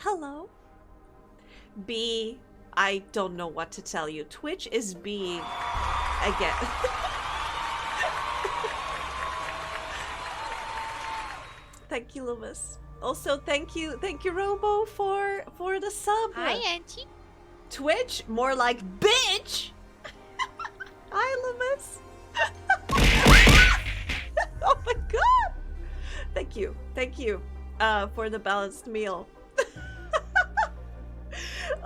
Hello. B, I don't know what to tell you. Twitch is being again. Thank you, Loomis. Also, thank you, Robo, for the sub. Hi, Auntie. Twitch, more like bitch. Hi, Loomis. Oh my god. Thank you for the balanced meal.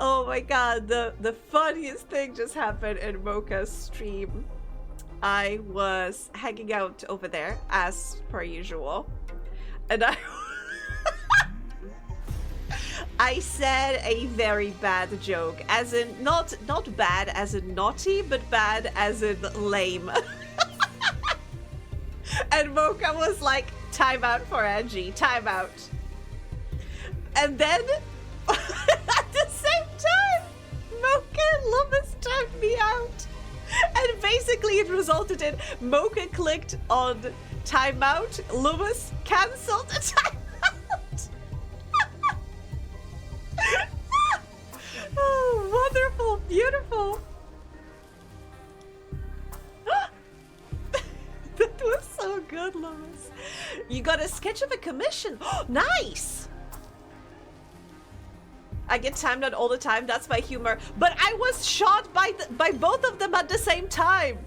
Oh my god, the funniest thing just happened in Mocha's stream. I was hanging out over there as per usual, and I said a very bad joke, as in not bad as in naughty, but bad as in lame. And Mocha was like, time out for Angie, time out. And then at the same time, Mocha and Loomis timed me out. And basically it resulted in Mocha clicked on timeout, Loomis cancelled the timeout. Oh, wonderful, beautiful. That was so good, Loomis. You got a sketch of a commission. Nice. I get timed out all the time. That's my humor. But I was shot by both of them at the same time.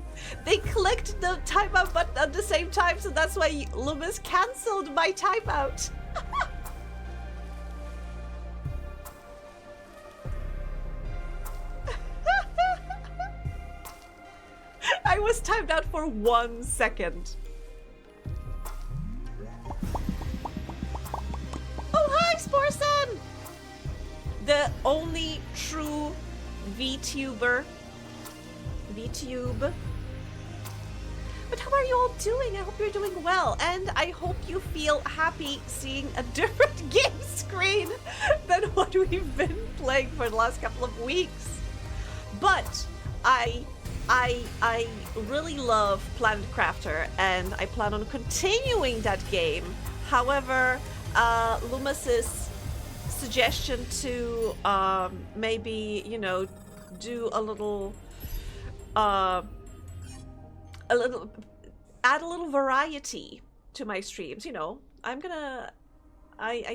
They clicked the timeout button at the same time, so that's why Loomis cancelled my timeout. I was timed out for 1 second. Oh, hi, Sporson! The only true VTuber. VTube. But how are you all doing? I hope you're doing well, and I hope you feel happy seeing a different game screen than what we've been playing for the last couple of weeks. But I really love Planet Crafter, and I plan on continuing that game. However, Loomis's suggestion to maybe, you know, do a little add a little variety to my streams. You know, I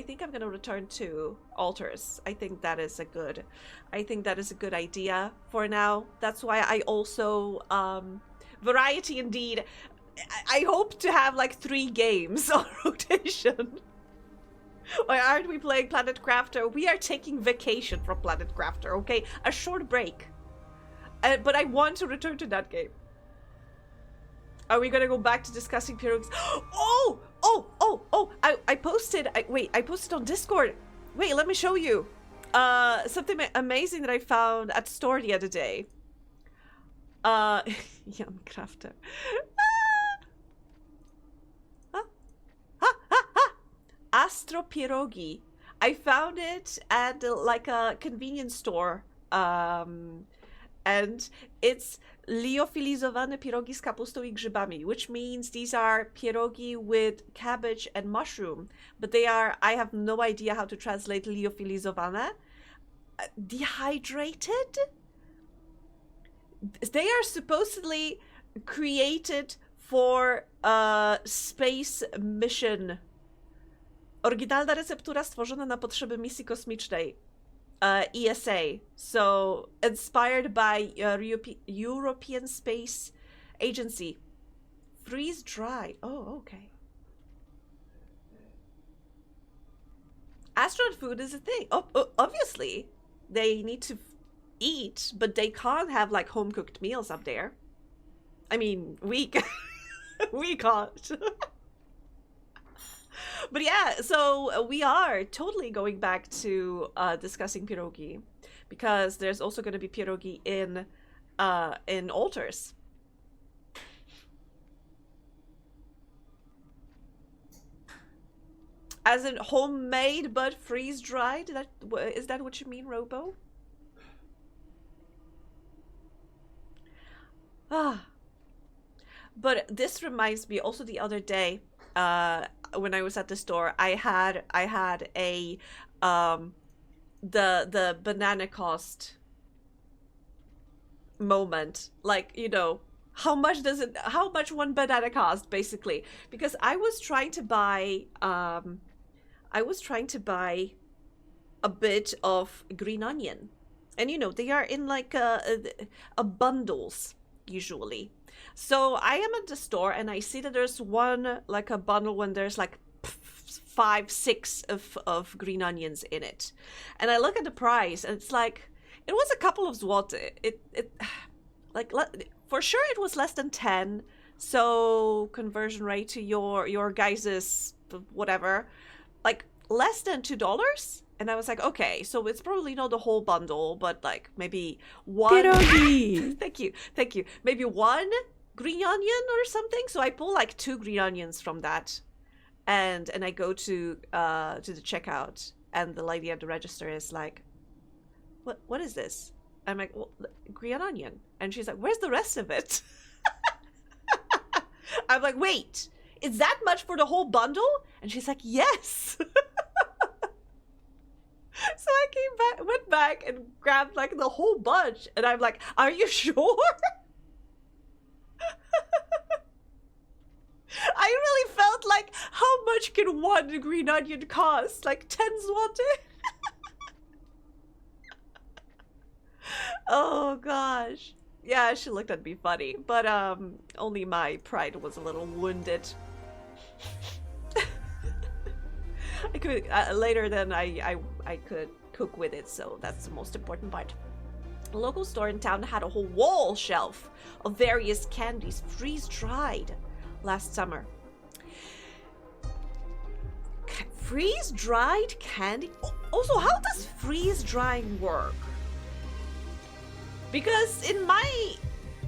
think I'm gonna return to altars. I think that is a good idea for now. That's why I also variety indeed. I hope to have like 3 games on rotation. Why aren't we playing Planet Crafter? We are taking vacation from Planet Crafter, okay? A short break. But I want to return to that game. Are we gonna go back to discussing pierogies? I posted on Discord. Wait, let me show you. Something amazing that I found at the store the other day. Yum Crafter. Astro pierogi. I found it at like a convenience store. And it's liofilizowane pierogi z kapustą i grzybami, which means these are pierogi with cabbage and mushroom. But they are, I have no idea how to translate liofilizowane. Dehydrated? They are supposedly created for a space mission. Oryginalna receptura stworzona na potrzeby misji kosmicznej. ESA. So, inspired by European Space Agency. Freeze dry. Oh, okay. Astronaut food is a thing. Obviously, they need to eat, but they can't have like home cooked meals up there. I mean, we can't. But yeah, so we are totally going back to discussing pierogi, because there's also going to be pierogi in altars. As in homemade but freeze dried. Is that what you mean, Robo? But this reminds me. Also, the other day, when I was at the store, I had a the banana cost moment. Like, you know, how much one banana cost, basically? Because I was trying to buy a bit of green onion. And you know, they are in like a bundles usually. So I am at the store and I see that there's one like a bundle when there's like 5, 6 of green onions in it. And I look at the price and it's like, it was a couple of zloty. It like for sure it was less than 10. So conversion rate to your guys's whatever, like less than $2. And I was like, okay, so it's probably not the whole bundle, but like maybe one. Thank you. Maybe one green onion or something. So I pull like 2 green onions from that, and I go to the checkout, and the lady at the register is like, "What is this?" I'm like, "Well, green onion," and she's like, "Where's the rest of it?" I'm like, "Wait, is that much for the whole bundle?" And she's like, "Yes." So I went back and grabbed like the whole bunch, and I'm like, "Are you sure?" I really felt like, how much can one green onion cost? Like 10 zloty? Oh gosh. Yeah, she looked at me funny, but only my pride was a little wounded. I could later then I could cook with it, so that's the most important part. A local store in town had a whole wall shelf of various candies freeze-dried last summer. Freeze-dried candy? Also, how does freeze-drying work? Because in my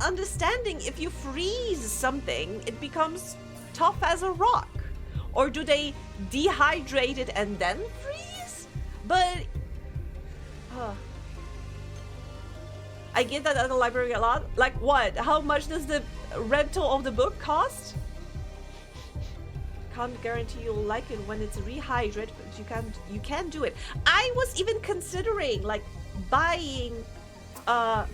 understanding, if you freeze something, it becomes tough as a rock. Or do they dehydrate it and then freeze? But I get that at the library a lot. Like what? How much does the rental of the book cost? Can't guarantee you'll like it when it's rehydrated, but you can do it. I was even considering like buying I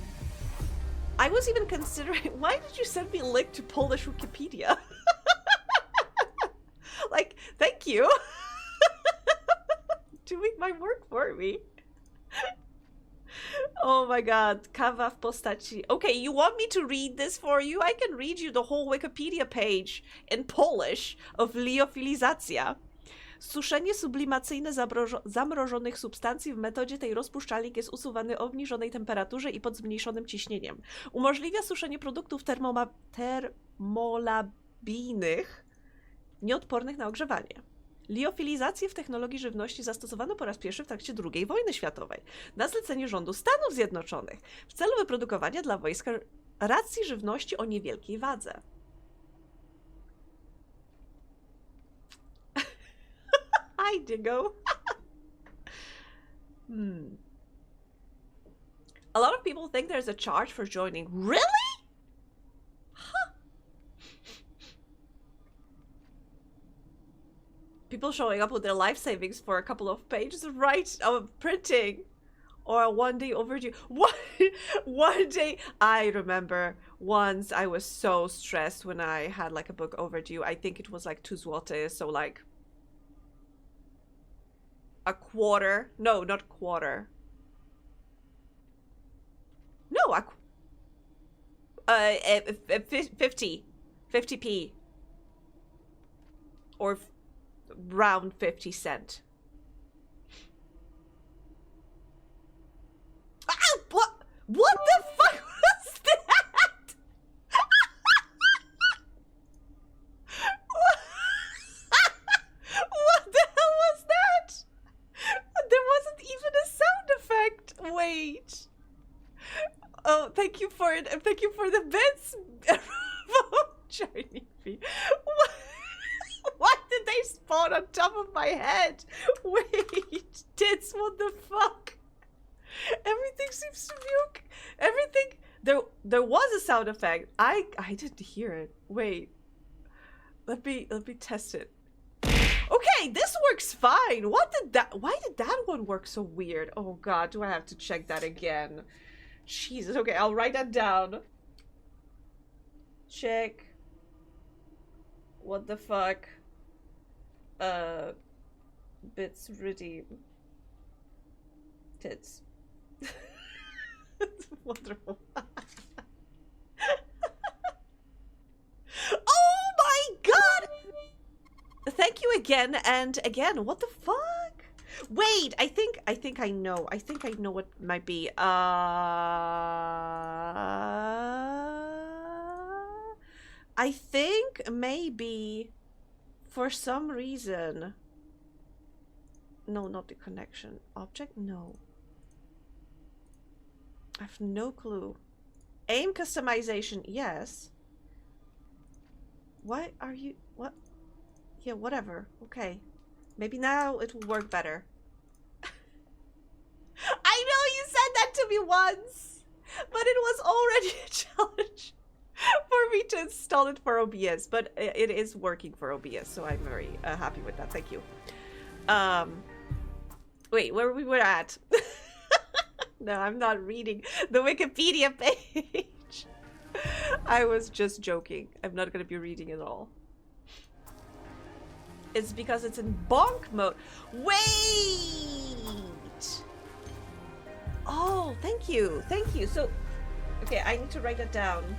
was even considering, why did you send me a link to Polish Wikipedia? Like, thank you. Doing my work for me. Oh my god, kawa w postaci. Okay, you want me to read this for you? I can read you the whole Wikipedia page in Polish of liofilizacja. Suszenie sublimacyjne zamrożonych substancji w metodzie tej rozpuszczalnik jest usuwany o obniżonej temperaturze i pod zmniejszonym ciśnieniem. Umożliwia suszenie produktów termolabijnych nieodpornych na ogrzewanie. Liofilizację w technologii żywności zastosowano po raz pierwszy w trakcie II wojny światowej na zlecenie rządu Stanów Zjednoczonych w celu wyprodukowania dla wojska racji żywności o niewielkiej wadze. Hi, Dingo. A lot of people think there's a charge for joining. Really? Huh. People showing up with their life savings for a couple of pages of printing, or a 1 day overdue. One day. I remember once I was so stressed when I had like a book overdue. I think it was like 2 zloty, so like a quarter. No, not quarter. No, 50p. Or round 50 cent. Ah, what the fuck was that? What the hell was that? There wasn't even a sound effect. Wait. Oh, thank you for it. Thank you for the bits. Shiny feet. Why did they spawn on top of my head? Wait, tits, what the fuck? Everything seems to be okay. Everything. There was a sound effect. I didn't hear it. Wait. Let me test it. Okay, this worked works fine. Why did that one work so weird? Oh god, do I have to check that again? Jesus, okay, I'll write that down. Check. What the fuck? Bits redeem. Tits. It's wonderful. Oh my god! Thank you again and again. What the fuck? Wait, I think I know. I think I know what might be. I think maybe for some reason. No, not the connection. Object? No. I have no clue. Aim customization, yes. Why are you... What? Yeah, whatever. Okay. Maybe now it will work better. I know you said that to me once! But it was already a challenge for me to install it for OBS. But it is working for OBS, so I'm very happy with that. Thank you. Wait, where we were at? No, I'm not reading the Wikipedia page. I was just joking. I'm not going to be reading it all. It's because it's in bonk mode. Wait! Oh, thank you. Thank you. So, okay, I need to write that down.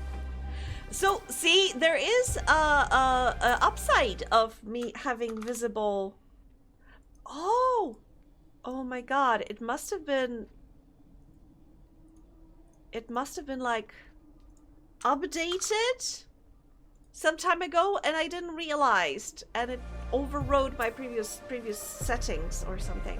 So, see, there is a upside of me having visible... Oh! Oh my god, it must have been... It must have been, like, updated some time ago, and I didn't realize, and it overrode my previous settings or something.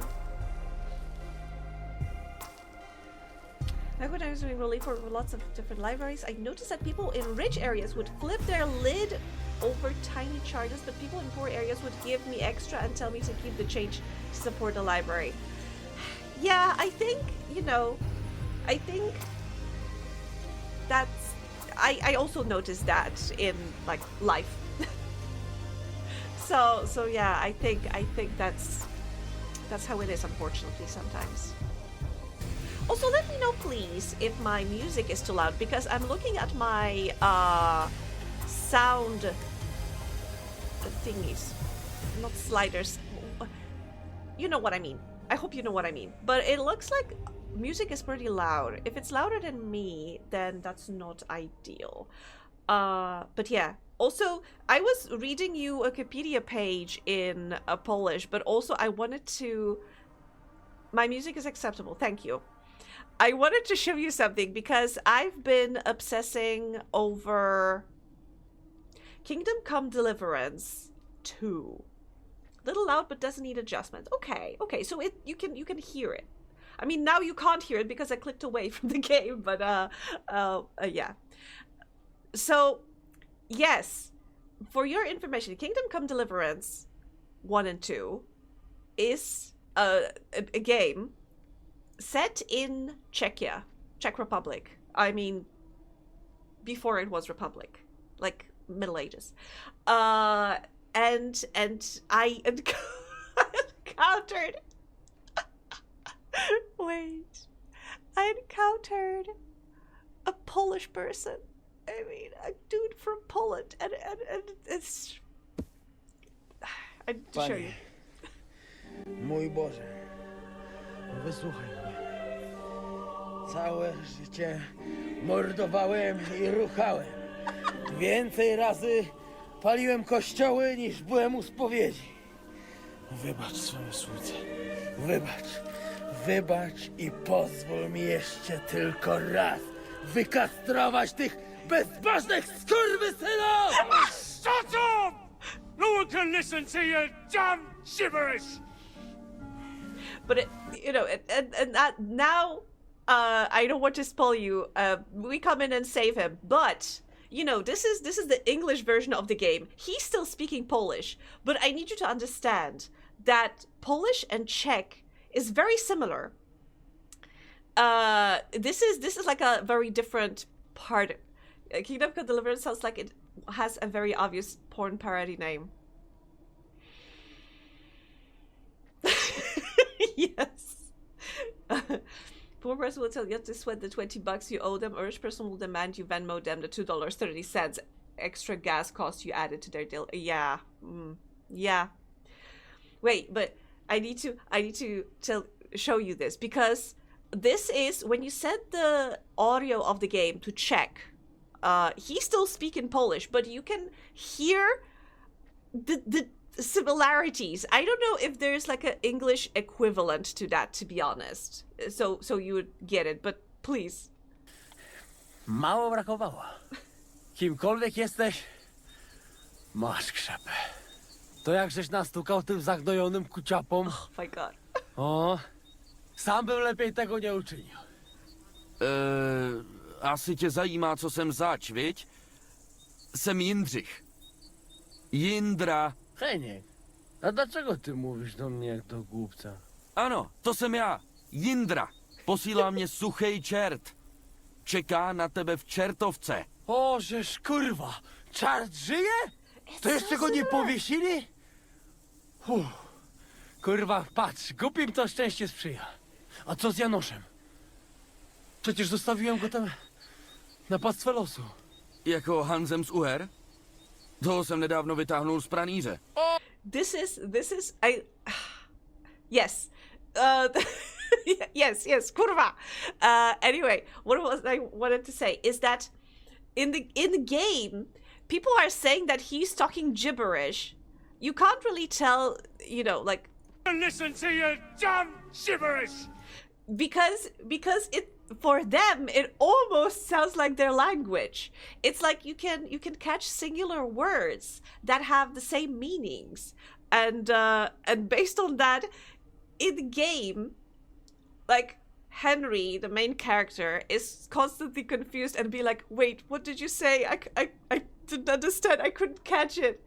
Back when I was doing relief for lots of different libraries, I noticed that people in rich areas would flip their lid over tiny charges, but people in poor areas would give me extra and tell me to keep the change to support the library. Yeah, I think, you know, I think that's... I also noticed that in, like, life. So yeah, I think that's how it is, unfortunately, sometimes. Also, let me know, please, if my music is too loud, because I'm looking at my sound thingies, not sliders. You know what I mean. I hope you know what I mean. But it looks like music is pretty loud. If it's louder than me, then that's not ideal. But yeah. Also, I was reading you a Wikipedia page in Polish, but also I wanted to... My music is acceptable. Thank you. I wanted to show you something because I've been obsessing over Kingdom Come Deliverance 2. Little loud, but doesn't need adjustments. Okay, so you can hear it. I mean, now you can't hear it because I clicked away from the game, but yeah. So, yes, for your information, Kingdom Come Deliverance 1 and 2 is a game set in Czechia, Czech Republic. I mean, before it was Republic, like Middle Ages. And I encountered... Wait. I encountered a Polish person. I mean, a dude from Poland. And it's... I need to show you. Mój Boże, wysłuchaj mnie. Całe życie mordowałem i ruchałem. Więcej razy paliłem kościoły niż byłem u spowiedzi. Wybacz swojej słudze. Wybacz i pozwól mi jeszcze tylko raz wykastrować tych bezbożnych skurwysynów! Shut up! No one can listen to your damn gibberish! But it, you know, and that now, I don't want to spoil you. We come in and save him, but you know, this is the English version of the game. He's still speaking Polish, but I need you to understand that Polish and Czech is very similar. This is like a very different part. Kingdom Come Deliverance sounds like it has a very obvious porn parody name. Yes. Poor person will tell you to sweat the $20 you owe them, or rich person will demand you Venmo them the $2.30 extra gas cost you added to their deal. Yeah. Yeah. Wait, but I need to show you this, because this is when you set the audio of the game to check. He's still speaking Polish, but you can hear the similarities. I don't know if there's like an English equivalent to that, to be honest. So you would get it, but please. Mało brakowało. Kimkolwiek jesteś, masz krzepę. To jak żeś nastukał tym zagnojonym kuciapom? Oh my god. O, sam bym lepiej tego nie uczynił. Asi tě zajímá, co jsem zač, viď? Jsem Jindřich. Jindra. Heniek, a dlaczego ty mówisz do mnie jak do głupca? Ano, to jsem já. Jindra. Posílá mě suchej čert. Čeká na tebe v čertovce. O, żeż kurwa, czart żyje? To jeszcze go nie powiesili? Kurwa, patrz, głupim to szczęście sprzyja. A co z Janoszem? Przecież zostawiłem go tam na pastwę losu. Jako Hanzem z Uher? Toho jsem nedávno vytáhnul z praníře. This is yes. Yes, kurwa. Anyway, what was I wanted to say is that in the game, people are saying that he's talking gibberish. You can't really tell, you know, like, Listen to your dumb gibberish! because it, for them, it almost sounds like their language. It's like you can catch singular words that have the same meanings, and based on that, in the game, like, Henry, the main character, is constantly confused and be like, wait, what did you say? I didn't understand. I couldn't catch it.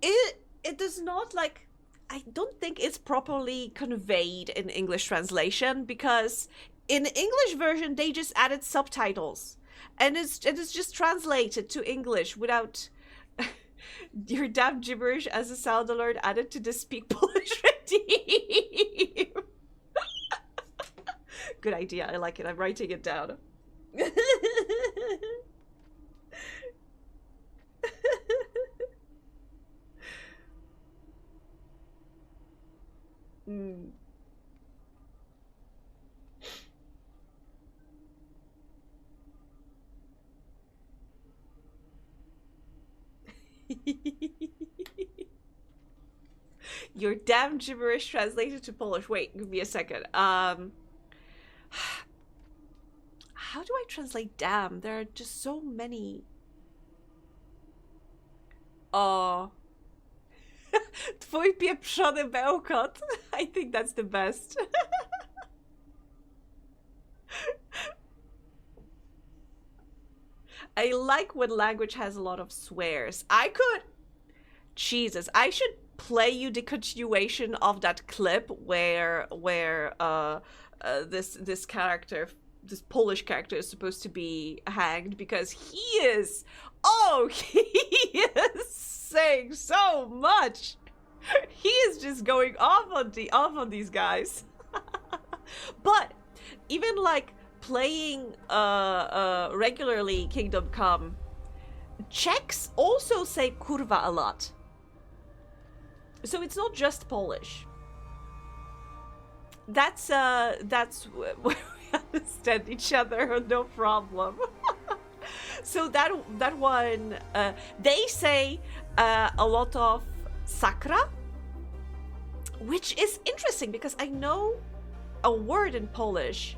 It does not, like, I don't think it's properly conveyed in English translation, because in the English version they just added subtitles, and it's just translated to English without your damn gibberish as a sound alert added to the Speak Polish redeem. Good idea. I like it. I'm writing it down. Your damn gibberish translated to Polish. Wait, give me a second. How do I translate damn? There are just so many. Oh. Twój pieprzony bełkot. I think that's the best. I like when language has a lot of swears. Jesus, I should play you the continuation of that clip where this character, this Polish character, is supposed to be hanged, because he is saying so much. He is just going off on these guys. But even like playing regularly Kingdom Come, Czechs also say kurwa a lot. So it's not just Polish. That's where we understand each other, no problem. So that one, they say a lot of sakra, which is interesting because I know a word in Polish.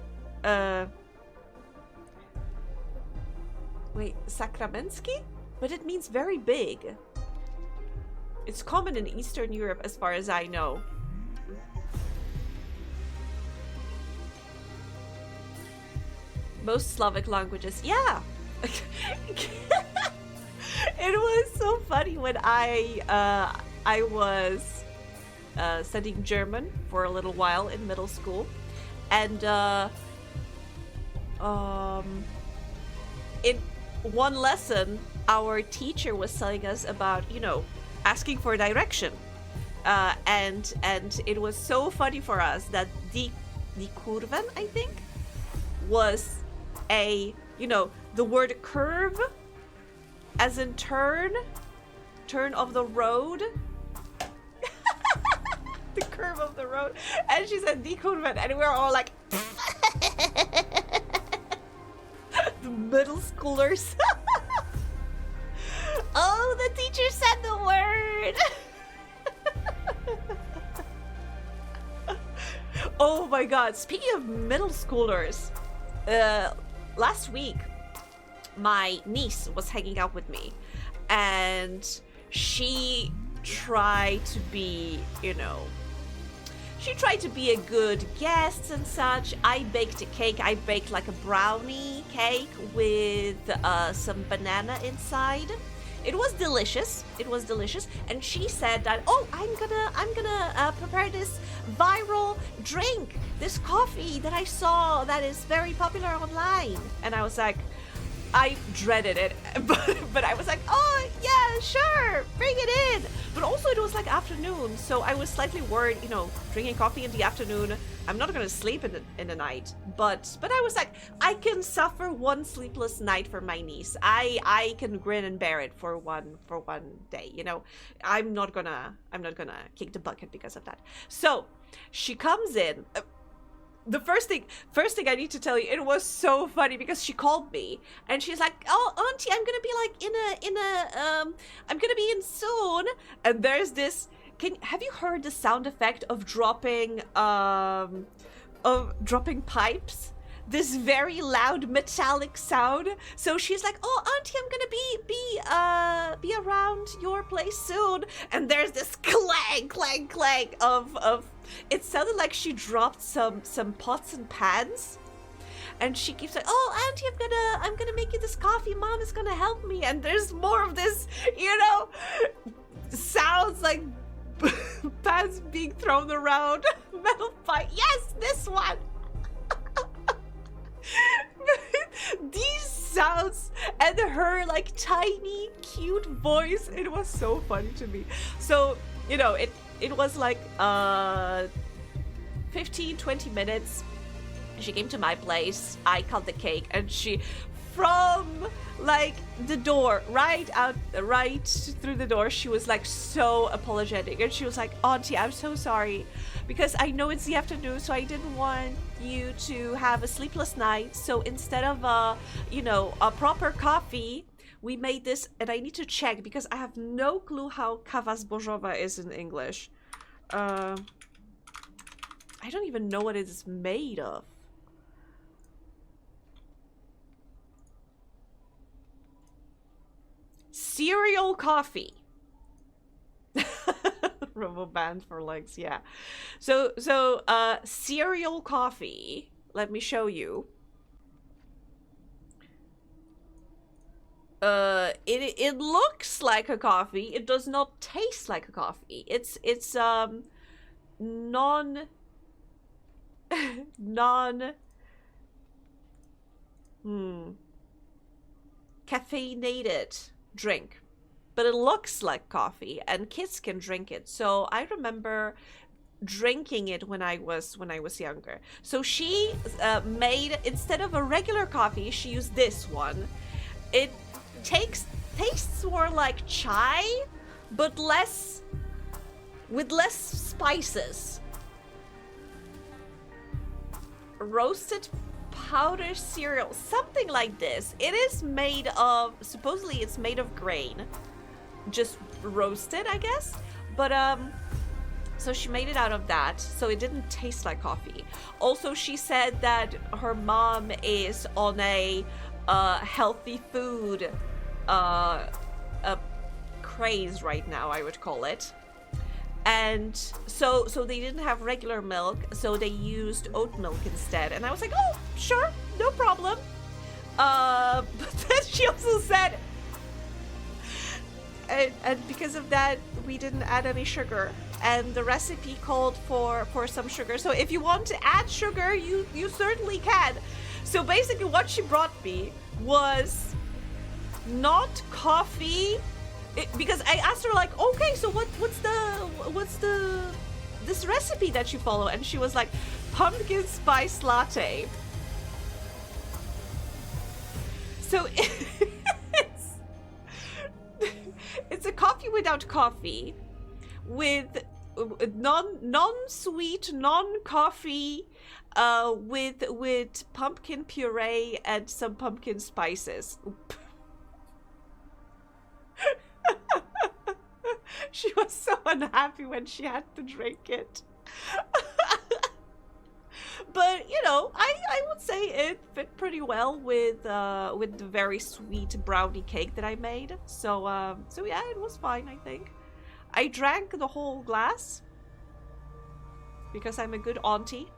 Wait, sakramenski? But it means very big. It's common in Eastern Europe as far as I know. Most Slavic languages, yeah. It was so funny when I was studying German for a little while in middle school, and in one lesson our teacher was telling us about, you know, asking for direction, and it was so funny for us that the kurven, I think, was a, you know, the word curve as in turn of the road. The curve of the road. And she said die kurven, and we were all like the middle schoolers. Oh, the teacher said the word. Oh my god, speaking of middle schoolers, last week my niece was hanging out with me, and she tried to be, you know, she tried to be a good guest and such. I baked a cake. I baked like a brownie cake with some banana inside. It was delicious. It was delicious. And she said that, oh, I'm gonna prepare this viral drink, this coffee that I saw that is very popular online. And I was like, I dreaded it, but I was like, oh yeah, sure, bring it in. But also it was like afternoon, so I was slightly worried, you know, drinking coffee in the afternoon. I'm not gonna sleep in the night, but I was like, I can suffer one sleepless night for my niece. I can grin and bear it for one day, you know. I'm not gonna kick the bucket because of that. So she comes in. The first thing I need to tell you, it was so funny because she called me and she's like, oh, auntie, I'm gonna be like I'm gonna be in soon. And there's this, have you heard the sound effect of dropping pipes? This very loud metallic sound. So she's like, oh, auntie, I'm gonna be around your place soon. And there's this clang, clang, clang of it sounded like she dropped some pots and pans. And she keeps like, oh, auntie, I'm gonna make you this coffee. Mom is gonna help me. And there's more of this, you know, sounds like pans being thrown around. Metal pipe. Yes, this one. These sounds and her like tiny cute voice, it was so funny to me. So, you know, it was like 15-20 minutes. She came to my place, I cut the cake, and she, from like the door, right through the door, she was like so apologetic, and she was like, auntie, I'm so sorry because I know it's the afternoon, so I didn't want you to have a sleepless night. So instead of you know, a proper coffee, we made this, and I need to check because I have no clue how kawa zbożowa is in English. I don't even know what it is made of. Cereal coffee. Rubber band for legs, yeah. So cereal coffee. Let me show you. It looks like a coffee. It does not taste like a coffee. It's non caffeinated drink, but it looks like coffee and kids can drink it. So I remember drinking it when I was younger. So she made, instead of a regular coffee, she used this one. It tastes more like chai, but with less spices. Roasted powder cereal, something like this. It is made of, supposedly it's made of grain, just roasted, I guess. But so she made it out of that, so it didn't taste like coffee. Also, she said that her mom is on a healthy food craze right now, I would call it. And so they didn't have regular milk, so they used oat milk instead. And I was like, oh, sure, no problem. But then she also said, and because of that, we didn't add any sugar. And the recipe called for some sugar. So if you want to add sugar, you certainly can. So basically what she brought me was not coffee, because I asked her like, okay, so what's this recipe that you follow? And she was like, pumpkin spice latte. So it's a coffee without coffee, with non-sweet, non-coffee, with pumpkin puree and some pumpkin spices. She was so unhappy when she had to drink it. But you know, I would say it fit pretty well with the very sweet brownie cake that I made. So yeah, it was fine, I think. I drank the whole glass because I'm a good auntie.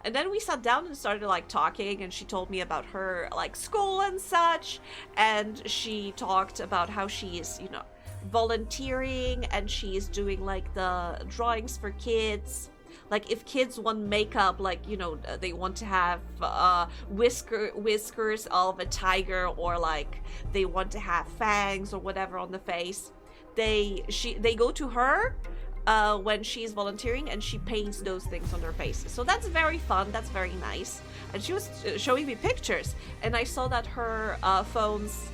And then we sat down and started like talking, and she told me about her like school and such, and she talked about how she is, you know, volunteering, and she is doing like the drawings for kids. Like if kids want makeup, like, you know, they want to have whiskers of a tiger, or like they want to have fangs or whatever on the face, they go to her when she's volunteering, and she paints those things on their faces. So that's very fun, that's very nice. And she was showing me pictures, and I saw that her phone's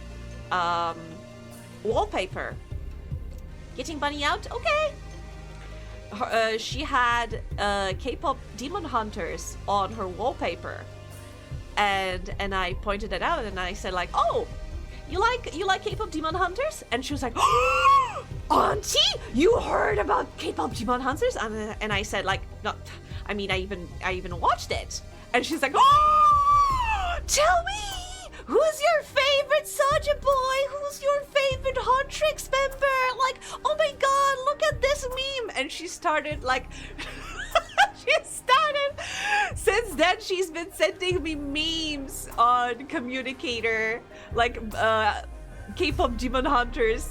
wallpaper, getting bunny out, okay. She had K-pop Demon Hunters on her wallpaper, and I pointed it out, and I said like, oh, you like K-pop Demon Hunters? And she was like, oh, Auntie, you heard about K-pop Demon Hunters? And I said like, no, I mean, I even watched it. And she's like, oh, tell me, who's your favorite Soja boy? Who's your favorite Huntrix member? Like, oh my god, look at this meme. And she started like, since then she's been sending me memes on Communicator, like K-pop Demon Hunters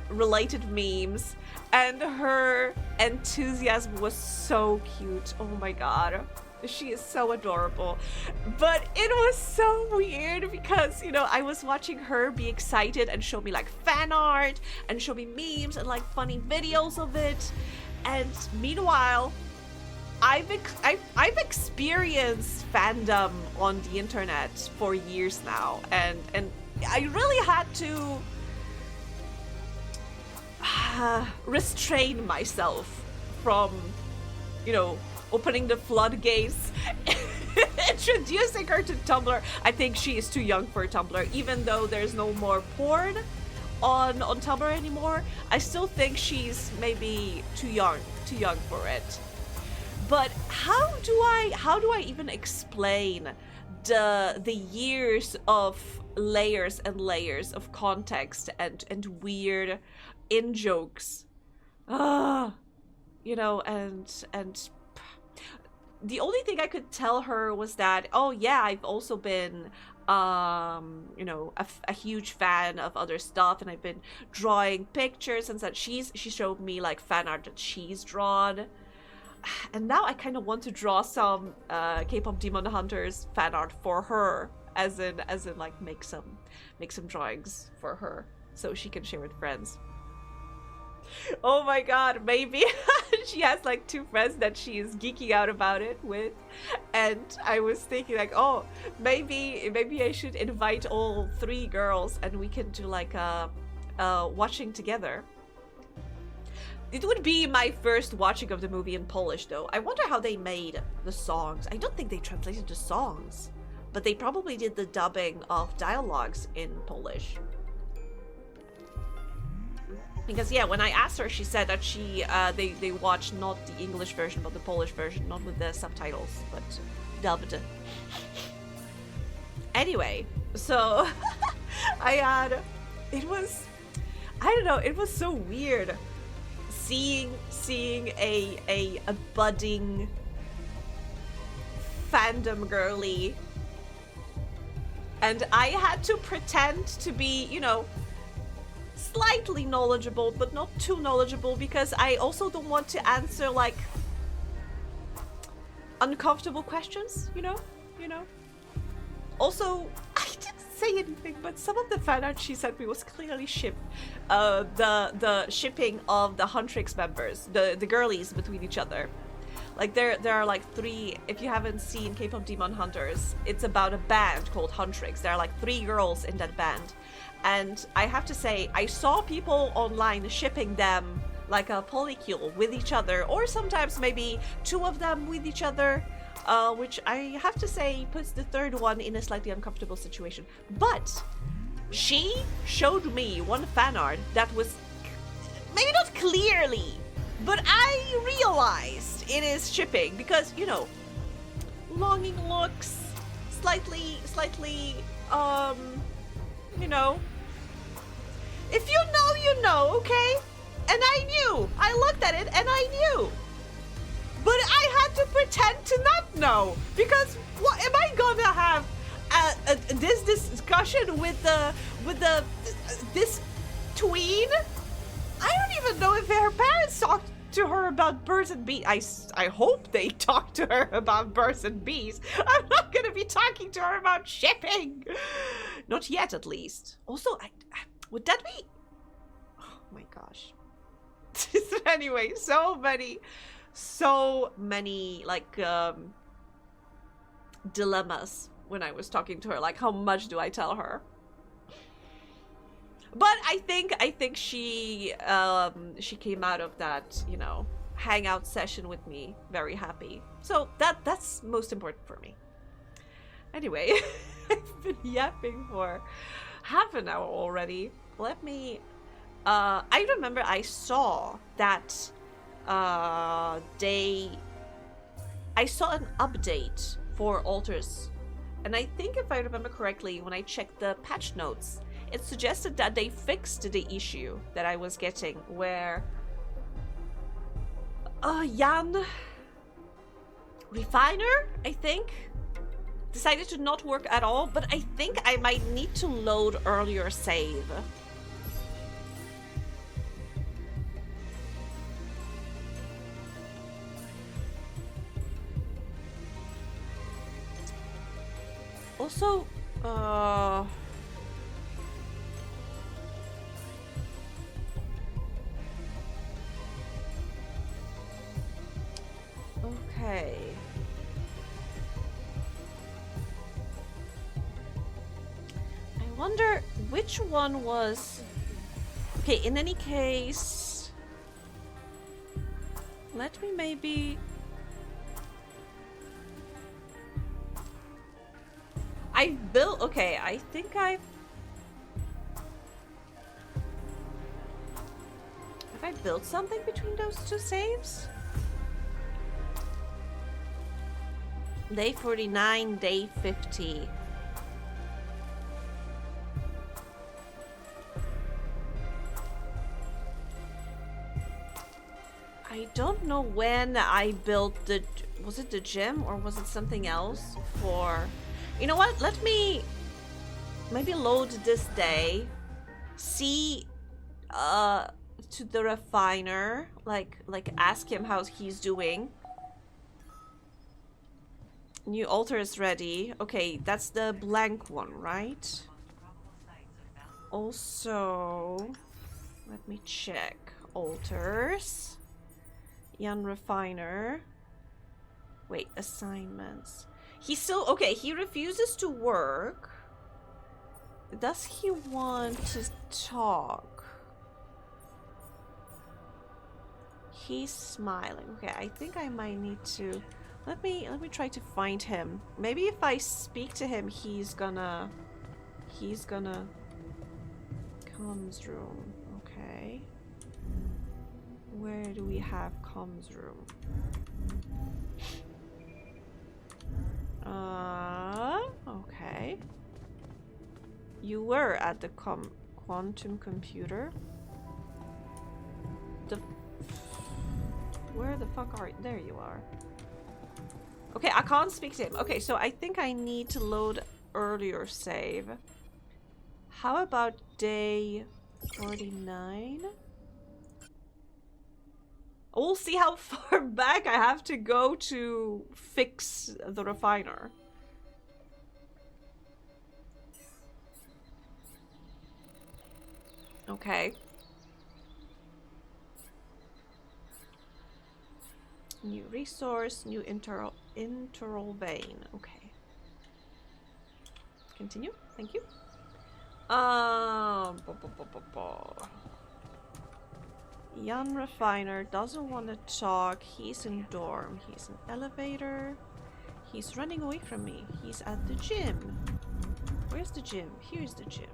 related memes, and her enthusiasm was so cute. Oh my god. She is so adorable. But it was so weird because, you know, I was watching her be excited and show me like fan art and show me memes and like funny videos of it. And meanwhile, I've experienced fandom on the internet for years now, and I really had to restrain myself from, you know, opening the floodgates, introducing her to Tumblr. I think she is too young for Tumblr, even though there's no more porn on Tumblr anymore. I still think she's maybe too young for it. But how do I even explain the years of layers and layers of context and weird in jokes, you know, and the only thing I could tell her was that, oh yeah, I've also been you know, a huge fan of other stuff, and I've been drawing pictures and such. She showed me like fan art that she's drawn, and now I kind of want to draw some K-pop Demon Hunters fan art for her, as in like make some drawings for her so she can share with friends. Oh my god, maybe she has like 2 friends that she is geeking out about it with, and I was thinking like, oh, maybe I should invite all 3 girls and we can do like a watching together. It would be my first watching of the movie in Polish though. I wonder how they made the songs. I don't think they translated the songs, but they probably did the dubbing of dialogues in Polish. Because yeah, when I asked her, she said that they watched not the English version but the Polish version, not with the subtitles, but dubbed. Anyway, so it was so weird seeing a budding fandom girly, and I had to pretend to be, you know, slightly knowledgeable, but not too knowledgeable, because I also don't want to answer like uncomfortable questions, you know? Also, I did say anything, but some of the fan art she sent me was clearly the shipping of the Huntrix members, the girlies between each other. Like there are like 3. If you haven't seen K-pop Demon Hunters, it's about a band called Huntrix. There are like 3 girls in that band, and I have to say I saw people online shipping them like a polycule with each other, or sometimes maybe 2 of them with each other. Which I have to say puts the 3rd one in a slightly uncomfortable situation. But she showed me one fan art that was maybe not clearly, but I realized it is shipping because, you know, longing looks, slightly, you know. If you know, you know, okay? And I knew. I looked at it and I knew. But I had to pretend to not know, because what am I gonna have this discussion with this tween? I don't even know if her parents talked to her about birds and bees. I hope they talked to her about birds and bees. I'm not gonna be talking to her about shipping. Not yet, at least. Also, would that be? Oh my gosh. Anyway, so many like dilemmas when I was talking to her, like how much do I tell her? But I think she came out of that, you know, hangout session with me very happy. So that's most important for me. Anyway, I've been yapping for half an hour already. Let me I remember I saw that I saw an update for altars, and I think if I remember correctly, when I checked the patch notes, it suggested that they fixed the issue that I was getting where Jan Refiner, I think, decided to not work at all, but I think I might need to load earlier save. Also, okay. I wonder which one was... Okay, in any case, let me maybe... I've built... Okay, I think I've... Have I built something between those 2 saves? Day 49, day 50. I don't know when I built the... Was it the gym or was it something else for... You know what? Let me maybe load this day. See to the refiner. Like ask him how he's doing. New altar is ready. Okay, that's the blank one, right? Also, let me check. Altars. Jan Refiner. Wait, assignments. He's still... Okay, he refuses to work. Does he want to talk? He's smiling. Okay, I think I might need to... Let me try to find him. Maybe if I speak to him, he's gonna... Comms room. Okay. Where do we have comms room? Okay. You were at the quantum computer. Where the fuck are you? There you are. Okay, I can't speak to him. Okay, so I think I need to load earlier save. How about day 49? We'll see how far back I have to go to fix the refiner. Okay. New resource, new interal vein. Okay. Continue. Thank you. Young refiner doesn't want to talk. He's in dorm. He's in elevator. He's running away from me. He's at the gym. Where's the gym? Here's the gym.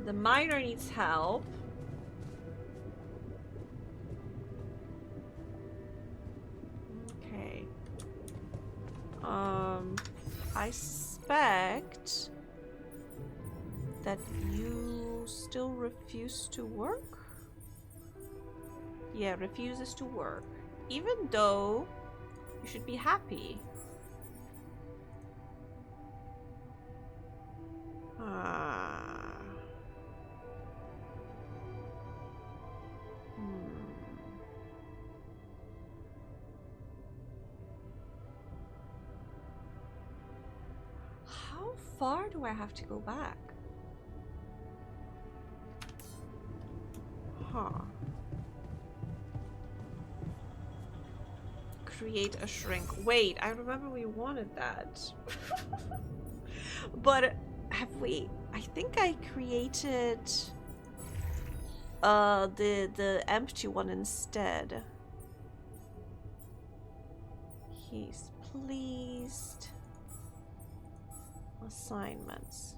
The miner needs help. Okay. I suspect that you still refuse to work? Yeah, refuses to work. Even though you should be happy. How far do I have to go back? Huh. Create a shrink. Wait, I remember we wanted that. But have we? I think I created the empty one instead. He's pleased. Assignments.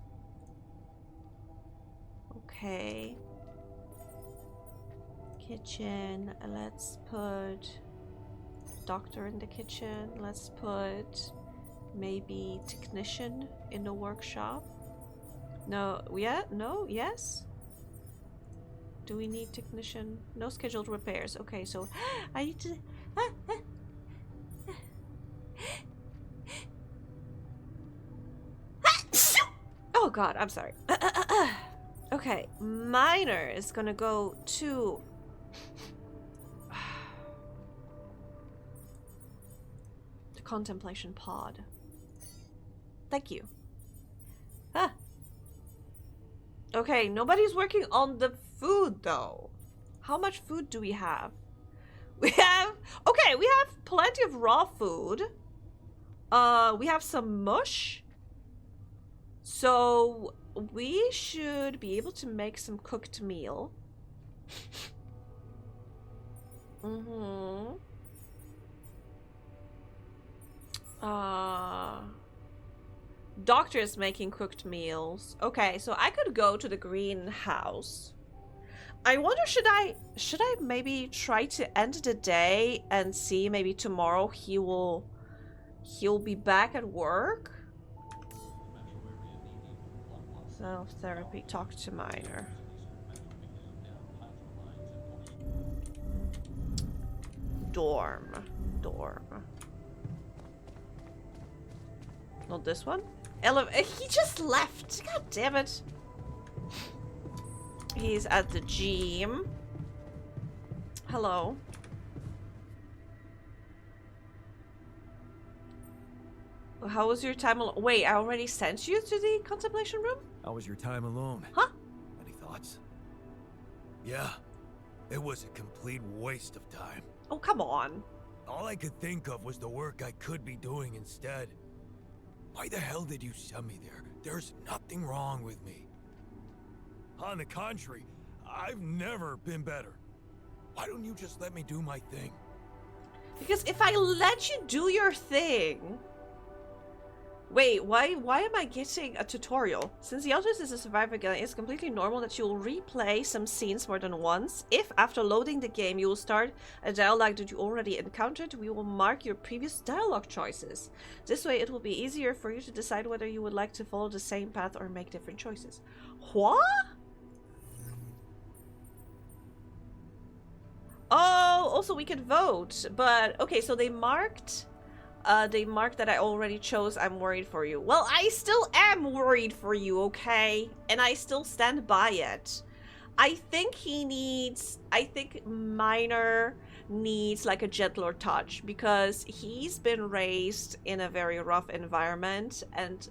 Okay. Kitchen. Let's put doctor in the kitchen. Let's put maybe technician in the workshop. No, yeah, no, yes. Do we need technician? No scheduled repairs. Okay, so I need to. Oh god, I'm sorry. Okay, miner is gonna go to the contemplation pod. Thank you. Ah. Okay, nobody's working on the food though. How much food do we have? We have plenty of raw food. We have some mush. So we should be able to make some cooked meal. Doctor is making cooked meals. Okay, so I could go to the greenhouse. I wonder, should I maybe try to end the day and see maybe tomorrow he'll be back at work? Self-therapy, talk to miner. Dorm. Not this one? He just left. God damn it. He's at the gym. Hello. How was your time alone? Wait, I already sent you to the contemplation room? How was your time alone? Huh? Any thoughts? Yeah, it was a complete waste of time. Oh, come on. All I could think of was the work I could be doing instead. Why the hell did you send me there? There's nothing wrong with me. On the contrary, I've never been better. Why don't you just let me do my thing? Because if I let you do your thing... Wait, why am I getting a tutorial? Since the Elders is a survivor game, it's completely normal that you will replay some scenes more than once. If, after loading the game, you will start a dialogue that you already encountered, we will mark your previous dialogue choices. This way, it will be easier for you to decide whether you would like to follow the same path or make different choices. What? Oh, also we could vote, but okay, so they marked that I already chose I'm worried for you. Well, I still am worried for you, okay? And I still stand by it. I think miner needs like a gentler touch, because he's been raised in a very rough environment, and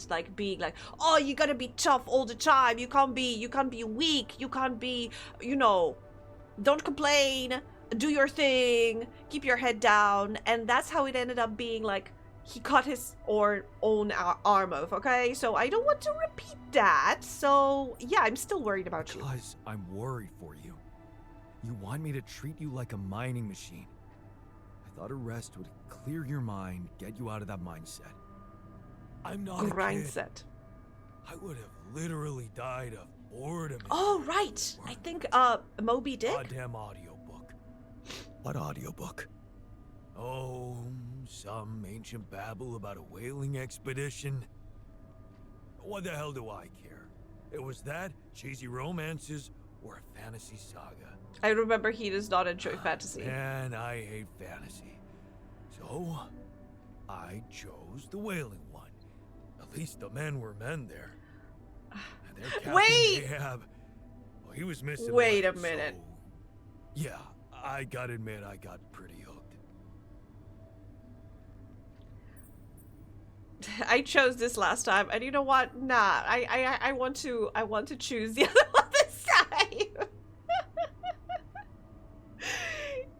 like being like, oh, you gotta be tough all the time, you can't be weak, you can't be, you know, don't complain, do your thing, keep your head down. And that's how it ended up being. Like, he cut his own arm off, okay? So I don't want to repeat that. So yeah, I'm still worried about you. Because I'm worried for you. You want me to treat you like a mining machine. I thought a rest would clear your mind, get you out of that mindset. I'm not a kid. Grindset. I would have literally died of boredom. Oh, right. I think, Moby Dick? Goddamn audiobook. What audiobook? Oh, some ancient babble about a whaling expedition. What the hell do I care? It was that, cheesy romances, or a fantasy saga. I remember he does not enjoy fantasy. Man, I hate fantasy. So, I chose the whaling one. At least the men were men there. And their Captain Ahab, well, he was missing. Wait a leg, minute. so, yeah, I gotta admit I got pretty hooked. I chose this last time, and you know what? Nah, I want to choose the other one this time.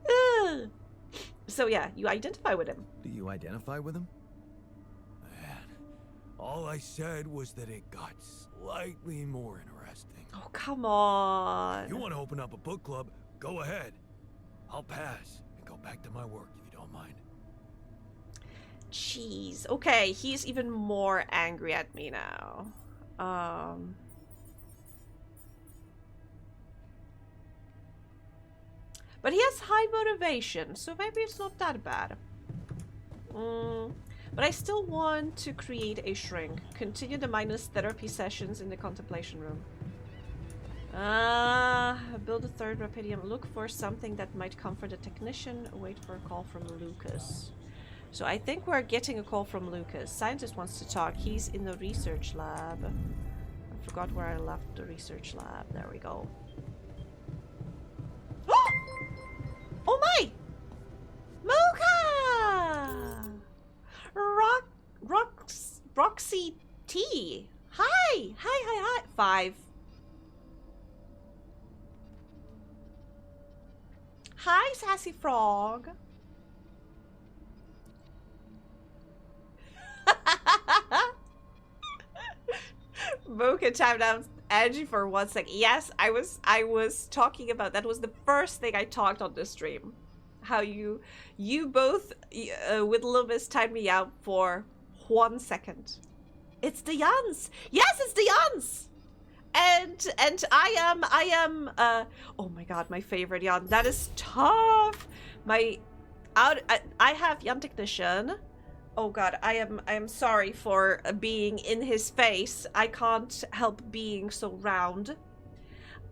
Ugh. So yeah, you identify with him. Do you identify with him? Man, all I said was that it got slightly more interesting. Oh, come on. You want to open up a book club? Go ahead. I'll pass and go back to my work if you don't mind. Jeez. Okay, he's even more angry at me now. But he has high motivation, so maybe it's not that bad. But I still want to create a shrink. Continue the mindless therapy sessions in the contemplation room. Build a third rapidium. Look for something that might comfort the technician. Wait for a call from Lucas. So I think we're getting a call from Lucas. Scientist wants to talk. He's in the research lab. I forgot where I left the research lab. There we go. Oh my! Mocha! Roxy T. Hi. 5. Hi, Sassy Frog. Mocha timed out Angie for 1 second. Yes, I was talking about, that was the first thing I talked on the stream. How you both with Loomis timed me out for 1 second. It's the Jans. Yes, it's the Jans. And I am oh my god, my favorite Jan. That is tough. I have Jan Technician. Oh god, I am sorry for being in his face. I can't help being so round.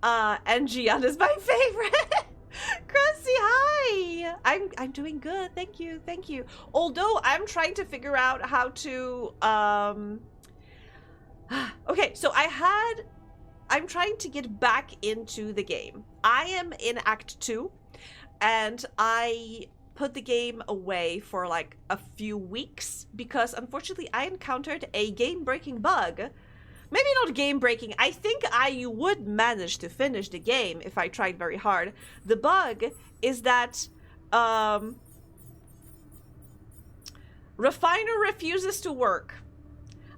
And Gian is my favorite. Krusty, hi! I'm doing good, thank you. Although I'm trying to figure out how to okay, so I'm trying to get back into the game. I am in Act 2, and I put the game away for like a few weeks because unfortunately I encountered a game-breaking bug. Maybe not game-breaking. I think I would manage to finish the game if I tried very hard. The bug is that Refiner refuses to work.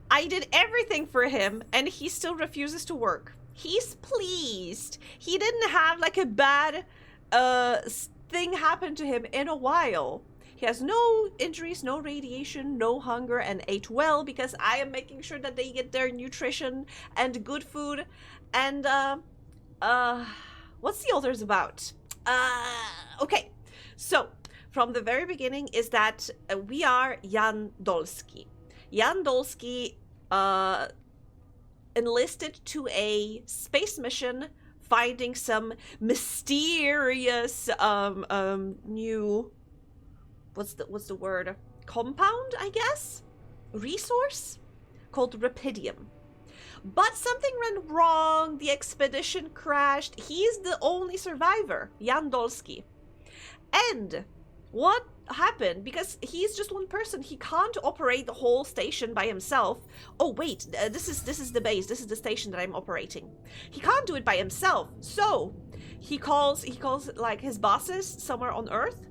I did everything for him and he still refuses to work. He's pleased. He didn't have like a bad thing happen to him in a while. He has no injuries, no radiation, no hunger, and ate well because I am making sure that they get their nutrition and good food. And what's the others about? Okay, so from the very beginning is that we are Jan Dolski. Jan Dolski enlisted to a space mission finding some mysterious new what's the word, compound, I guess, resource called rapidium. But something went wrong, the expedition crashed. He's the only survivor, Jan Dolski. And what happened, because he's just one person, he can't operate the whole station by himself. Oh wait, this is the base, this is the station that I'm operating. He can't do it by himself, so he calls like his bosses somewhere on Earth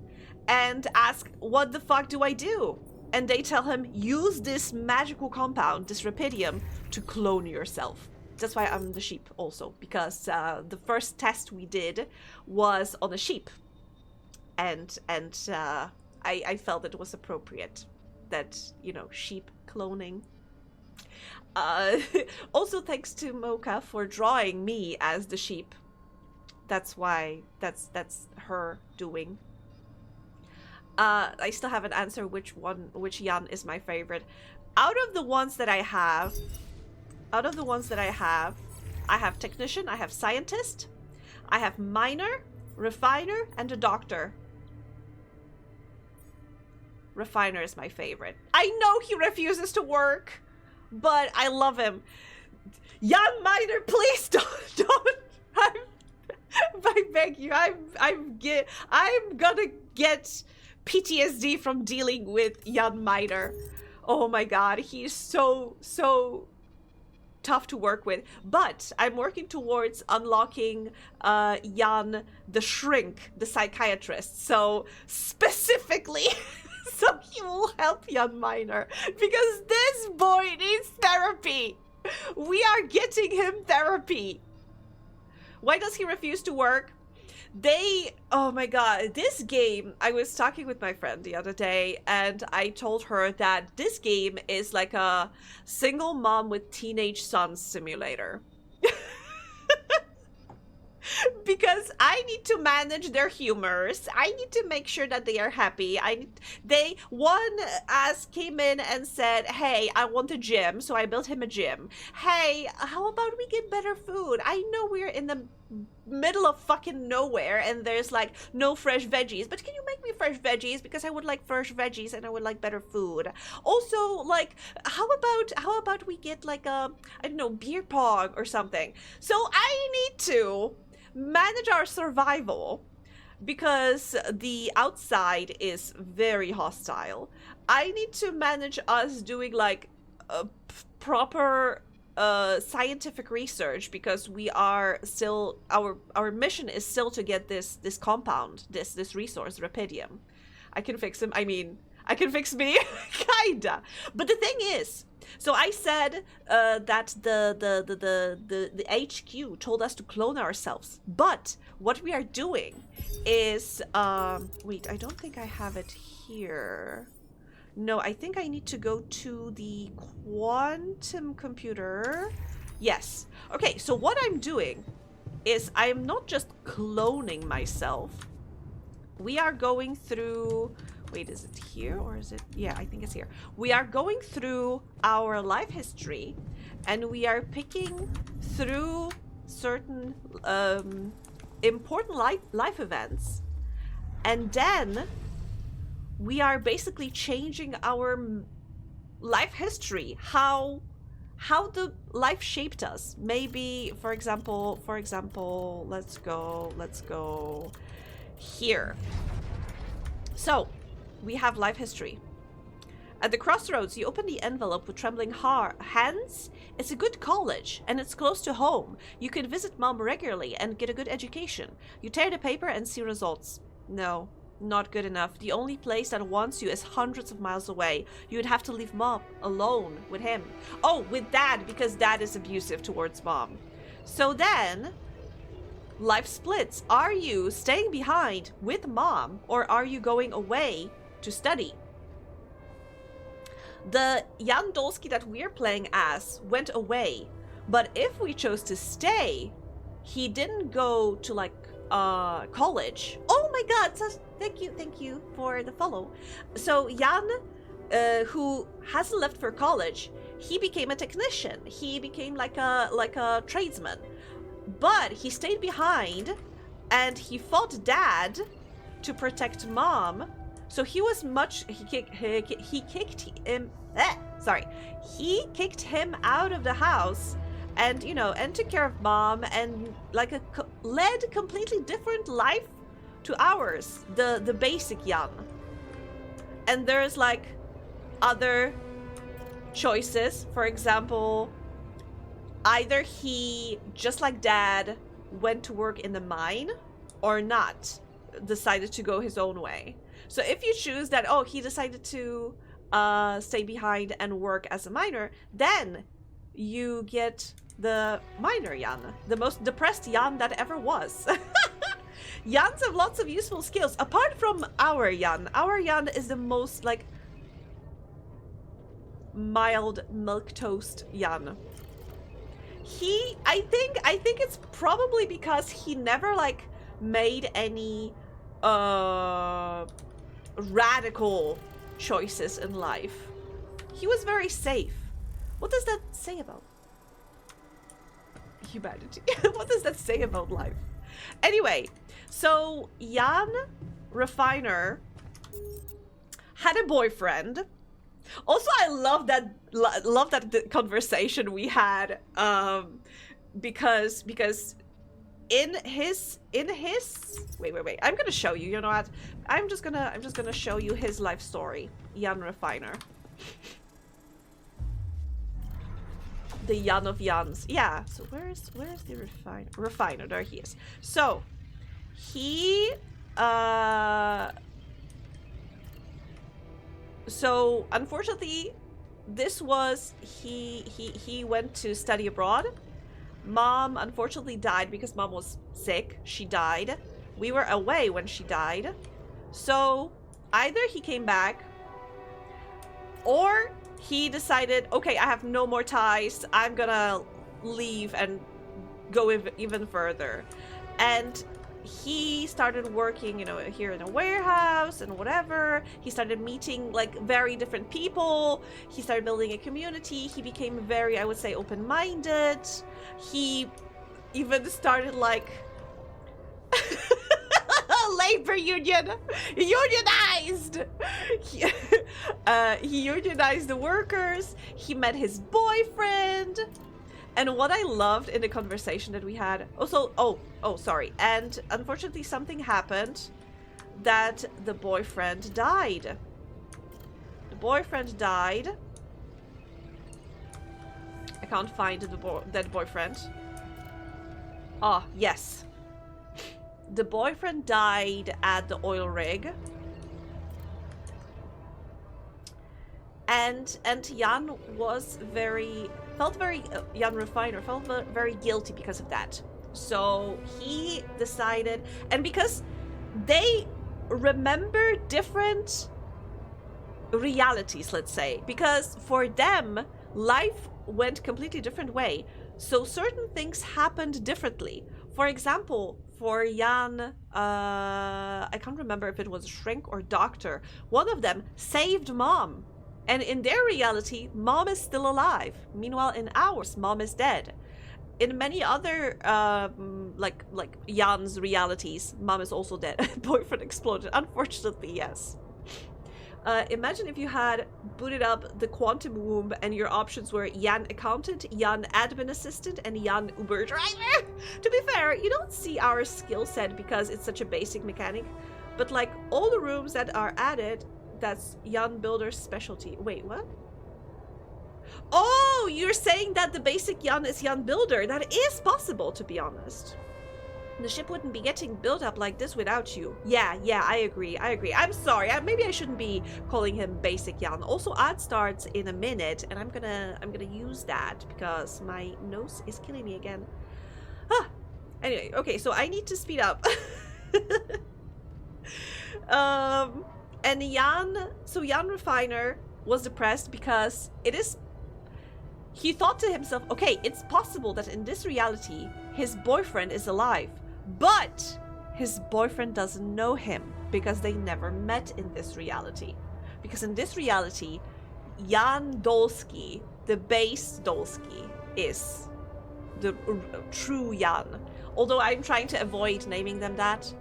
and ask, what the fuck do I do? And they tell him, use this magical compound, this rapidium, to clone yourself. That's why I'm the sheep also, because the first test we did was on a sheep. And I felt it was appropriate that, you know, sheep cloning. Also thanks to Mocha for drawing me as the sheep. That's why, that's her doing. I still haven't answered which Jan is my favorite. Out of the ones that I have, I have technician, I have scientist, I have miner, refiner, and a doctor. Refiner is my favorite. I know he refuses to work, but I love him. Young miner, please don't. I beg you. I'm gonna get PTSD from dealing with Jan Miner. Oh my god, he's so tough to work with. But I'm working towards unlocking Jan the Shrink, the psychiatrist. So specifically, so he will help Jan Miner, because this boy needs therapy. We are getting him therapy. Why does he refuse to work? Oh my god, this game, I was talking with my friend the other day, and I told her that this game is like a single mom with teenage sons simulator. Because I need to manage their humors. I need to make sure that they are happy. One ass came in and said, hey, I want a gym, so I built him a gym. Hey, how about we get better food? I know we're in the middle of fucking nowhere and there's like no fresh veggies, but can you make me fresh veggies, because I would like fresh veggies and I would like better food. Also, like, how about we get like a, I don't know, beer pong or something. So I need to manage our survival because the outside is very hostile. I need to manage us doing like a proper scientific research, because we are still, our mission is still to get this compound, this resource, rapidium. I can fix him. I mean, I can fix me, kinda. But the thing is, so I said that the HQ told us to clone ourselves. But what we are doing is, wait, I don't think I have it here. No, I think I need to go to the quantum computer. Yes. Okay, so what I'm doing is I'm not just cloning myself. We are going through... Wait, is it here or is it... Yeah, I think it's here. We are going through our life history and we are picking through certain important life events. And then we are basically changing our life history, how the life shaped us. Maybe, for example, let's go here. So we have life history. At the crossroads, you open the envelope with trembling hands. It's a good college, and it's close to home. You can visit mom regularly and get a good education. You tear the paper and see results. No, not good enough. The only place that wants you is hundreds of miles away. You would have to leave mom alone with him. Oh, with dad, because dad is abusive towards mom. So then, life splits. Are you staying behind with mom, or are you going away to study? The Jan Dolsky that we're playing as went away, but if we chose to stay, he didn't go to like college. Oh my god, so thank you for the follow. So Jan, who hasn't left for college, he became a technician. He became like a tradesman, but he stayed behind and he fought dad to protect mom. So he was he kicked him out of the house, and you know, and took care of mom, and like led completely different life to ours, the basic Jan. And there's like other choices. For example, either he, just like Dad, went to work in the mine or not, decided to go his own way. So if you choose that, oh, he decided to stay behind and work as a miner, then you get the miner Jan, the most depressed Jan that ever was. Jans have lots of useful skills, apart from our Jan. Our Jan is the most, like, mild milquetoast Jan. I think it's probably because he never, like, made any radical choices in life. He was very safe. What does that say about humanity? What does that say about life? Anyway, so Jan Refiner had a boyfriend. Also, I love that the conversation we had, because in his wait, I'm gonna show you. You know what? I'm just gonna show you his life story. Jan Refiner. The Jan of Jans. Yeah. So where's the refiner? There he is. So he so unfortunately this was he went to study abroad. Mom unfortunately died because mom was sick. She died. We were away when she died. So either he came back or he decided, okay, I have no more ties. I'm gonna leave and go even further. And he started working, you know, here in a warehouse and whatever. He started meeting like very different people. He started building a community. He became very, I would say, open-minded. He even started like labor union, unionized. He unionized the workers. He met his boyfriend. And what I loved in the conversation that we had, sorry. And unfortunately something happened that the boyfriend died. The boyfriend died. I can't find that boyfriend. Ah, yes. The boyfriend died at the oil rig. And Jan was Jan Refiner felt very guilty because of that. So he decided, and because they remember different realities, let's say, because for them life went completely different way. So certain things happened differently. For example, for Jan, I can't remember if it was a shrink or doctor, one of them saved mom. And in their reality, mom is still alive. Meanwhile, in ours, mom is dead. In many other, like Jan's realities, mom is also dead. Boyfriend exploded. Unfortunately, yes. Imagine if you had booted up the quantum womb and your options were Jan accountant, Jan admin assistant, and Jan Uber driver. To be fair, you don't see our skill set because it's such a basic mechanic. But like all the rooms that are added, that's Jan Builder's specialty. Wait, what? Oh, you're saying that the basic Jan is Jan Builder. That is possible, to be honest. The ship wouldn't be getting built up like this without you. Yeah, I agree. I'm sorry. Maybe I shouldn't be calling him basic Jan. Also, ad starts in a minute, and I'm gonna use that because my nose is killing me again. Anyway, okay, so I need to speed up. And Jan Refiner was depressed because he thought to himself, okay, it's possible that in this reality, his boyfriend is alive, but his boyfriend doesn't know him because they never met in this reality. Because in this reality, Jan Dolsky, the base Dolsky, is the true Jan. Although I'm trying to avoid naming them that.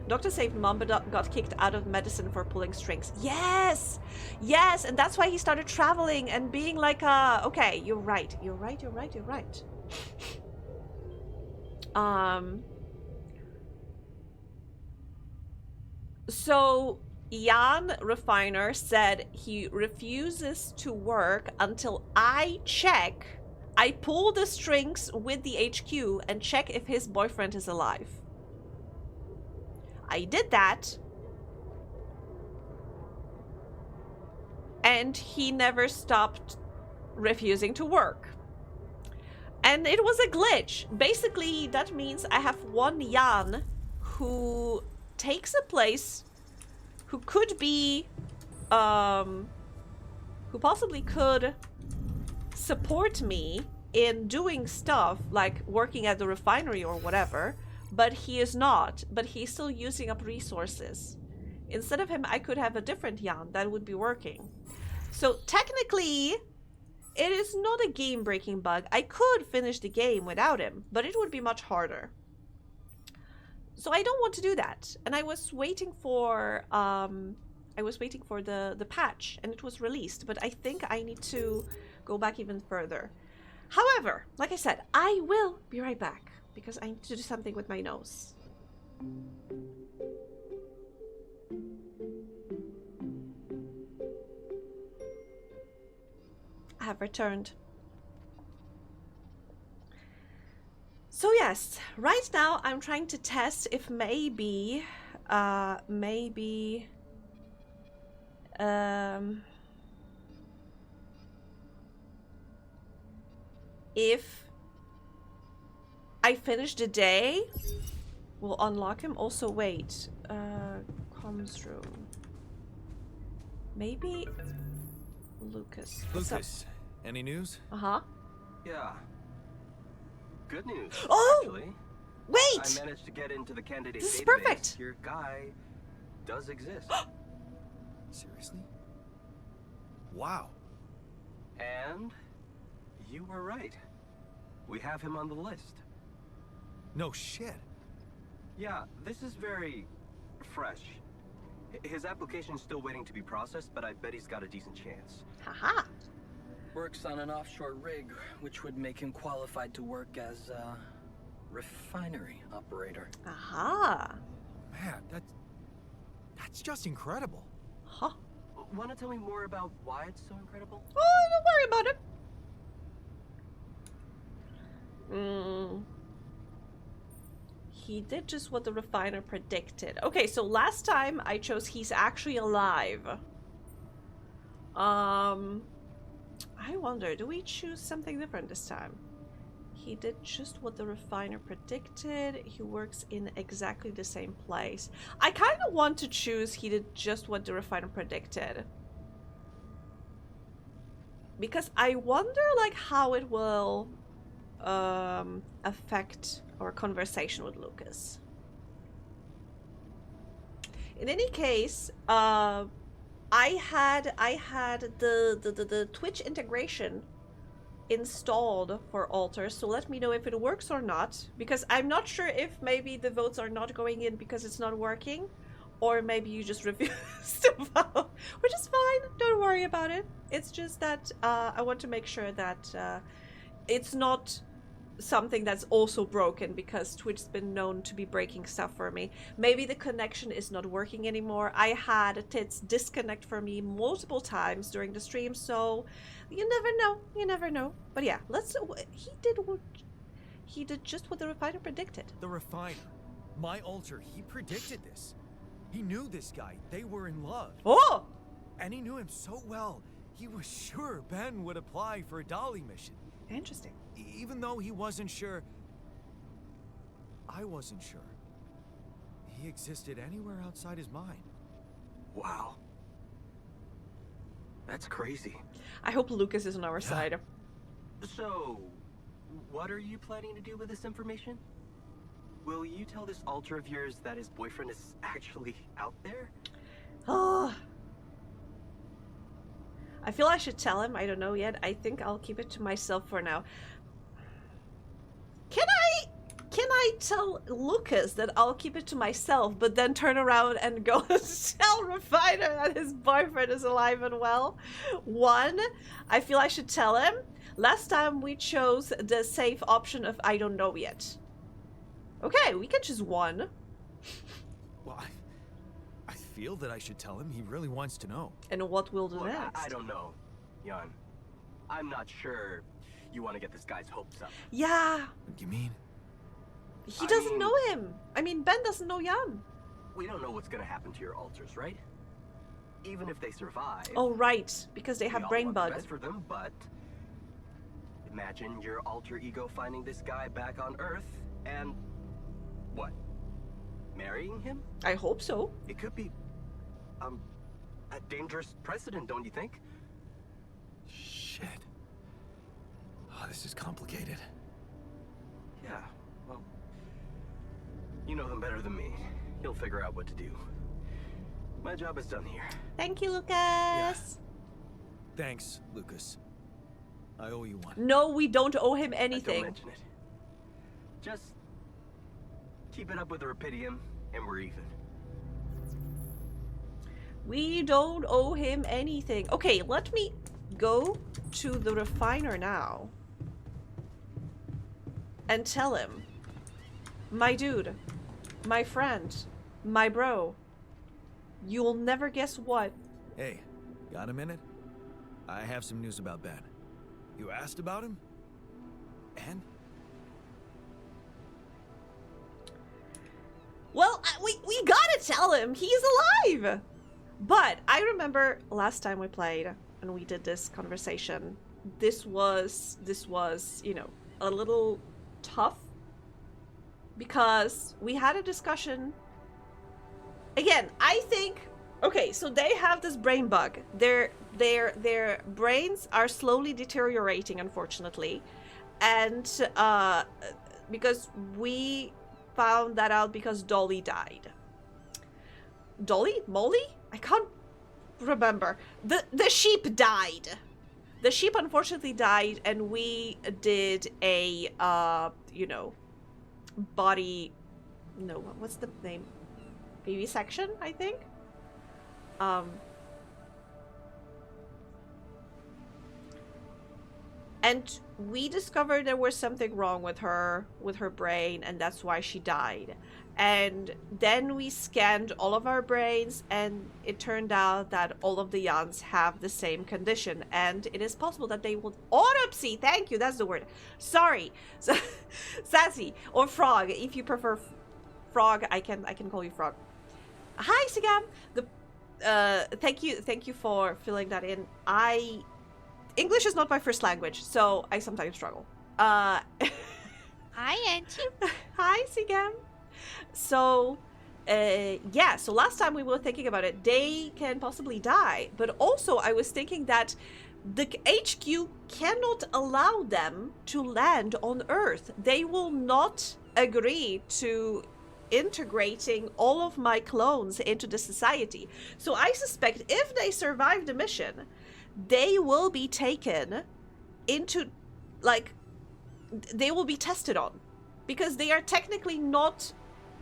Doctor saved mom but got kicked out of medicine for pulling strings. Yes, and that's why he started traveling and being like, okay, you're right. So Jan Refiner said he refuses to work until I check. I pull the strings with the HQ and check if his boyfriend is alive. I did that. And he never stopped refusing to work. And it was a glitch. Basically, that means I have one Jan who takes a place, who could be, who possibly could support me in doing stuff like working at the refinery or whatever, but he is not. But he's still using up resources. Instead of him, I could have a different Jan that would be working. So technically, it is not a game-breaking bug. I could finish the game without him, but it would be much harder. So I don't want to do that. And I was waiting for the patch, and it was released, but I think I need to go back even further. However, like I said, I will be right back because I need to do something with my nose. I have returned. So yes, right now I'm trying to test if maybe if I finish the day, we'll unlock him. Also, wait, comms room. Maybe Lucas. What's Lucas, any news? up? Uh-huh. Yeah. Good news. Oh! Actually. Wait! I managed to get into the candidate This is database. perfect. Your guy does exist. Seriously? Wow. And you were right. We have him on the list. No shit. Yeah, this is very fresh. His application's still waiting to be processed, but I bet he's got a decent chance. Haha. Works on an offshore rig, which would make him qualified to work as a refinery operator. Aha. Man, that's just incredible. Huh. Want to tell me more about why it's so incredible? Oh, don't worry about it. He did just what the refiner predicted. Okay, so last time I chose he's actually alive. I wonder, do we choose something different this time? He did just what the refiner predicted. He works in exactly the same place. I kind of want to choose he did just what the refiner predicted. Because I wonder like how it will affect our conversation with Lucas. In any case, I had the Twitch integration installed for Alter, so let me know if it works or not, because I'm not sure if maybe the votes are not going in because it's not working, or maybe you just refuse to vote, which is fine, don't worry about it. It's just that I want to make sure that it's not something that's also broken, because Twitch's been known to be breaking stuff for me. Maybe the connection is not working anymore. I had Tits disconnect for me multiple times during the stream, so you never know. You never know. But yeah, he did just what the refiner predicted. The refiner. My Alter, he predicted this. He knew this guy. They were in love. Oh! And he knew him so well. He was sure Ben would apply for a Dolly mission. Interesting. Even though he wasn't sure, I wasn't sure. He existed anywhere outside his mind. Wow. That's crazy. I hope Lucas is on our side. So, what are you planning to do with this information? Will you tell this Alter of yours that his boyfriend is actually out there? Oh. I feel I should tell him. I don't know yet. I think I'll keep it to myself for now. Can I tell Lucas that I'll keep it to myself, but then turn around and go tell Refiner that his boyfriend is alive and well? One, I feel I should tell him. Last time we chose the safe option of I don't know yet. Okay, we can choose one. Well, I feel that I should tell him. He really wants to know. And what will do Look, next? I don't know, Jan. I'm not sure you want to get this guy's hopes up. Yeah, What do you mean? he I doesn't mean- know him. I mean, Ben doesn't know Jan. We don't know what's gonna happen to your alters, right? Even if they survive. Oh, right, because they we have all brain want the bug. best for them, but imagine your alter ego finding this guy back on Earth and what? Marrying him? I hope so. It could be a dangerous precedent, don't you think? Shit. Oh, this is complicated. Yeah, well, you know him better than me. He'll figure out what to do. My job is done here. Thank you, Lucas. Thanks, Lucas. I owe you one. No, we don't owe him Don't anything. mention it. Just keep it up with the Rapidium, and we're even. We don't owe him anything. Okay, let me go to the refiner now. And tell him. My dude. My friend. My bro. You'll never guess what. Hey, got a minute? I have some news about Ben. You asked about him? And? Well, we gotta tell him he's alive! But I remember last time we played and we did this conversation, this was, you know, a little tough because we had a discussion. Again, I think, okay, so they have this brain bug. Their brains are slowly deteriorating, unfortunately. And because we found that out because Dolly died. Dolly? Molly? I can't remember. The sheep died. The sheep unfortunately died, and we did a you know, body, no, what's the name? Vivisection, I think. And we discovered there was something wrong with her brain, and that's why she died. And then we scanned all of our brains, and it turned out that all of the Jans have the same condition, and it is possible that they will autopsy. Thank you, that's the word. Sorry, Sassy or Frog, if you prefer Frog. I can call you Frog. Hi, Sigam. Thank you for filling that in. English is not my first language, so I sometimes struggle. Hi, Auntie. Hi, Sigam. So, yeah, so last time we were thinking about it, they can possibly die, but also I was thinking that the HQ cannot allow them to land on Earth. They will not agree to integrating all of my clones into the society. So I suspect if they survive the mission, they will be taken into, like, they will be tested on. Because they are technically not,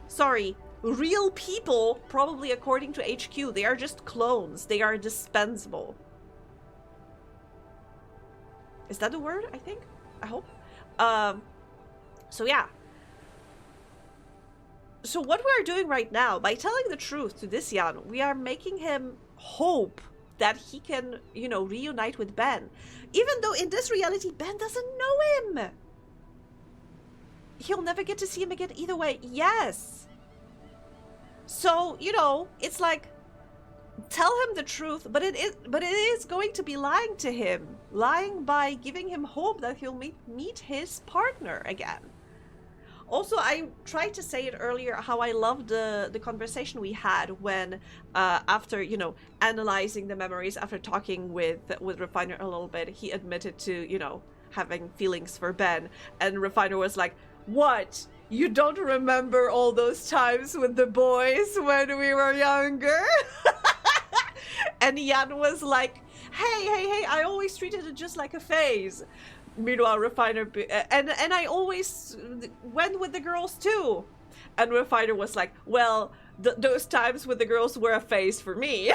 sorry, real people, probably according to HQ. They are just clones. They are dispensable. Is that the word, I think? I hope. So yeah. So what we are doing right now, by telling the truth to this Jan, we are making him hope that he can, you know, reunite with Ben. Even though in this reality, Ben doesn't know him. He'll never get to see him again either way. Yes. So, you know, it's like, tell him the truth, but it is going to be lying to him. Lying by giving him hope that he'll meet his partner again. Also, I tried to say it earlier how I loved the conversation we had when, after, you know, analyzing the memories, after talking with Refiner a little bit, he admitted to, you know, having feelings for Ben. And Refiner was like, what? You don't remember all those times with the boys when we were younger? And Jan was like, hey, I always treated it just like a phase. Meanwhile, Refiner, and I always went with the girls too. And Refiner was like, well, those times with the girls were a phase for me.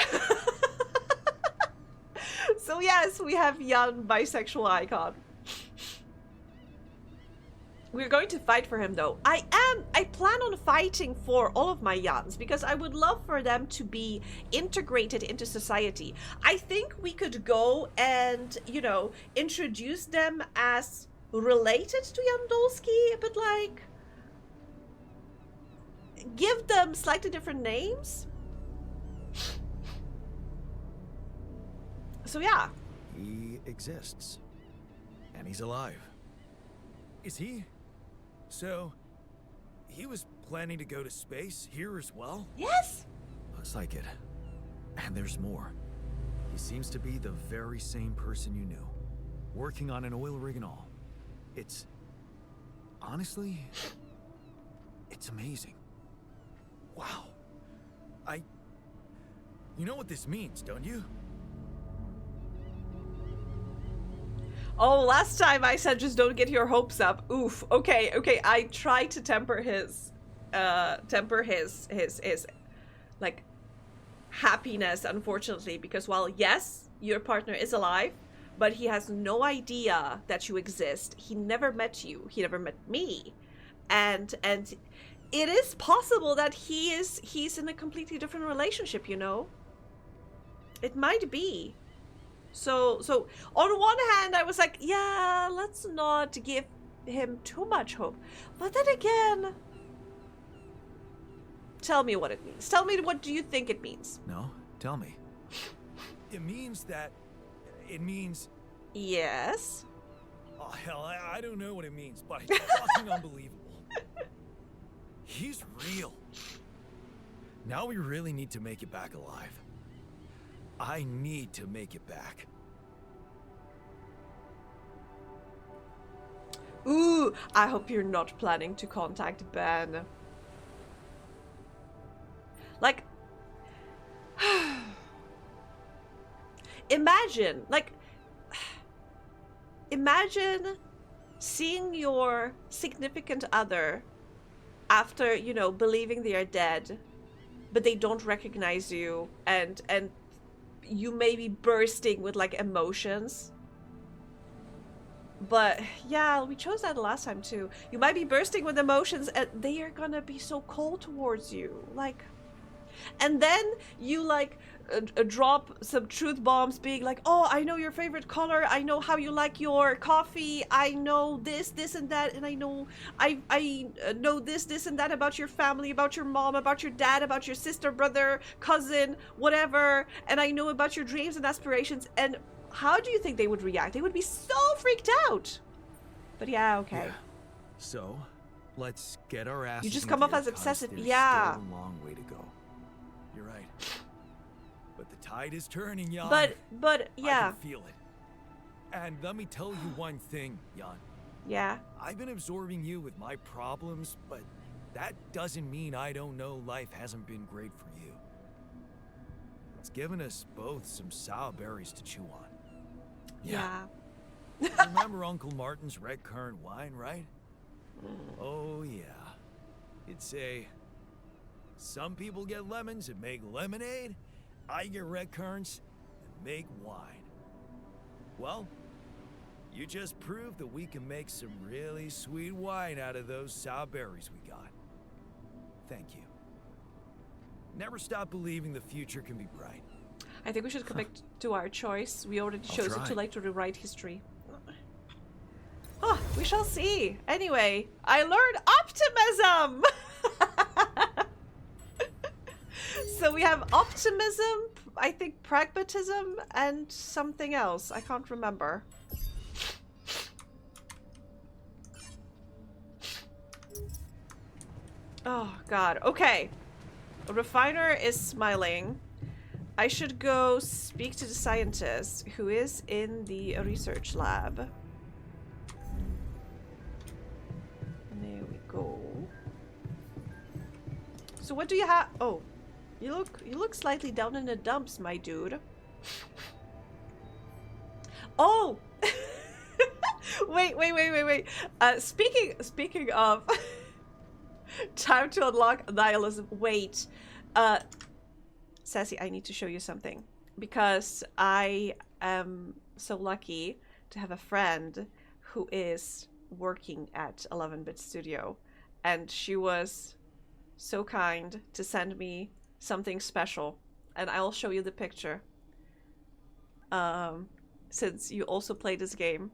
So yes, we have Jan, bisexual icon. We're going to fight for him though. I plan on fighting for all of my Jans because I would love for them to be integrated into society. I think we could go and, you know, introduce them as related to Jandolski, but like give them slightly different names. So yeah. He exists. And he's alive. Is he? So, he was planning to go to space here as well? Yes. Looks like it. And there's more. He seems to be the very same person you knew. Working on an oil rig and all. It's... honestly... it's amazing. Wow. You know what this means, don't you? Oh, last time I said just don't get your hopes up. Oof. Okay. I tried to temper his like happiness, unfortunately, because while yes, your partner is alive, but he has no idea that you exist. He never met you. He never met me, and it is possible that he's in a completely different relationship. You know, it might be. So on one hand, I was like, yeah, let's not give him too much hope. But then again, tell me what it means. Tell me, what do you think it means? No, tell me. It means... Yes. Oh, hell, I don't know what it means, but it's fucking unbelievable. He's real. Now we really need to make it back alive. I need to make it back. Ooh, I hope you're not planning to contact Ben. Like, imagine seeing your significant other after, you know, believing they are dead, but they don't recognize you, and you may be bursting with like emotions. But yeah, we chose that last time too. You might be bursting with emotions and they are gonna be so cold towards you. Like, and then you like drop some truth bombs being like, oh, I know your favorite color, I know how you like your coffee, I know this and that, and I know know this and that about your family, about your mom, about your dad, about your sister, brother, cousin, whatever, and I know about your dreams and aspirations. And how do you think they would react? They would be so freaked out. But yeah, okay. Yeah. So, let's get our asses. You just in come off gear, as 'cause obsessive. there's Yeah. still a long way to go. You're right. But the tide is turning, Jan. But yeah. I can feel it. And let me tell you one thing, Jan. Yeah. I've been absorbing you with my problems, but that doesn't mean I don't know life hasn't been great for you. It's given us both some sour berries to chew on. Yeah. Remember Uncle Martin's red currant wine, right? Oh, yeah. It'd say, some people get lemons and make lemonade. I get red currants and make wine. Well, you just proved that we can make some really sweet wine out of those sour berries we got. Thank you. Never stop believing the future can be bright. I think we should commit to our choice. We already chose it, too late to rewrite history. Oh, we shall see. Anyway, I learned optimism! So we have optimism, I think pragmatism, and something else. I can't remember. Oh, God. Okay. A refiner is smiling. I should go speak to the scientist who is in the research lab. There we go. So what do you have? Oh, you look slightly down in the dumps, my dude. Oh, wait. Speaking of time to unlock nihilism. Wait, Sassy, I need to show you something because I am so lucky to have a friend who is working at 11-bit studio, and she was so kind to send me something special, and I'll show you the picture. Since you also play this game,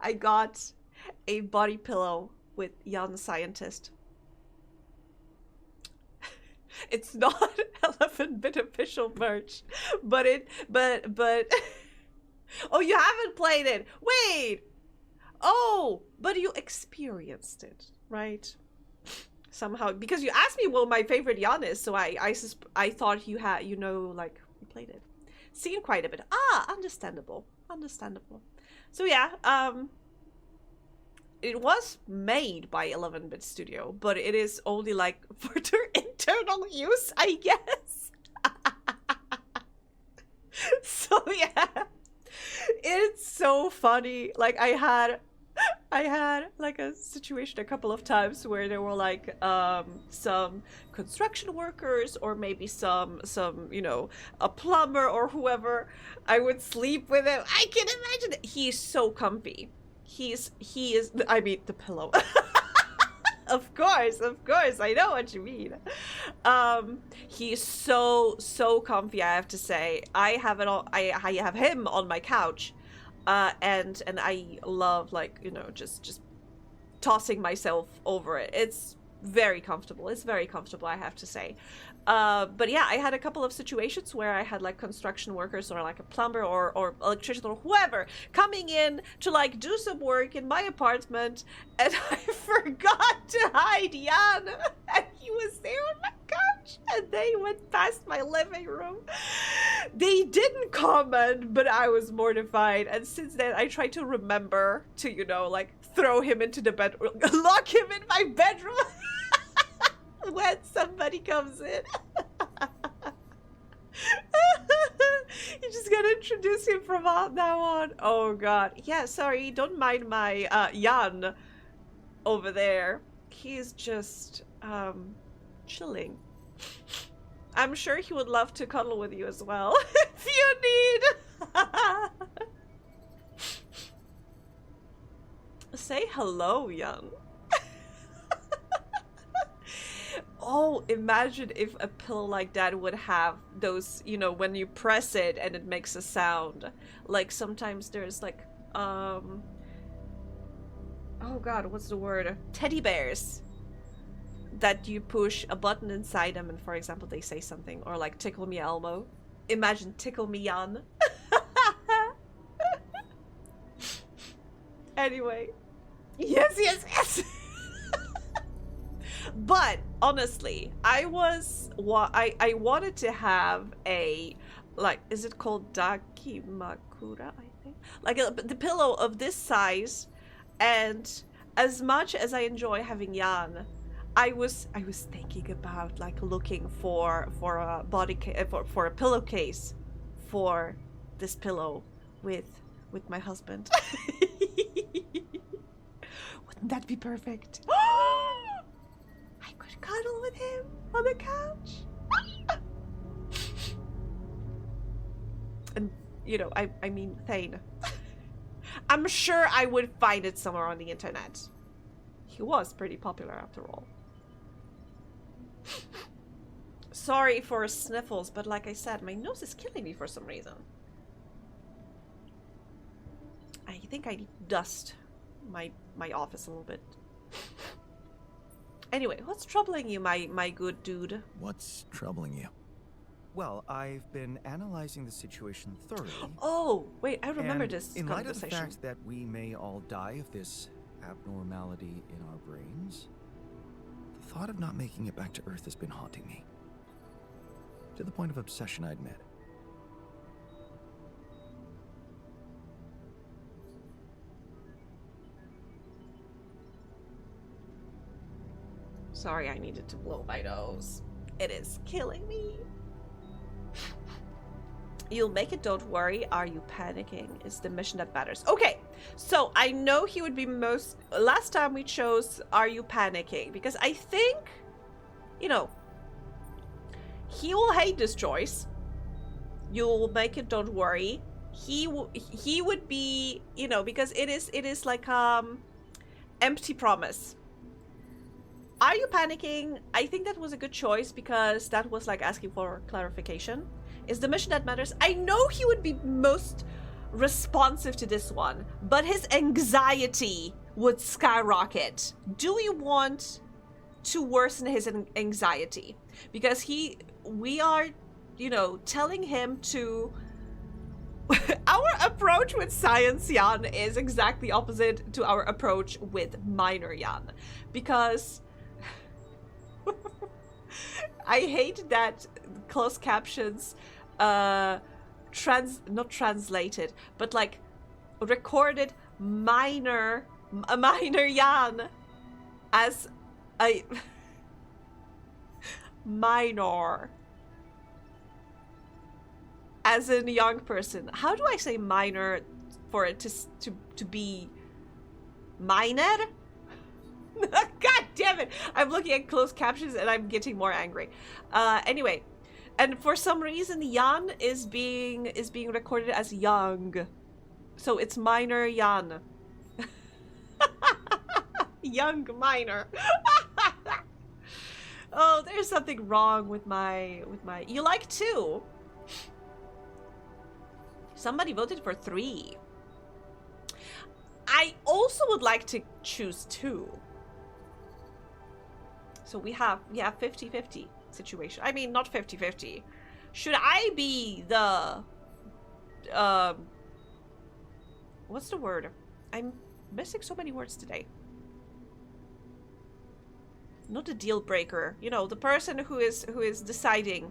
I got a body pillow with Jan Scientist. It's not 11-bit official merch, but oh, you haven't played it. Wait. Oh, but you experienced it, right? Somehow, because you asked me what my favorite Jan is, so I thought you had, you know, like, you played it. Seen quite a bit. Ah, understandable. Understandable. So yeah, it was made by 11-bit studio, but it is only like for their internal use, I guess. So yeah, it's so funny. Like I had like a situation a couple of times where there were like some construction workers, or maybe some you know, a plumber or whoever. I would sleep with him. I can imagine it. He's so comfy. He is, I mean, the pillow. Of course, I know what you mean. He's so comfy, I have to say. I have it all. I have him on my couch, and I love, like, you know, just tossing myself over it. It's very comfortable. It's very comfortable, I have to say. But yeah, I had a couple of situations where I had like construction workers or like a plumber or electrician or whoever coming in to like do some work in my apartment, and I forgot to hide Jan, and he was there on my couch, and they went past my living room. They didn't comment, but I was mortified, and since then I try to remember to, you know, like throw him into the bedroom, lock him in my bedroom when somebody comes in. You just gotta introduce him from now on. Oh god. Yeah, sorry, don't mind my Jan over there. He's just chilling. I'm sure he would love to cuddle with you as well if you need. Say hello, Jan. Oh, imagine if a pillow like that would have those, you know, when you press it and it makes a sound. Like sometimes there's like, oh god, what's the word? Teddy bears. That you push a button inside them and, for example, they say something. Or like, tickle me Elmo. Imagine tickle me Jan. Anyway. Yes. But honestly, I wanted to have a, like, is it called dakimakura, I think? Like the pillow of this size, and as much as I enjoy having Jan, I was thinking about like looking for a for a pillowcase for this pillow with my husband. Wouldn't that be perfect? I could cuddle with him on the couch. And, you know, I mean, Thane. I'm sure I would find it somewhere on the internet. He was pretty popular after all. Sorry for sniffles, but like I said, my nose is killing me for some reason. I think I need to dust my office a little bit. Anyway, what's troubling you, my good dude? What's troubling you? Well, I've been analyzing the situation thoroughly. Oh, wait, I remember and this in light of the conversation. fact that we may all die of this abnormality in our brains, the thought of not making it back to Earth has been haunting me. To the point of obsession, I admit. Sorry, I needed to blow my nose. It is killing me. You'll make it, don't worry. Are you panicking? It's the mission that matters. Okay, so I know he would be most... Last time we chose Are You Panicking? Because I think, you know, he will hate this choice. You'll make it, don't worry. he would be, you know, because it is like empty promise. Are you panicking? I think that was a good choice because that was like asking for clarification. Is the mission that matters? I know he would be most responsive to this one, but his anxiety would skyrocket. Do you want to worsen his anxiety? Because we are, you know, telling him to... Our approach with Science Yan is exactly opposite to our approach with Minor Yan. Because... I hate that closed captions not translated, but like recorded Minor Yan as a minor, as a young person. How do I say minor for it to be minor? God damn it! I'm looking at closed captions and I'm getting more angry. Anyway, and for some reason Yan is being recorded as young, so it's Minor Yan. Young minor. Oh, there's something wrong with my You like 2? Somebody voted for 3. I also would like to choose 2. So we have 50-50 situation. I mean, not 50-50. Should I be the what's the word? I'm missing so many words today. Not a deal breaker. You know, the person who is deciding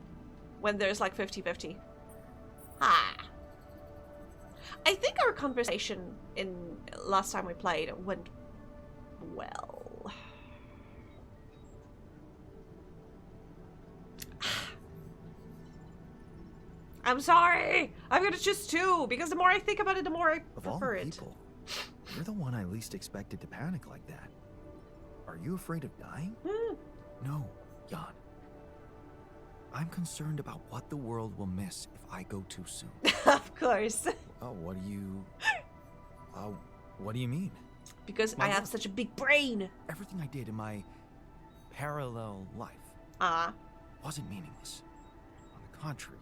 when there's like 50-50. Ah. I think our conversation in last time we played went well. I'm sorry. I'm gonna choose 2 because the more I think about it, the more I prefer it. Of all people, you're the one I least expected to panic like that. Are you afraid of dying? No, Jan. I'm concerned about what the world will miss if I go too soon. Of course. Oh, what do you mean? Because I have such a big brain. Everything I did in my parallel life wasn't meaningless. On the contrary,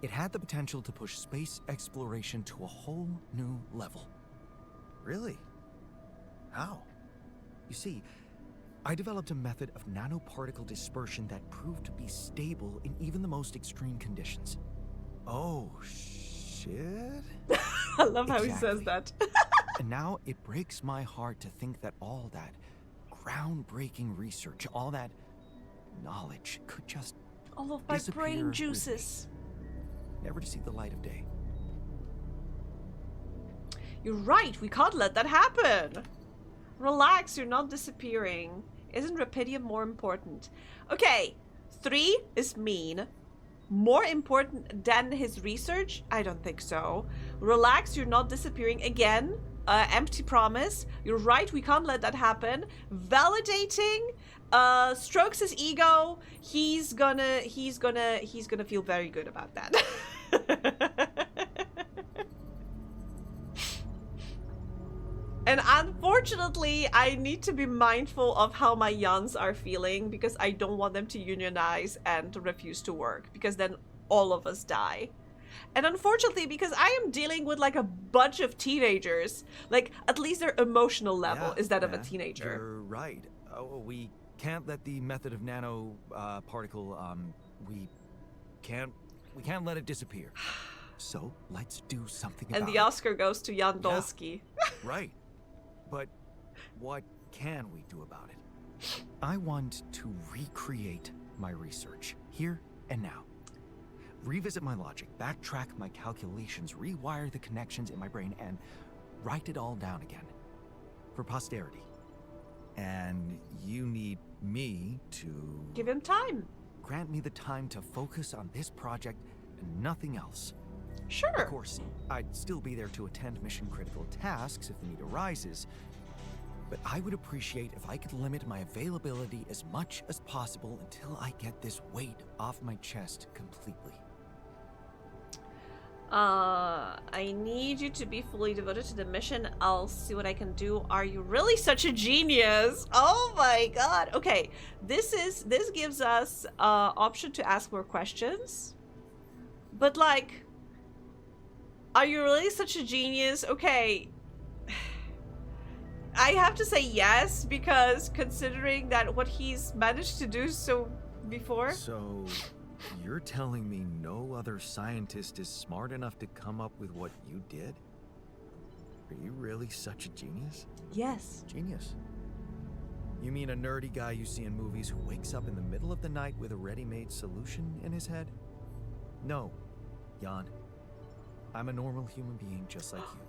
it had the potential to push space exploration to a whole new level. Really? How? You see, I developed a method of nanoparticle dispersion that proved to be stable in even the most extreme conditions. Oh, shit? I love how he says that. And now it breaks my heart to think that all that groundbreaking research, all that knowledge could just all of my brain juices. Never to see the light of day. You're right, we can't let that happen. Relax, you're not disappearing. Isn't Rapidium more important? Okay, 3 is mean. More important than his research? I don't think so. Relax, you're not disappearing. Again, empty promise. You're right, we can't let that happen. Validating, strokes his ego. He's gonna feel very good about that. And unfortunately, I need to be mindful of how my Yans are feeling because I don't want them to unionize and to refuse to work because then all of us die. And unfortunately, because I am dealing with like a bunch of teenagers, like at least their emotional level is that of a teenager. You're right. Oh, we can't let the method of nano particle, we can't let it disappear. So let's do something about it. And the Oscar goes to Jan Dolsky. Right. But what can we do about it? I want to recreate my research, here and now. Revisit my logic, backtrack my calculations, rewire the connections in my brain, and write it all down again. For posterity. And you need me to... Give him time. Grant me the time to focus on this project and nothing else. Sure. Of course, I'd still be there to attend mission-critical tasks if the need arises, but I would appreciate if I could limit my availability as much as possible until I get this weight off my chest completely. I need you to be fully devoted to the mission. I'll see what I can do. Are you really such a genius? Oh my god. Okay, this gives us option to ask more questions. But like, are you really such a genius? Okay. I have to say yes, because considering that what he's managed to do so before. So, you're telling me no other scientist is smart enough to come up with what you did? Are you really such a genius? Yes. Genius? You mean a nerdy guy you see in movies who wakes up in the middle of the night with a ready-made solution in his head? No, Jan. I'm a normal human being just like you.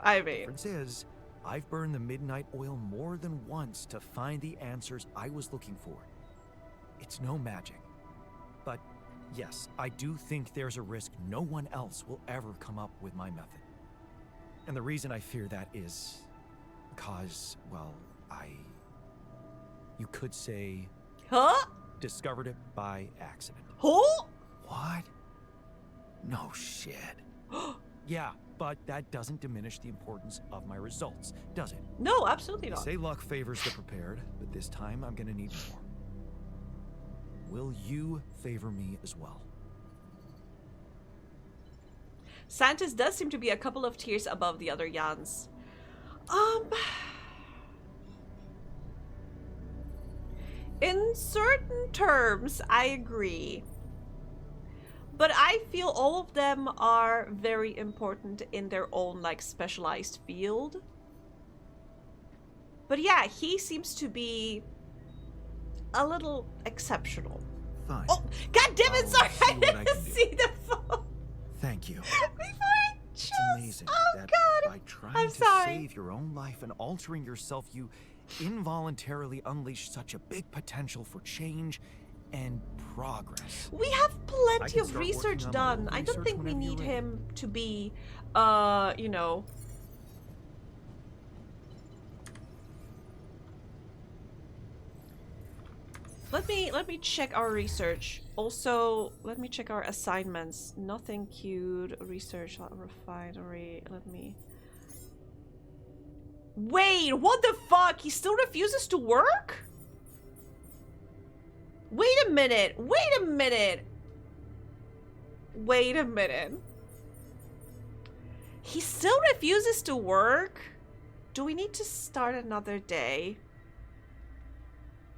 I The mean, difference is, I've burned the midnight oil more than once to find the answers I was looking for. It's no magic. But yes, I do think there's a risk no one else will ever come up with my method. And the reason I fear that is because, well, you could say, huh? discovered it by accident. Huh? What? No shit. Yeah, but that doesn't diminish the importance of my results, does it? No, absolutely They not. say luck favors the prepared, but this time I'm gonna need more. Will you favor me as well? Santis does seem to be a couple of tiers above the other Jans. In certain terms, I agree. But I feel all of them are very important in their own, like, specialized field. But yeah, he seems to be a little exceptional. Fine. Oh, god damn it, I'll sorry, see I what I didn't can do. see the phone Thank you. before I It's chose. amazing Oh that god, by trying I'm to sorry. save your own life and altering yourself, you involuntarily unleash such a big potential for change and progress. We have I plenty can of start research working on my done. own I don't research think we whenever you're need ready. him to be, you know. Let me check our research. Also, let me check our assignments. Nothing queued. Research refinery. Let me. Wait, what the fuck? He still refuses to work? Wait a minute. Wait a minute. Wait a minute. He still refuses to work? Do we need to start another day?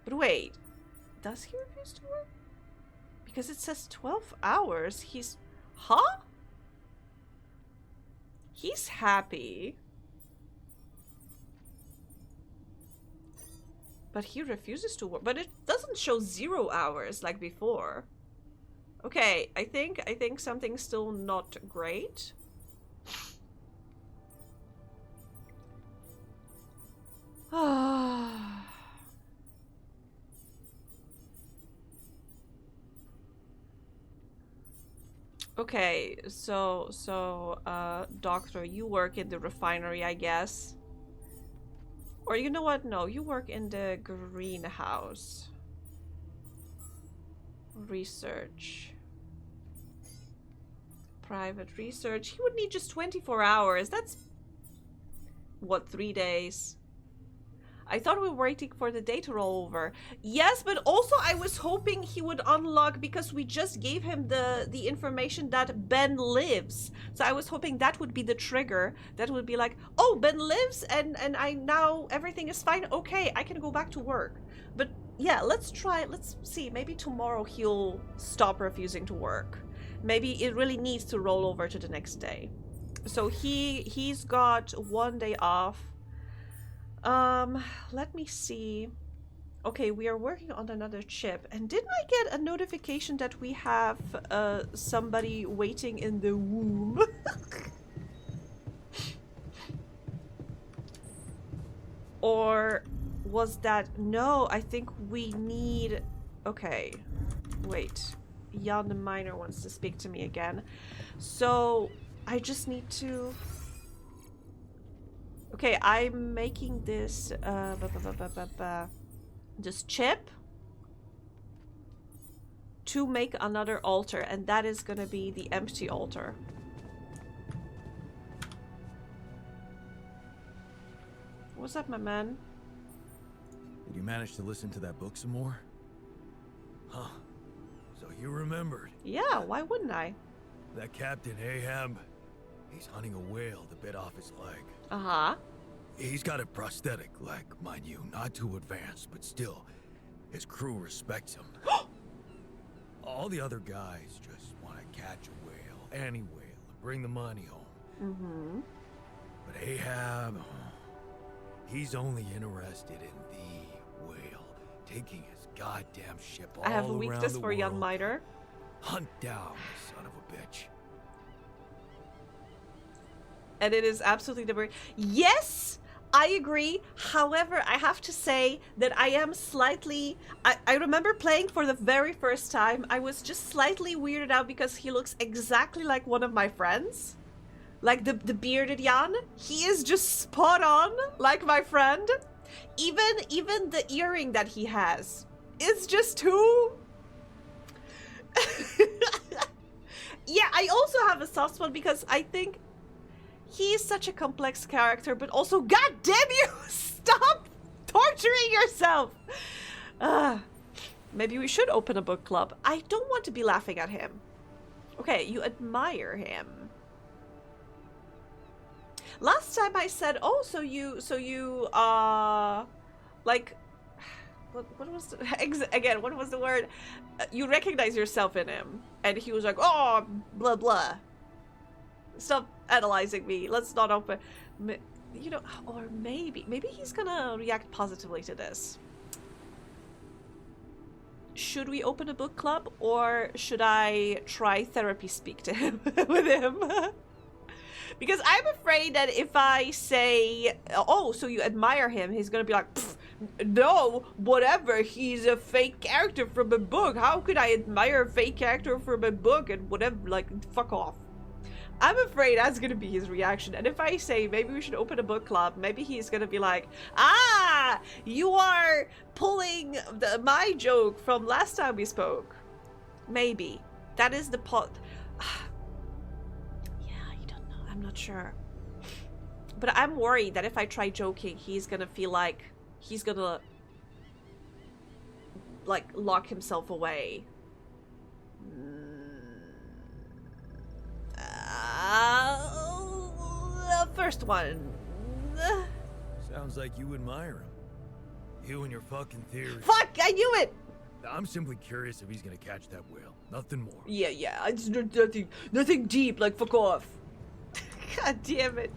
But wait. Does he refuse to work? Because it says 12 hours. He's... Huh? He's happy. But he refuses to work. But it doesn't show 0 hours like before. Okay, I think something's still not great. Okay, so doctor, you work in the refinery, I guess. Or you know what? No, you work in the greenhouse. Research. Private research. He would need just 24 hours. That's... what, 3 days? I thought we were waiting for the day to roll over. Yes, but also I was hoping he would unlock, because we just gave him the information that Ben lives. So I was hoping that would be the trigger. That would be like, oh, Ben lives and I now everything is fine. Okay, I can go back to work. But yeah, let's try. Let's see. Maybe tomorrow he'll stop refusing to work. Maybe it really needs to roll over to the next day. So he's got 1 day off. Let me see. Okay, we are working on another chip. And didn't I get a notification that we have somebody waiting in the womb? Or was that... No, I think we need... Okay, wait. Jan the Miner wants to speak to me again. So, I just need to... Okay, I'm making this this chip to make another altar, and that is gonna be the empty altar. What's up, my man? Did you manage to listen to that book some more? Huh. So you remembered. Yeah, why wouldn't I? That Captain Ahab, he's hunting a whale that bit off his leg. Uh-huh. He's got a prosthetic leg, mind you, not too advanced, but still, his crew respects him. All the other guys just want to catch a whale, any whale, and bring the money home. Mm-hmm. But Ahab, he's only interested in the whale, taking his goddamn ship all I have a around weakness the for a young world. miter. Hunt down the son of a bitch. And it is absolutely the yes, I agree. However, I have to say that I am slightly I remember playing for the very first time. I was just slightly weirded out because he looks exactly like one of my friends. Like the bearded Jan. He is just spot on like my friend. Even the earring that he has is just too yeah, I also have a soft spot because I think he is such a complex character, but also, god damn you, stop torturing yourself. Maybe we should open a book club. I don't want to be laughing at him. Okay, you admire him. Last time I said, oh, so you, like, what was the, again, what was the word? You recognize yourself in him. And he was like, oh, blah, blah. Stop analyzing me. Let's not open. You know, or maybe he's gonna react positively to this. Should we open a book club, or should I try therapy speak to him with him? Because I'm afraid that if I say, oh, so you admire him, he's gonna be like, no, whatever, he's a fake character from a book. How could I admire a fake character from a book and whatever, like, fuck off. I'm afraid that's gonna be his reaction. And if I say maybe we should open a book club, maybe he's gonna be like, ah, you are pulling my joke from last time we spoke. Maybe. That is the pot. Yeah, I don't know. I'm not sure. But I'm worried that if I try joking, he's gonna feel like he's gonna, like, lock himself away. First one. Sounds like you admire him. You and your fucking theories. Fuck! I knew it! I'm simply curious if he's gonna catch that whale. Nothing more. Yeah. It's nothing deep, like, fuck off. God damn it.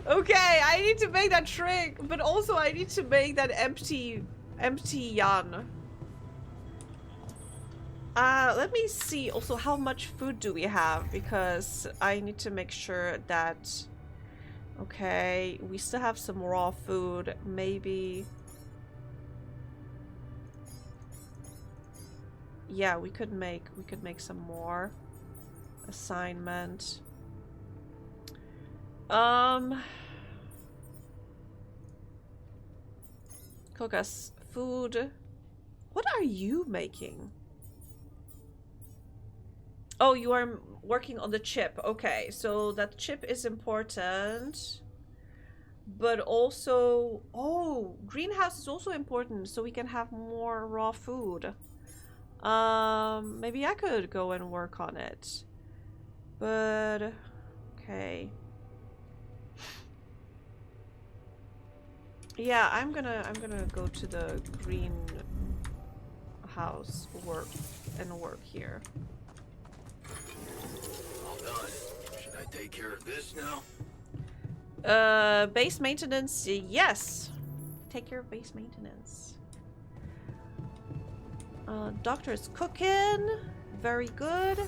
Okay, I need to make that trick, but also I need to make that empty Jan. Let me see also how much food do we have, because I need to make sure that, okay, we still have some raw food, maybe. Yeah, we could make some more. Assignment. Cook us food. What are you making? Oh, you are working on the chip. Okay, so that chip is important. But also, oh, greenhouse is also important, so we can have more raw food. Maybe I could go and work on it. But okay. Yeah, I'm gonna go to the greenhouse work here. All done. Should I take care of this now? Base maintenance, yes. Take care of base maintenance. Doctor is cooking. Very good.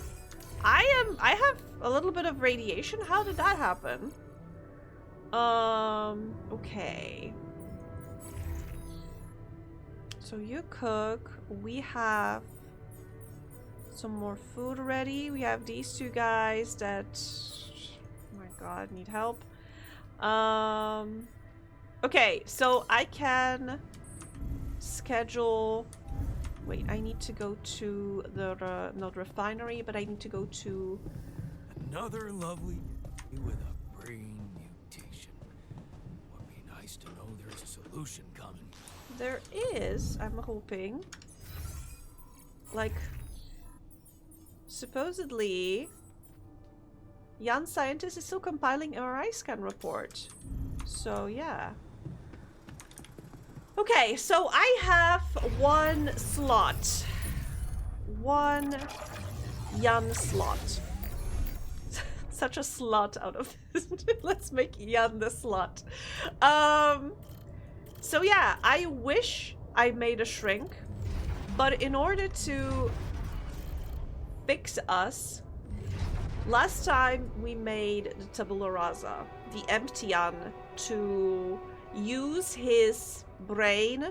I have a little bit of radiation. How did that happen? Okay. So you cook. We have some more food ready. We have these two guys that, oh my god, need help. Okay, so I can schedule. Wait, I need to go to the not refinery, but I need to go to another lovely with a brain mutation. Would be nice nice to know there's a solution coming. There is, I'm hoping. Like, supposedly, Jan scientist is still compiling MRI scan report. So yeah. Okay, so I have one slot. One Jan slot. Such a slot out of this. Let's make Jan the slot. So yeah, I wish I made a shrink, but in order to fix us, last time we made the tabula rasa, the empty Jan, to use his brain.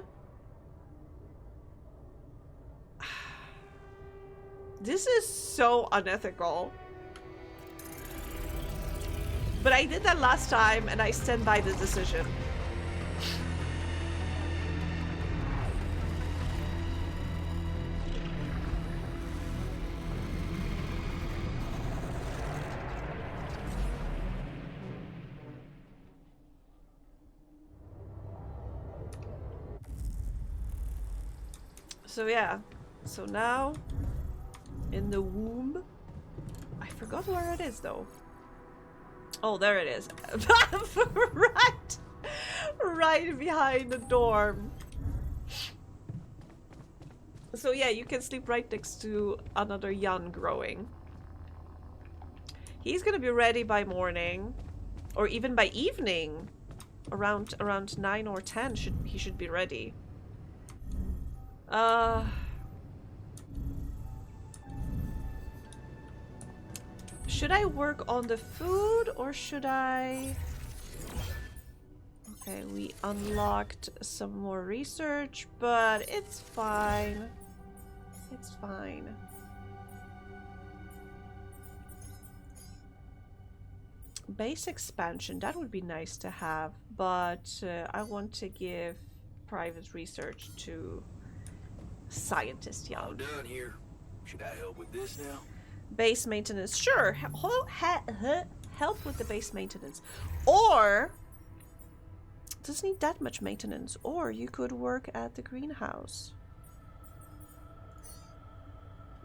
This is so unethical. But I did that last time and I stand by the decision. So yeah, so now in the womb, I forgot where it is though. Oh, there it is. right behind the dorm. So yeah, you can sleep right next to another Jan growing. He's gonna be ready by morning, or even by evening. Around 9 or 10 he should be ready. Should I work on the food or should I... Okay, we unlocked some more research, but it's fine. It's fine. Base expansion, that would be nice to have, but I want to give private research to scientist Jan. All done here. Should I help with this now? Base maintenance, sure. Help with the base maintenance. Or, doesn't need that much maintenance. Or you could work at the greenhouse.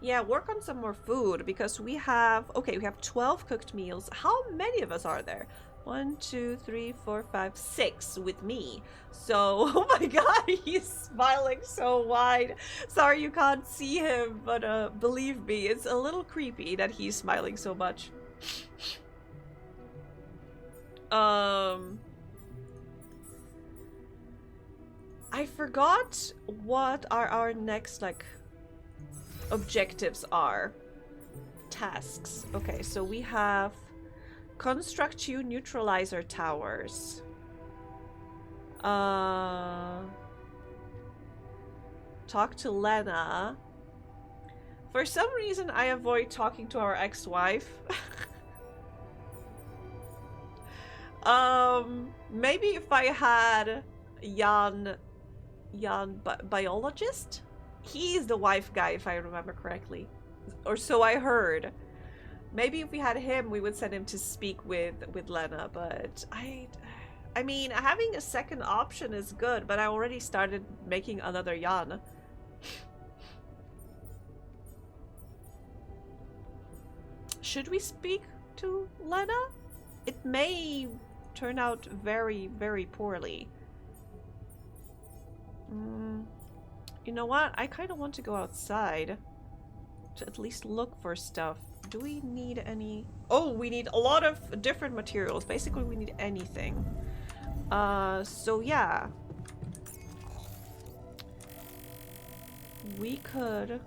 Yeah, work on some more food because we have, okay, we have 12 cooked meals. How many of us are there? 1, 2, 3, 4, 5, 6 with me. So, oh my god, he's smiling so wide. Sorry you can't see him, but believe me, it's a little creepy that he's smiling so much. I forgot what our next, like, objectives are. Tasks. Okay, so we have construct 2 neutralizer towers. Talk to Lena. For some reason, I avoid talking to our ex-wife. Maybe if I had Jan biologist? He's the wife guy, if I remember correctly. Or so I heard. Maybe if we had him, we would send him to speak with Lena, but I mean, having a second option is good, but I already started making another Jan. Should we speak to Lena? It may turn out very, very poorly. You know what? I kind of want to go outside to at least look for stuff. Do we need any... Oh, we need a lot of different materials. Basically, we need anything. So yeah. We could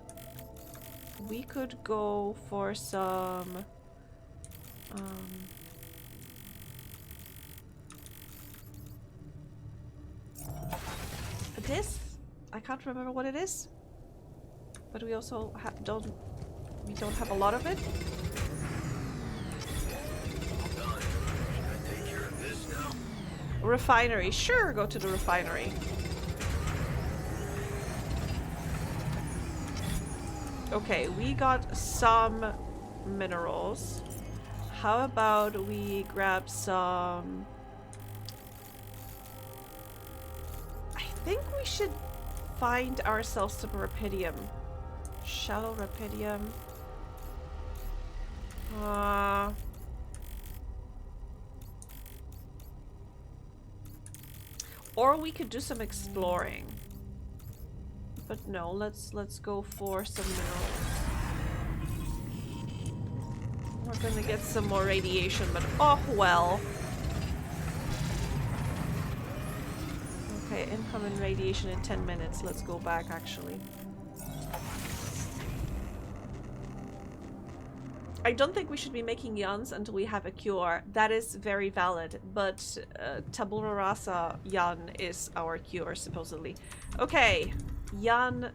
go for some... This? I can't remember what it is. But we also don't have a lot of it. Refinery. Sure, go to the refinery. Okay, we got some minerals. How about we grab some think we should find ourselves some Rapidium. Shallow Rapidium. Or we could do some exploring. But no, let's go for some minerals. We're gonna get some more radiation, but oh well. Okay, incoming radiation in 10 minutes. Let's go back actually. I don't think we should be making yans until we have a cure. That is very valid, but tabula rasa yan is our cure, supposedly. Okay, yan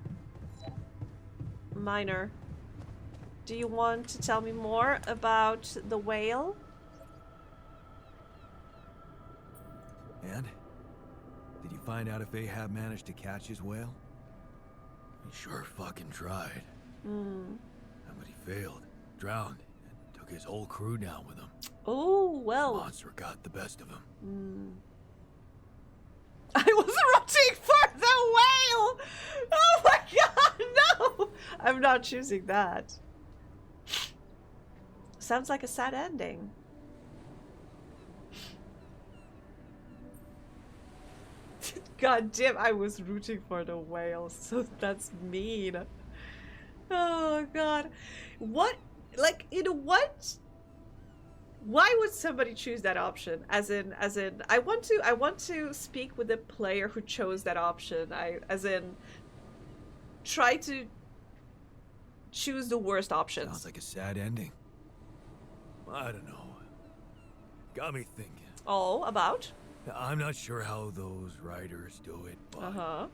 minor. Do you want to tell me more about the whale? And? Did you find out if Ahab managed to catch his whale? He sure fucking tried. But he failed. Drowned, and took his whole crew down with him. Oh, well. The monster got the best of him. I was rooting for the whale! Oh my god, no! I'm not choosing that. Sounds like a sad ending. God damn, I was rooting for the whale, so that's mean. Oh god. What? Like, you know what? Why would somebody choose that option? As in, I want to speak with the player who chose that option. Try to choose the worst options. Sounds like a sad ending. I don't know. Got me thinking. Oh, about? I'm not sure how those writers do it, but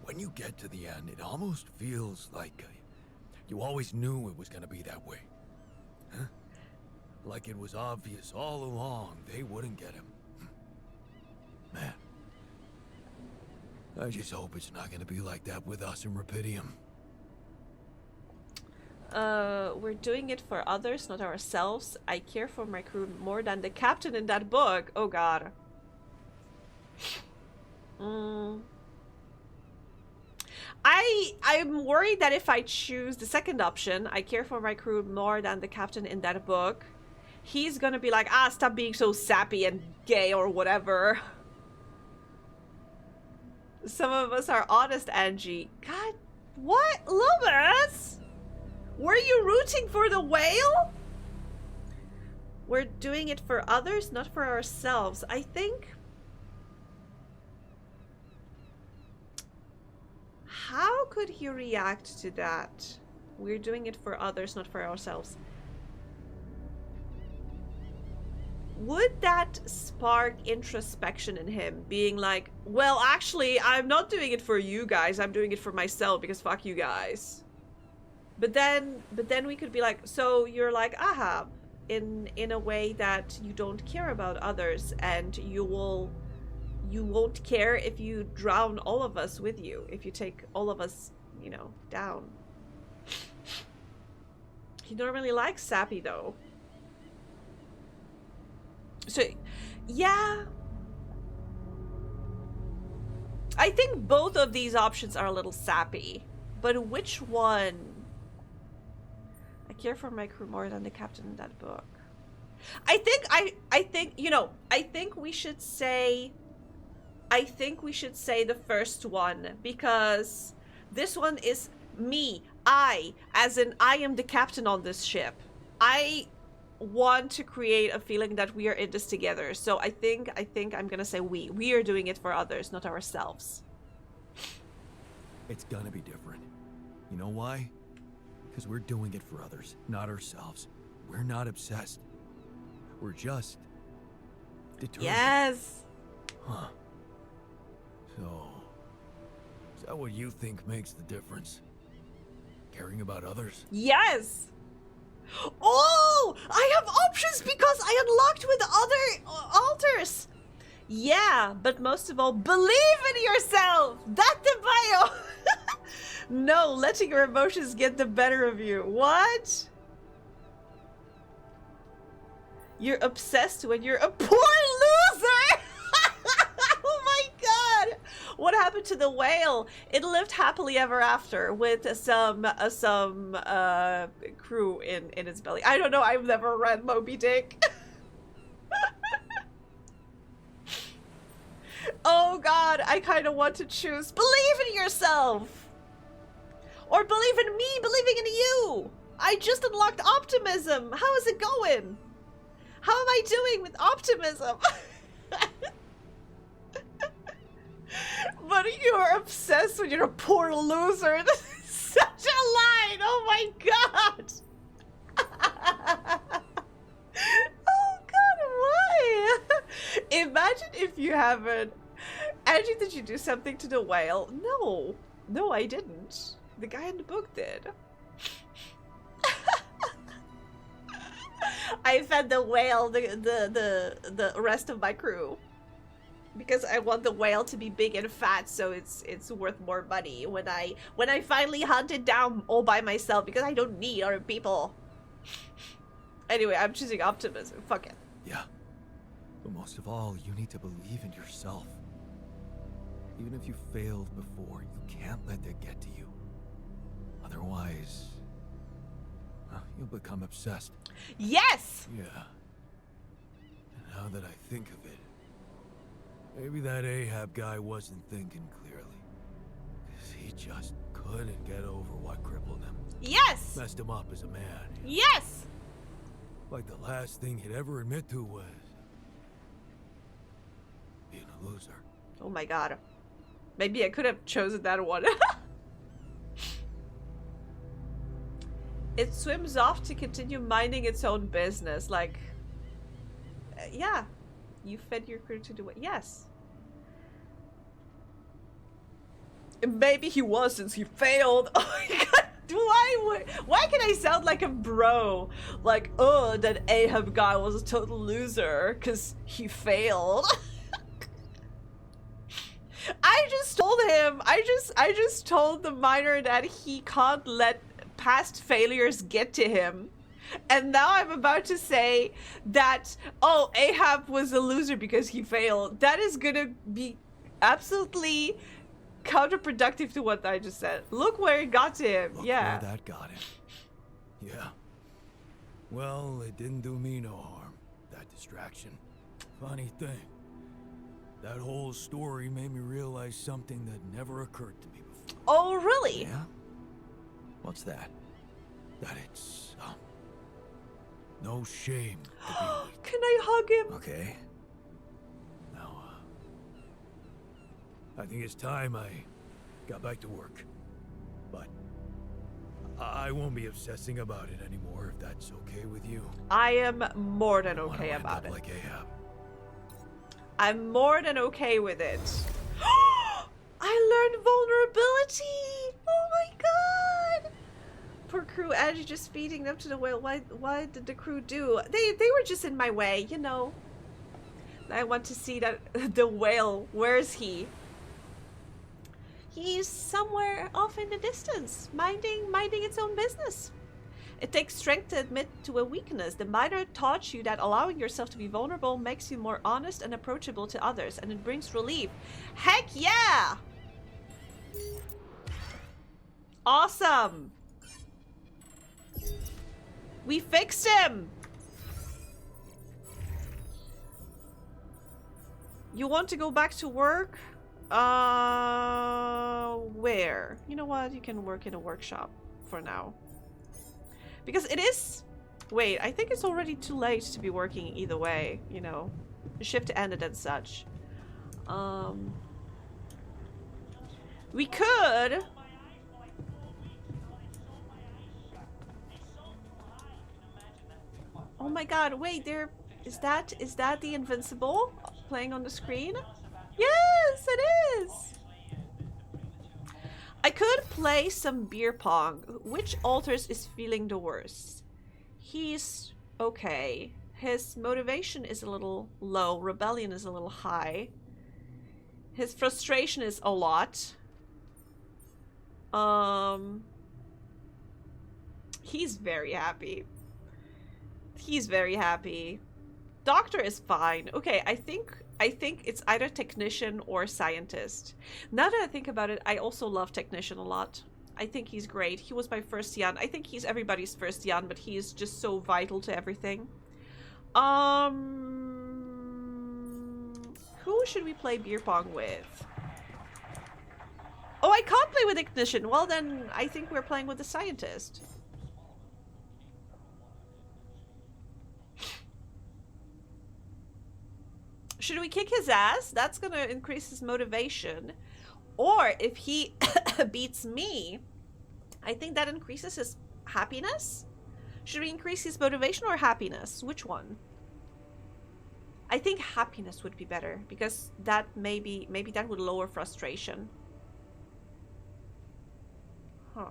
when you get to the end, it almost feels like you always knew it was gonna be that way. Huh? Like it was obvious all along they wouldn't get him. Man. I just hope it's not gonna be like that with us in Rapidium. We're doing it for others, not ourselves. I care for my crew more than the captain in that book. Oh god. I'm worried that if I choose the second option, I care for my crew more than the captain in that book, he's gonna be like, ah, stop being so sappy and gay or whatever. Some of us are honest, Angie. God, what? Lubus? Were you rooting for the whale? We're doing it for others, not for ourselves. I think... How could he react to that? We're doing it for others, not for ourselves. Would that spark introspection in him? Being like, well, actually, I'm not doing it for you guys. I'm doing it for myself because fuck you guys. But then we could be like, so you're like Ahab in a way that you don't care about others, and you won't care if you drown all of us with you, if you take all of us, you know, down. He normally likes sappy though. So, yeah. I think both of these options are a little sappy, but which one? I care for my crew more than the captain in that book. I think, you know, I think we should say the first one, because this one is me. As in I am the captain on this ship. I want to create a feeling that we are in this together. So I think I'm gonna say we are doing it for others, not ourselves. It's gonna be different. You know why? Because we're doing it for others, not ourselves. We're not obsessed. We're just determined. Yes. Huh. So, is that what you think makes the difference? Caring about others? Yes. Oh, I have options because I unlocked with other altars. Yeah, but most of all, believe in yourself. That's the bio. No, letting your emotions get the better of you. What? You're obsessed when you're a poor loser. Oh my god. What happened to the whale? It lived happily ever after with some crew in its belly. I don't know. I've never read Moby Dick. Oh God, I kind of want to choose. Believe in yourself, or believe in me believing in you. I just unlocked optimism. How is it going? How am I doing with optimism? But you're obsessed with your poor loser. This is such a line. Oh my God. Oh God, why? Imagine if you haven't. Angie, did you do something to the whale? No. No, I didn't. The guy in the book did. I fed the whale the rest of my crew. Because I want the whale to be big and fat, so it's worth more money when I finally hunt it down all by myself, because I don't need other people. Anyway, I'm choosing optimism. Fuck it. Yeah. But most of all, you need to believe in yourself. Even if you failed before, you can't let that get to you. Otherwise, well, you'll become obsessed. Yes! Yeah. And now that I think of it, maybe that Ahab guy wasn't thinking clearly. 'Cause he just couldn't get over what crippled him. Yes! Messed him up as a man. Yes! Like the last thing he'd ever admit to was being a loser. Oh my God. Maybe I could have chosen that one. It swims off to continue minding its own business. Like, yeah. You fed your crew to do it. Yes. Maybe he was, since he failed. Oh my God. Why can I sound like a bro? Like, oh, that Ahab guy was a total loser because he failed. I just told him, I just told the miner that he can't let past failures get to him. And now I'm about to say that, oh, Ahab was a loser because he failed. That is gonna be absolutely counterproductive to what I just said. Look where it got to him. Look Yeah. where that got him. Yeah. Well, it didn't do me no harm, that distraction. Funny thing. That whole story made me realize something that never occurred to me before. Oh, really? Yeah? What's that? That it's, no shame to be weak. Can I hug him? Okay. Now, I think it's time I got back to work. But I won't be obsessing about it anymore, if that's okay with you. I am more than I wanna okay wind about up it. like Ahab. I'm more than okay with it. I learned vulnerability! Oh my God! Poor crew, Angie just feeding them to the whale. Why did the crew do? They were just in my way, you know. I want to see that the whale. Where is he? He's somewhere off in the distance, minding its own business. It takes strength to admit to a weakness. The miner taught you that allowing yourself to be vulnerable makes you more honest and approachable to others, and it brings relief. Heck yeah! Awesome! We fixed him! You want to go back to work? Where? You know what? You can work in a workshop for now. Because it is... Wait, I think it's already too late to be working either way, you know. The shift ended and such. We could... Oh my God, wait, there... Is that the Invincible playing on the screen? Yes, it is! I could play some beer pong. Which alters is feeling the worst? He's okay. His motivation is a little low. Rebellion is a little high. His frustration is a lot. He's very happy. He's very happy. Doctor is fine. Okay, I think I think it's either technician or scientist. Now that I think about it, I also love technician a lot. I think he's great. He was my first Jan. I think he's everybody's first Jan, but he is just so vital to everything. Who should we play beer pong with? Oh, I can't play with Ignition. Well, then I think we're playing with the scientist. Should we kick his ass? That's gonna increase his motivation. Or if he beats me, I think that increases his happiness. Should we increase his motivation or happiness? Which one? I think happiness would be better because that maybe that would lower frustration. Huh.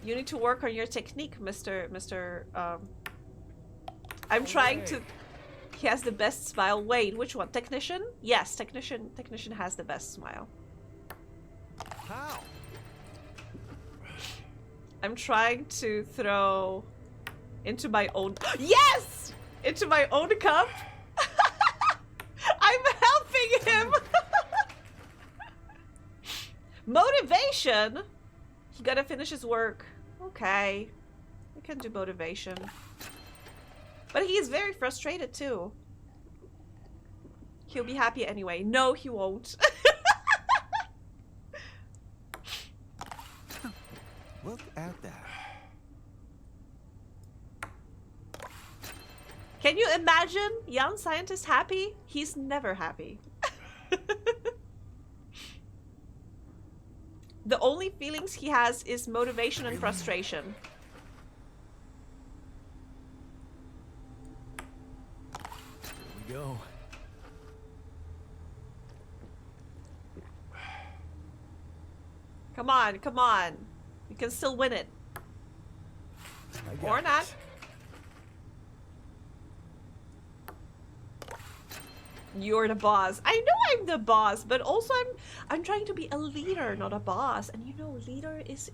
You need to work on your technique, Mr. I'm trying to. He has the best smile. Wait, which one? Technician? Yes, technician has the best smile. How? I'm trying to throw into my own. Yes! Into my own cup. I'm helping him. Motivation. He gotta finish his work. Okay, we can do motivation. But he is very frustrated too. He'll be happy anyway. No, he won't. Look at that. Can you imagine young scientist happy? He's never happy. The only feelings he has is motivation and frustration. Here we go. Come on, come on. You can still win it. Or not. You're the boss. I know I'm the boss, but also I'm trying to be a leader, not a boss. And you know, leader is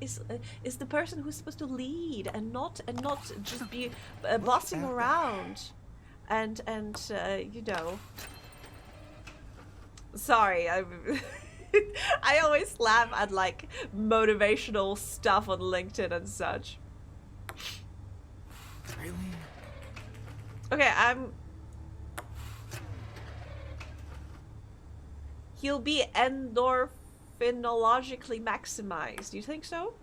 the person who's supposed to lead and not just be bossing around. And you know. Sorry, I always laugh at like motivational stuff on LinkedIn and such. Really? Okay, he'll be endorphinologically maximized. Do you think so?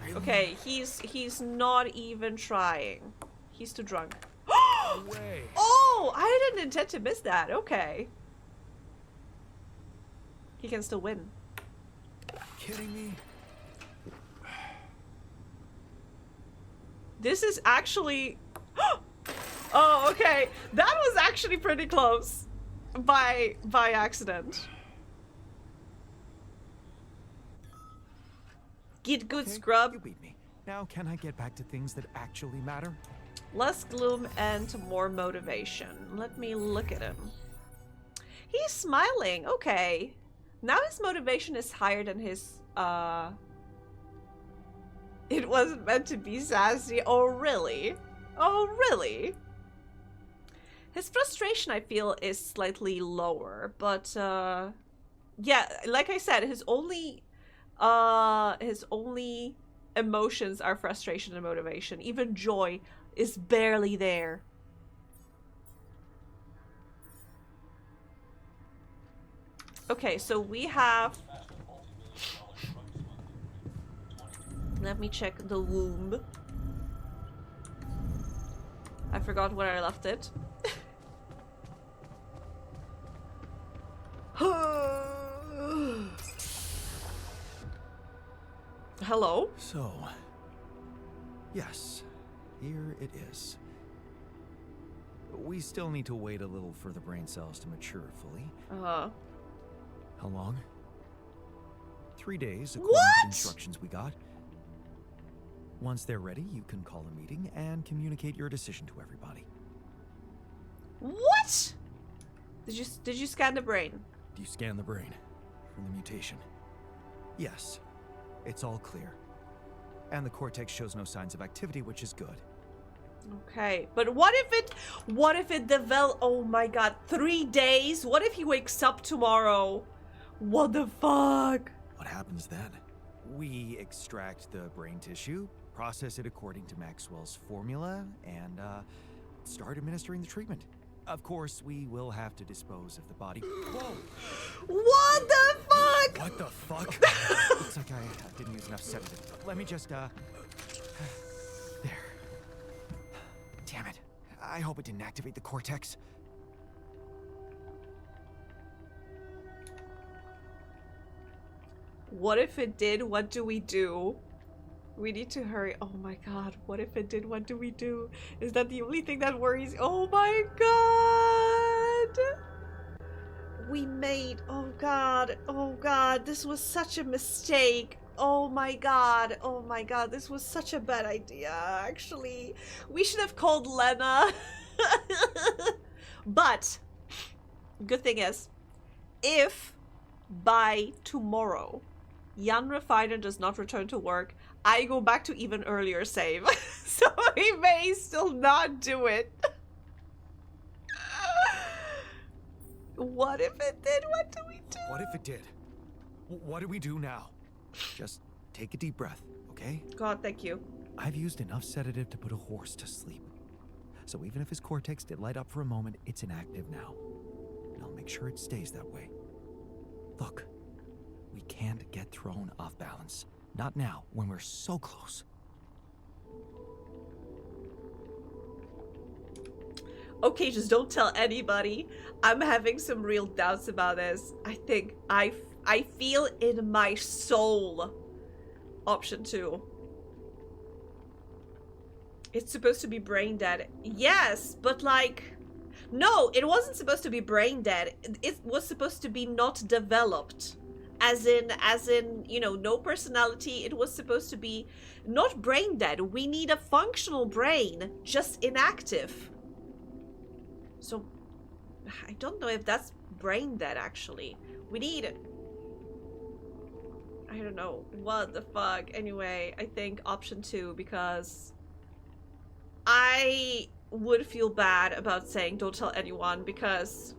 Really? Okay, he's not even trying. He's too drunk. No way. Oh, I didn't intend to miss that. Okay. He can still win. Kidding me? This is actually... Oh, okay. That was actually pretty close. By accident. Get good, Okay, scrub. You beat me. Now can I get back to things that actually matter? Less gloom and more motivation. Let me look at him. He's smiling. Okay. Now his motivation is higher than his, It wasn't meant to be sassy. Oh, really? Oh, really? His frustration, I feel, is slightly lower. But, yeah, like I said, his only emotions are frustration and motivation. Even joy is barely there. Okay, so we have... Let me check the womb. I forgot where I left it. Hello? So, yes, here it is. We still need to wait a little for the brain cells to mature fully. How long? 3 days, according to the instructions we got. Once they're ready, you can call a meeting and communicate your decision to everybody. What? Did you scan the brain? Do you scan the brain for the mutation? Yes, it's all clear. And the cortex shows no signs of activity, which is good. Okay, but what if it develop? Oh my god, 3 days? What if he wakes up tomorrow? What the fuck? What happens then? We extract the brain tissue, process it according to Maxwell's formula, and start administering the treatment. Of course, we will have to dispose of the body. Whoa! What the fuck? What the fuck? Looks like I didn't use enough sedative. Let me just, There. Damn it. I hope it didn't activate the cortex. What if it did? What do we do? We need to hurry. Oh my god, what if it did? What do we do? Is that the only thing that worries? Oh my god! We made... Oh god, this was such a mistake. Oh my god, this was such a bad idea, actually. We should have called Lena. But, good thing is, if by tomorrow Jan Refiner does not return to work, I go back to even earlier save. So he may still not do it. What if it did? What do we do? What if it did? What do we do now? Just take a deep breath, okay? God, thank you. I've used enough sedative to put a horse to sleep. So even if his cortex did light up for a moment, it's inactive now. And I'll make sure it stays that way. Look, we can't get thrown off balance. Not now, when we're so close. Okay, just don't tell anybody. I'm having some real doubts about this. I think I feel in my soul option 2. It's supposed to be brain dead. Yes, but like... No, it wasn't supposed to be brain dead. It was supposed to be not developed. As in, you know, no personality. It was supposed to be not brain dead. We need a functional brain, just inactive. So, I don't know if that's brain dead, actually. We need it. I don't know. What the fuck? Anyway, I think option 2, because I would feel bad about saying don't tell anyone, because,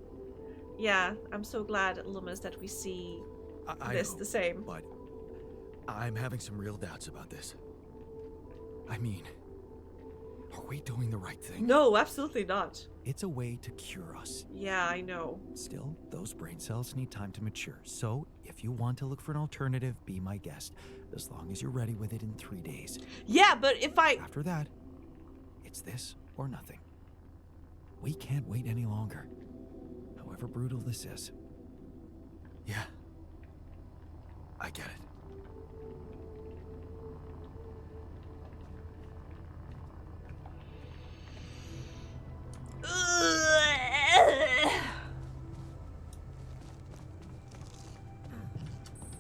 yeah, I'm so glad, Loomis, that we see this know, the same. But I'm having some real doubts about this. I mean, are we doing the right thing? No, absolutely not. It's a way to cure us. Yeah, I know. Still, those brain cells need time to mature. So, if you want to look for an alternative, be my guest. As long as you're ready with it in 3 days. Yeah, but if I... After that, it's this or nothing. We can't wait any longer. However brutal this is. Yeah. I get it.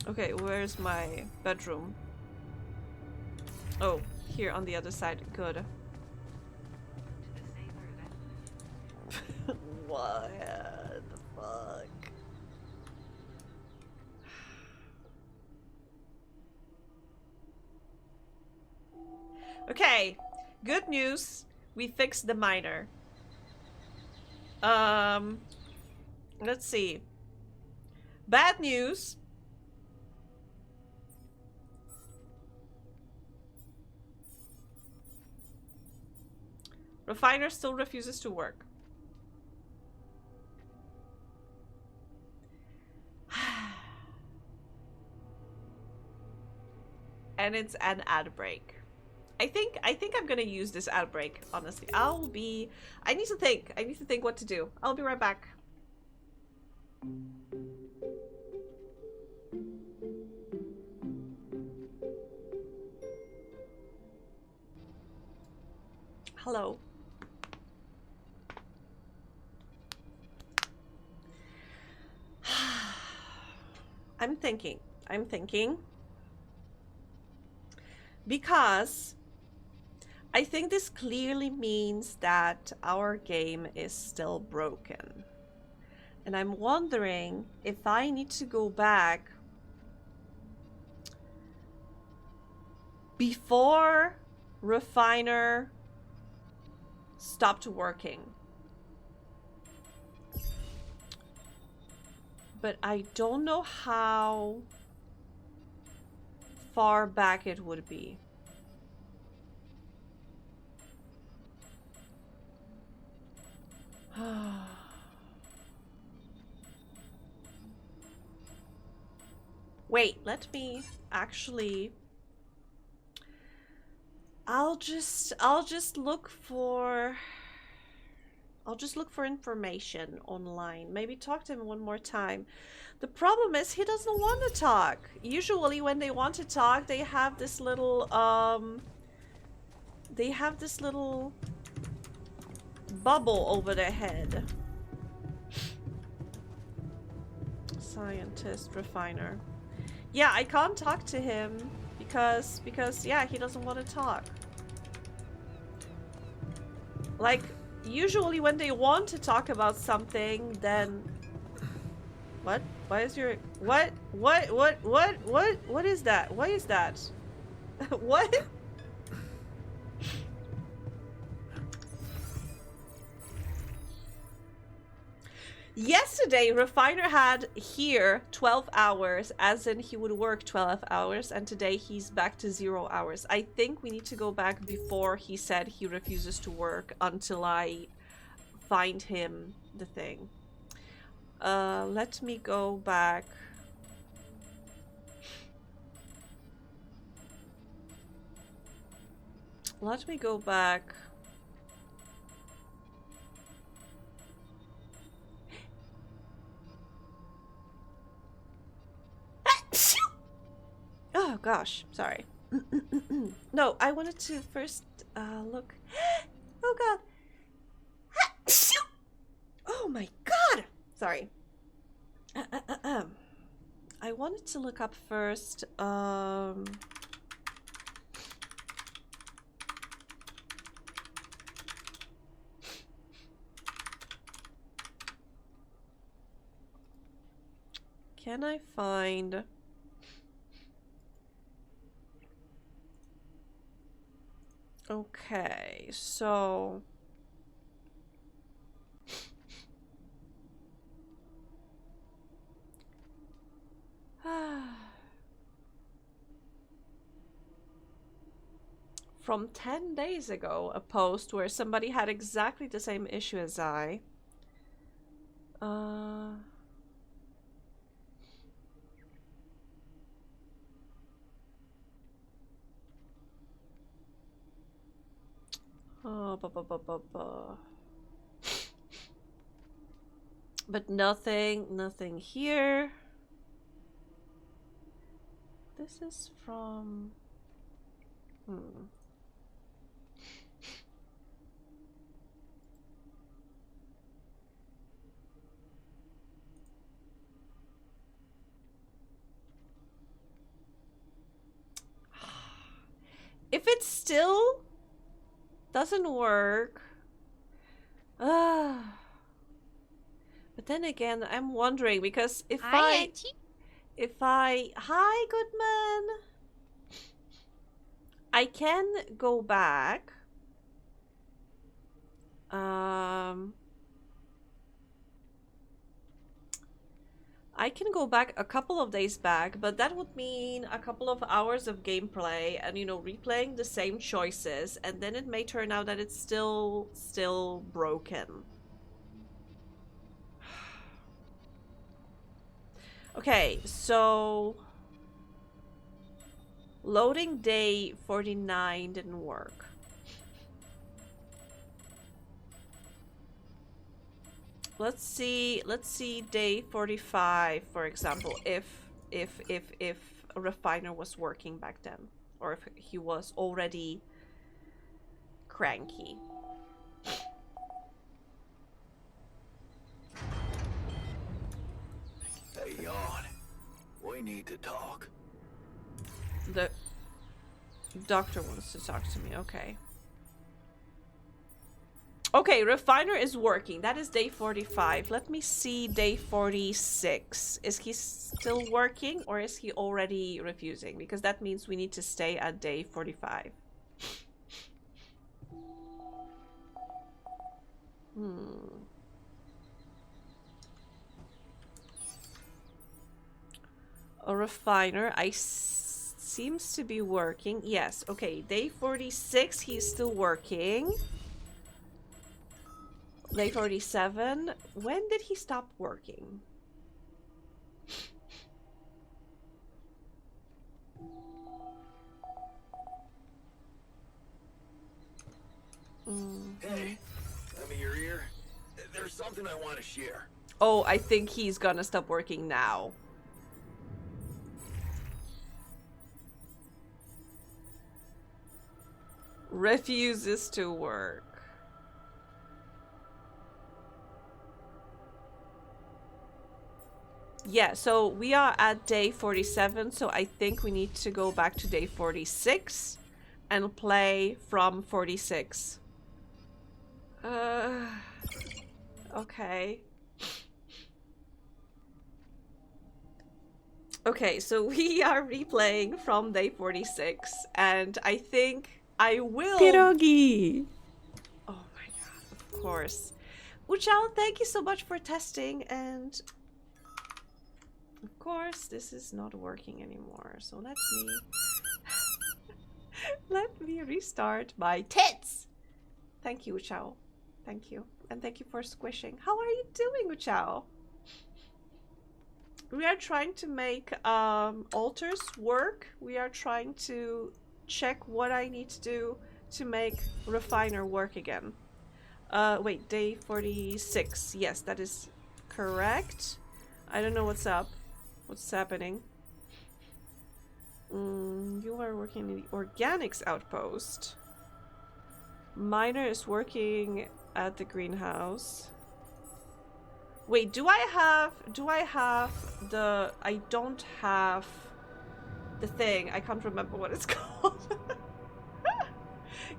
Okay, where's my bedroom? Oh, here on the other side. Good. What the fuck? Okay, good news. We fixed the miner. Let's see. Bad news. Refiner still refuses to work. And it's an ad break. I think I'm gonna use this ad break, honestly. I need to think what to do. I'll be right back. Hello. I'm thinking. Because I think this clearly means that our game is still broken. And I'm wondering if I need to go back before refiner stopped working. But I don't know how far back it would be. Wait, let me actually... I'll just look for information online. Maybe talk to him one more time. The problem is he doesn't want to talk. Usually when they want to talk, they have this little bubble over their head. Scientist, refiner. Yeah, I can't talk to him because yeah, he doesn't want to talk. Like, usually when they want to talk about something, then... What? Why is your... What is that? What is that? What? Yesterday, Refiner had here 12 hours, as in he would work 12 hours, and today he's back to 0 hours. I think we need to go back before he said he refuses to work until I find him the thing. Let me go back. Let me go back. Oh gosh, sorry. No, I wanted to first look. Oh god. Oh my god. Sorry. I wanted to look up first. Can I find... Okay, so... From 10 days ago, a post where somebody had exactly the same issue as I. But nothing here. This is from... If it still doesn't work... But then again, I'm wondering, because if Hi, Hi, Goodman! I can go back. I can go back a couple of days back, but that would mean a couple of hours of gameplay and, you know, replaying the same choices, and then it may turn out that it's still broken. Okay, so... Loading day 49 didn't work. Let's see day 45, for example, if a refiner was working back then, or if he was already cranky. Hey, on. We need to talk. The doctor wants to talk to me, okay. Okay, refiner is working. That is day 45. Let me see day 46. Is he still working or is he already refusing? Because that means we need to stay at day 45. A refiner. Seems to be working. Yes, okay. Day 46, he's still working. Day 47. When did he stop working? Hey, let me your ear. There's something I want to share. Oh, I think he's gonna stop working now. Refuses to work. Yeah, so we are at day 47, so I think we need to go back to day 46 and play from 46. Okay. Okay, so we are replaying from day 46, and I think I will... Pierogi! Oh my god, of course. Uchao, thank you so much for testing, and... Of course, this is not working anymore, so let me... let me restart my tits! Thank you, Uchao. Thank you. And thank you for squishing. How are you doing, Uchao? We are trying to make altars work. We are trying to check what I need to do to make refiner work again. Wait, day 46. Yes, that is correct. I don't know what's up. What's happening? You are working in the organics outpost. Miner is working at the greenhouse. Wait, do I have the... I don't have the thing. I can't remember what it's called.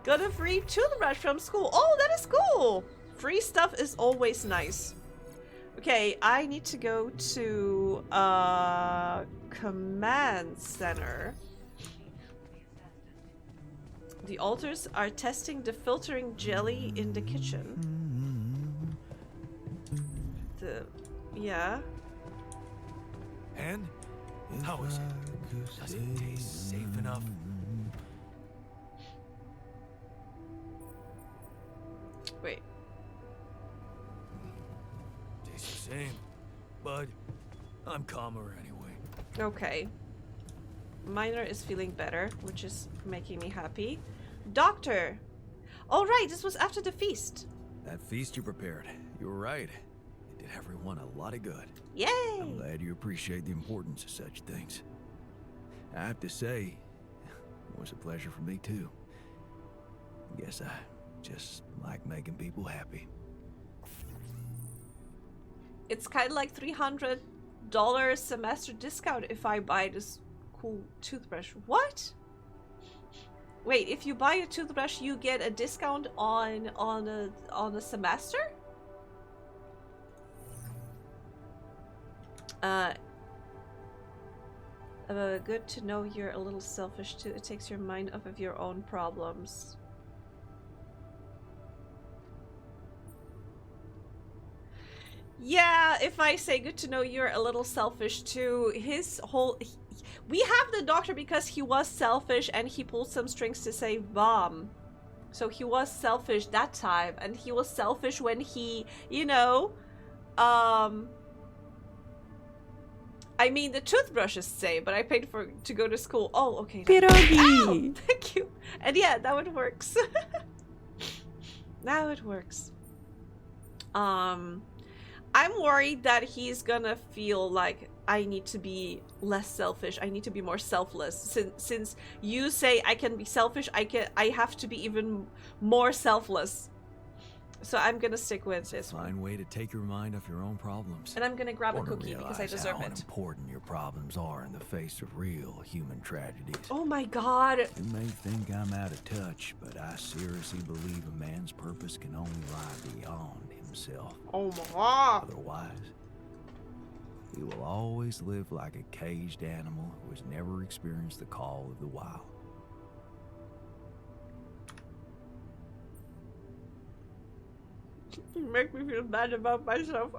Got a free toothbrush from school. Oh, that is cool. Free stuff is always nice. Okay, I need to go to command center. The altars are testing the filtering jelly in the kitchen. Yeah. And how is it? Does it taste safe enough? Wait. Tastes the same, but I'm calmer anyway. Okay. Miner is feeling better, which is making me happy. Doctor! All right, this was after the feast. That feast you prepared, you were right. It did everyone a lot of good. Yay! I'm glad you appreciate the importance of such things. I have to say, it was a pleasure for me too. Guess I just like making people happy. It's kind of like $300 semester discount if I buy this cool toothbrush. What? Wait, if you buy a toothbrush, you get a discount on a semester? Good to know you're a little selfish too. It takes your mind off of your own problems. Yeah, if I say good to know you're a little selfish too, his whole... we have the doctor because he was selfish and he pulled some strings to save Mom. So he was selfish that time, and he was selfish when he, you know, I mean, the toothbrush is safe, but I paid for to go to school. Oh, okay. Pierogi! Ow! Thank you. And yeah, now it works. Now it works. I'm worried that he's gonna feel like I need to be less selfish. I need to be more selfless. Since you say I can be selfish, I have to be even more selfless. So I'm gonna stick with this one. Fine way to take your mind off your own problems. And I'm gonna grab a Or to cookie because I realize deserve how it. unimportant your problems are in the face of real human tragedies. Oh my god. You may think I'm out of touch, but I seriously believe a man's purpose can only lie beyond himself. Oh my god. Otherwise, he will always live like a caged animal who has never experienced the call of the wild. You make me feel bad about myself.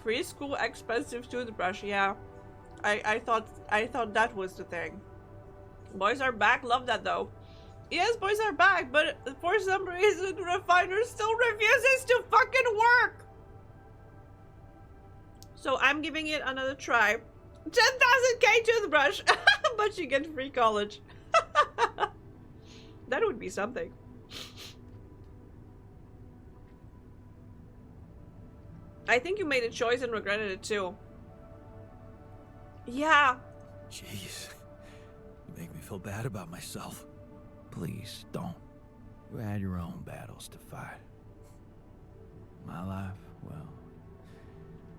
Free school, expensive toothbrush. Yeah, I thought that was the thing. Boys are back. Love that though. Yes, boys are back, but for some reason, Refiner still refuses to fucking work. So I'm giving it another try. 10,000k toothbrush, but you get free college. That would be something. I think you made a choice and regretted it too. Yeah. Jeez, you make me feel bad about myself. Please don't. You had your own battles to fight. My life, well,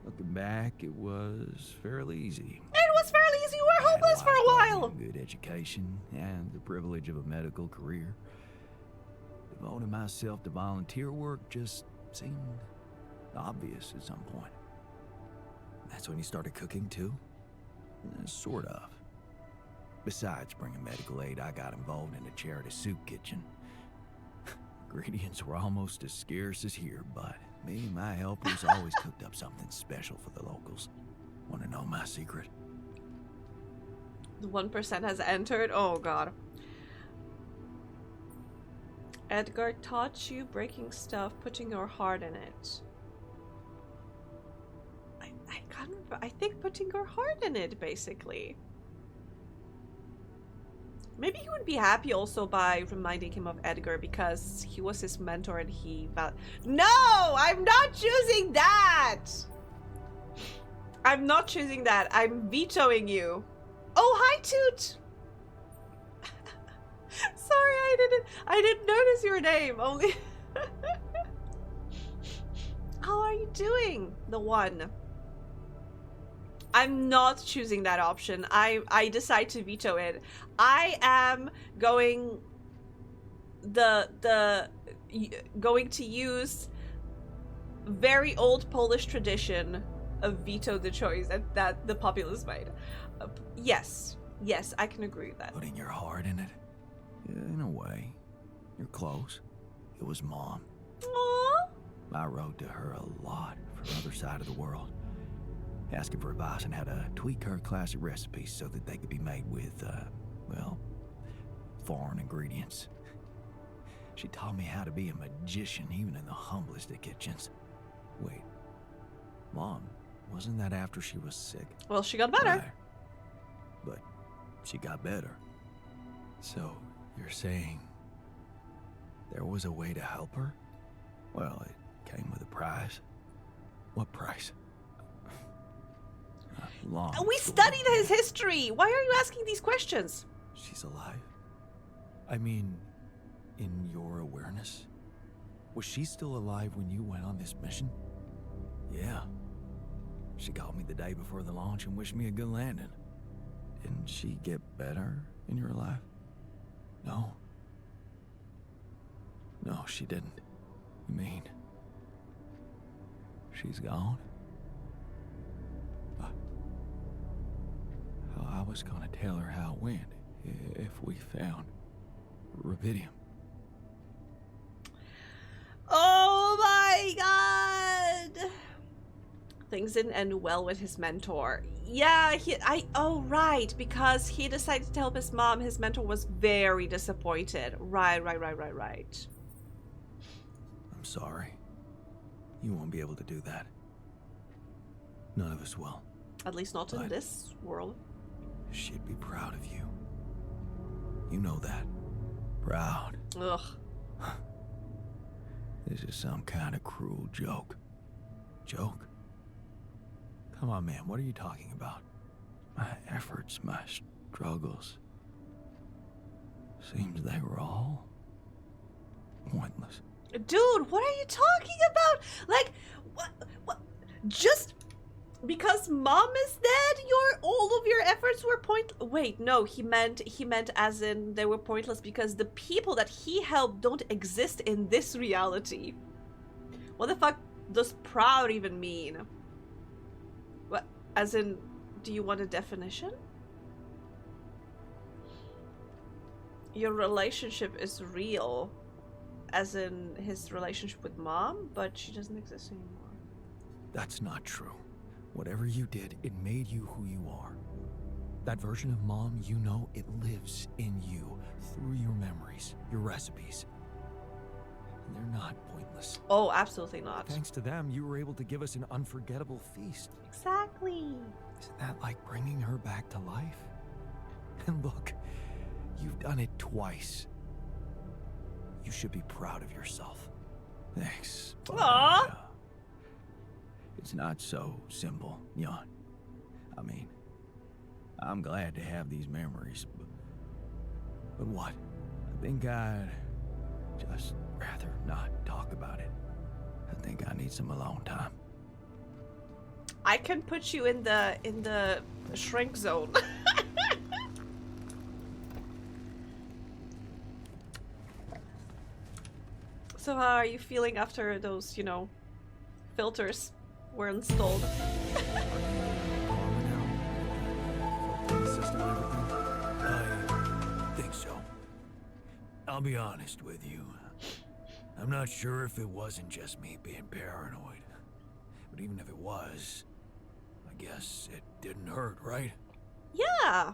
looking back, it was fairly easy. It was fairly easy. You were homeless for a while. A good education and the privilege of a medical career. Devoting myself to volunteer work just seemed obvious at some point. That's when you started cooking too? Sort of. Besides bringing medical aid, I got involved in a charity soup kitchen. Ingredients were almost as scarce as here, but me and my helpers always cooked up something special for the locals. Want to know my secret? The 1% has entered. Oh god. Edgar taught you breaking stuff, putting your heart in it. I can't remember. I think putting your heart in it, basically. Maybe he would be happy also by reminding him of Edgar because he was his mentor and he No! I'm not choosing that! I'm not choosing that. I'm vetoing you. Oh, hi, Toot! Sorry, I didn't notice your name. Only... How are you doing? The one. I'm not choosing that option. I decide to veto it. I am going going to use very old Polish tradition of veto the choice that the populace made. Yes, I can agree with that. Putting your heart in it? In a way. You're close. It was Mom. Aww. I wrote to her a lot from the other side of the world, asking for advice on how to tweak her classic recipes so that they could be made with, well, foreign ingredients. She taught me how to be a magician even in the humblest of kitchens. Wait, Mom, wasn't that after she was sick? Well, she got better. Right. But she got better. So, you're saying there was a way to help her? Well, it came with a price. What price? We studied his history. Why are you asking these questions? She's alive? I mean, in your awareness? Was she still alive when you went on this mission? Yeah. She called me the day before the launch and wished me a good landing. Didn't she get better in your life? No. No, she didn't. You mean she's gone? I was gonna tell her how it went if we found rubidium. Oh my god! Things didn't end well with his mentor. Yeah, oh right, because he decided to help his mom. His mentor was very disappointed. Right. I'm sorry. You won't be able to do that. None of us will. At least not in this world. She'd be proud of you. You know that. Proud. Ugh. This is some kind of cruel joke. Joke? Come on, man, what are you talking about? My efforts, my struggles. Seems they were all pointless. Dude, what are you talking about? Like, what? Just because mom is dead, all of your efforts were Wait, no, he meant as in they were pointless because the people that he helped don't exist in this reality. What the fuck does proud even mean? What? As in, do you want a definition? Your relationship is real, as in his relationship with mom, but she doesn't exist anymore. That's not true. Whatever you did, it made you who you are. That version of mom, you know, it lives in you through your memories, your recipes. And they're not pointless. Oh, absolutely not. Thanks to them, you were able to give us an unforgettable feast. Exactly. Isn't that like bringing her back to life? And look, you've done it twice. You should be proud of yourself. Thanks. Aww. It's not so simple, Jan. I mean, I'm glad to have these memories, but what? I think I'd just rather not talk about it. I think I need some alone time. I can put you in the shrink zone. So how are you feeling after those, you know, filters were installed? I think so. I'll be honest with you. I'm not sure if it wasn't just me being paranoid. But even if it was, I guess it didn't hurt, right? Yeah.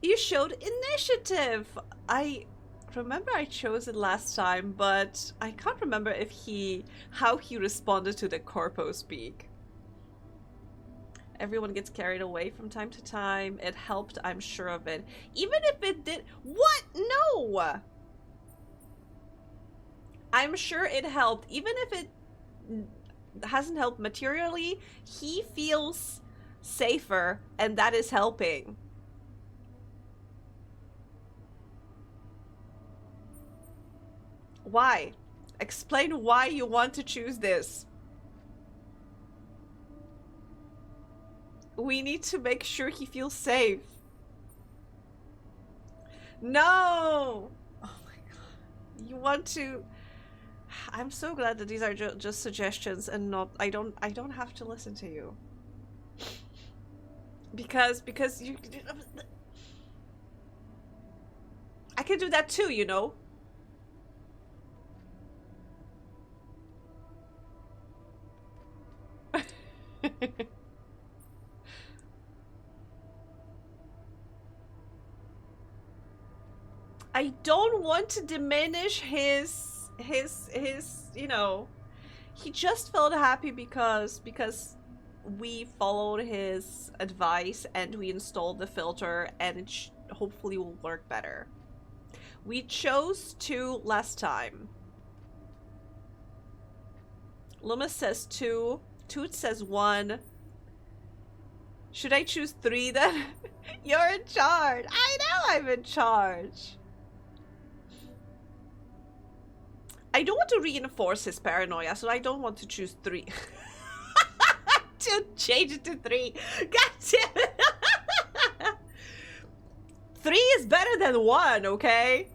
You showed initiative. I remember I chose it last time, but I can't remember if how he responded to the corpo speak. Everyone gets carried away from time to time. It helped, I'm sure of it. Even if it did... What? No! I'm sure it helped. Even if it hasn't helped materially, he feels safer, and that is helping. Why? Explain why you want to choose this. We need to make sure he feels safe. No! Oh my god. You want to... I'm so glad that these are just suggestions and not... I don't have to listen to you. Because you... I can do that too, you know? I don't want to diminish his, you know, he just felt happy because we followed his advice and we installed the filter, and it hopefully will work better. We chose 2 last time. Loomis says 2. Toot says 1. Should I choose 3 then? You're in charge. I know I'm in charge. I don't want to reinforce his paranoia, so I don't want to choose 3. To change it to 3. God damn it. 3 is better than 1, okay?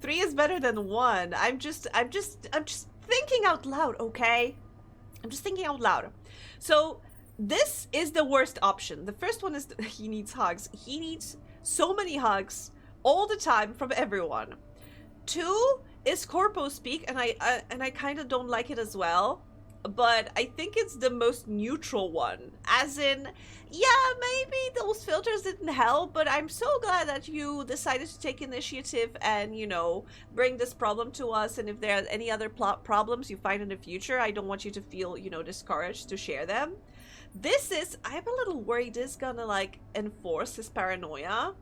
3 is better than 1. I'm just thinking out loud, okay? I'm just thinking out loud. So this is the worst option. The first one is he needs hugs. He needs so many hugs all the time from everyone. 2 is corpo speak, and I kind of don't like it as well. But I think it's the most neutral one. As in, yeah, maybe those filters didn't help, but I'm so glad that you decided to take initiative and, you know, bring this problem to us. And if there are any other problems you find in the future, I don't want you to feel, you know, discouraged to share them. This is, I'm a little worried this is gonna, like, enforce his paranoia.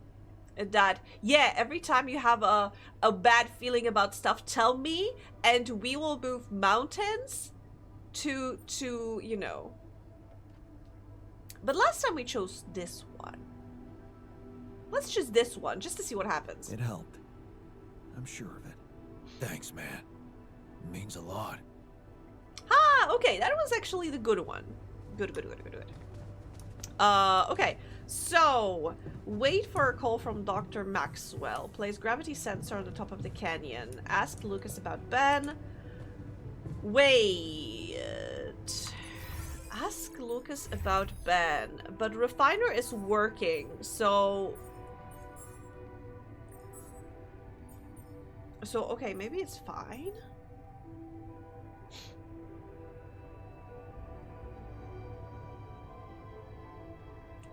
That, yeah, every time you have a bad feeling about stuff, tell me, and we will move mountains to you know. But last time we chose this one. let's choose this one just to see what happens. It helped. I'm sure of it. Thanks, man. It means a lot. Ah, okay, that was actually the good one. Good. Okay, so wait for a call from Dr. Maxwell. Place gravity sensor on the top of the canyon. Ask Lucas about Ben. Wait. Ask Lucas about Ben. But Refiner is working, so... So, okay, maybe it's fine.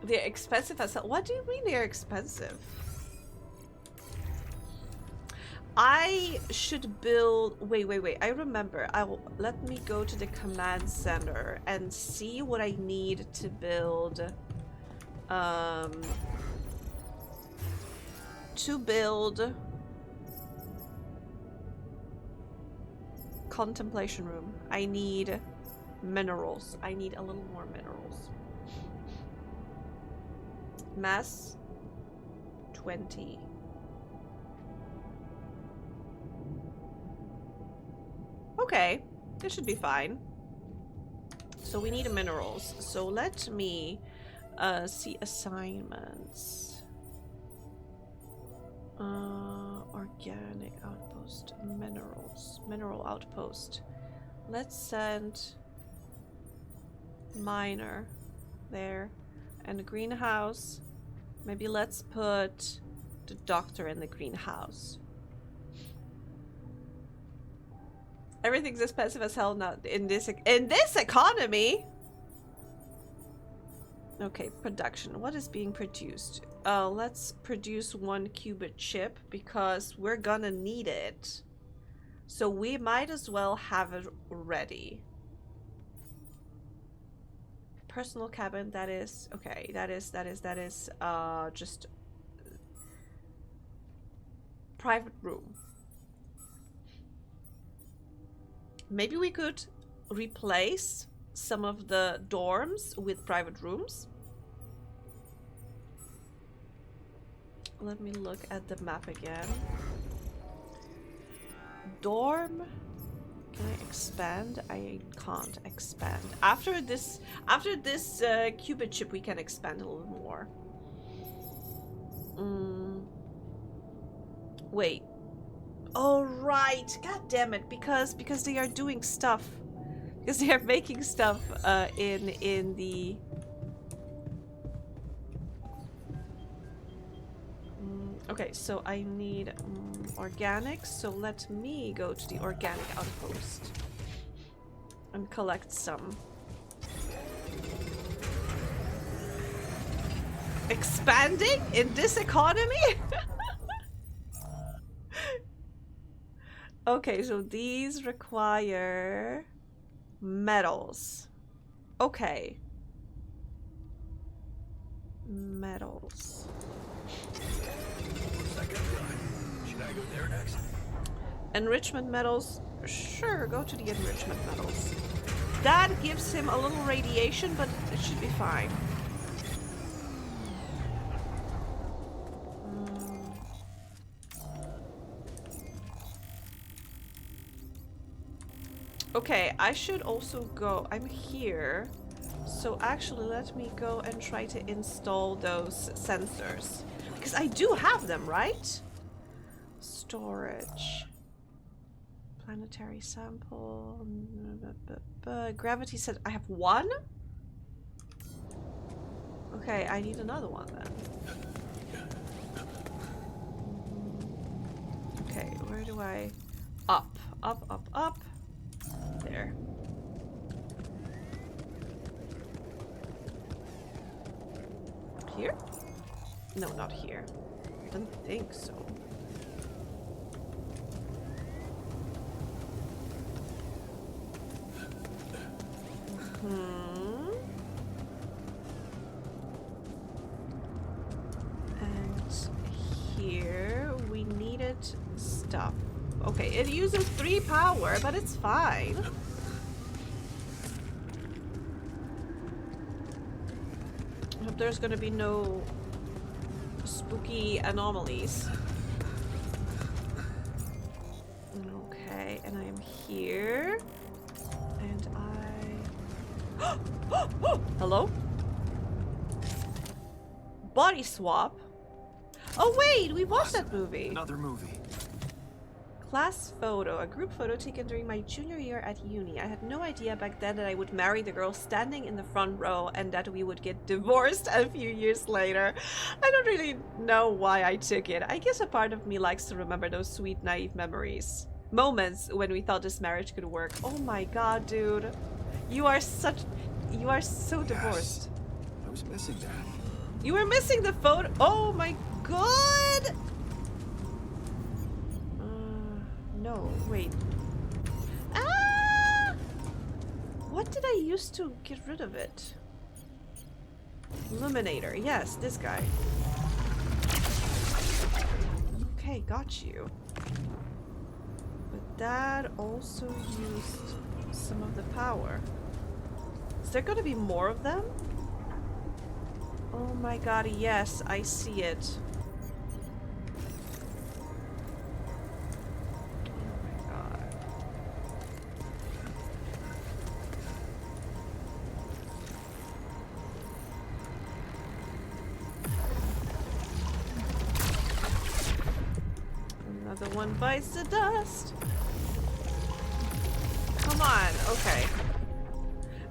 They're expensive as hell. What do you mean they're expensive? I should build... Wait. I remember. Let me go to the command center and see what I need to build. Contemplation room. I need minerals. I need a little more minerals. Mass 20. Okay, this should be fine. So we need minerals. So let me see assignments. Organic outpost, minerals, mineral outpost. Let's send miner there, and the greenhouse. Maybe let's put the doctor in the greenhouse. Everything's expensive as hell now in this economy. Okay, production. What is being produced? Let's produce 1 qubit chip because we're gonna need it. So we might as well have it ready. Personal cabin, that is okay. That is just private room. Maybe we could replace some of the dorms with private rooms. Let me look at the map again. Dorm. Can I expand? I can't expand. After this qubit chip, we can expand a little more. Wait. Oh right. God damn it! Because they are doing stuff. Because they are making stuff in the. Okay, so I need organics, so let me go to the organic outpost and collect some. Expanding in this economy? Okay, so these require metals. Okay. Metals. Should I go there next? Enrichment metals. Sure, go to the enrichment metals. That gives him a little radiation, but it should be fine. Okay, I should also go. I'm here. So actually, let me go and try to install those sensors. Because I do have them, right? Storage. Planetary sample. Gravity set. I have one? Okay, I need another one then. Okay, where do I... Up. There. Here? No, not here. I don't think so. And here we needed stuff. Okay, it uses 3 power, but it's fine. I hope there's gonna be no spooky anomalies. Okay, and I am here. And I... Hello? Body swap? Oh wait, we watched that movie. Another movie. Class photo, a group photo taken during my junior year at uni. I had no idea back then that I would marry the girl standing in the front row and that we would get divorced a few years later. I don't really know why I took it. I guess a part of me likes to remember those sweet, naive memories. Moments when we thought this marriage could work. Oh my god, dude. You are so divorced. I was missing that. You were missing the photo. Oh my god! No, wait. Ah! What did I use to get rid of it? Illuminator. Yes, this guy. Okay, got you. But that also used some of the power. Is there gonna be more of them? Oh my god, yes, I see it. Another one bites the dust. Come on, okay.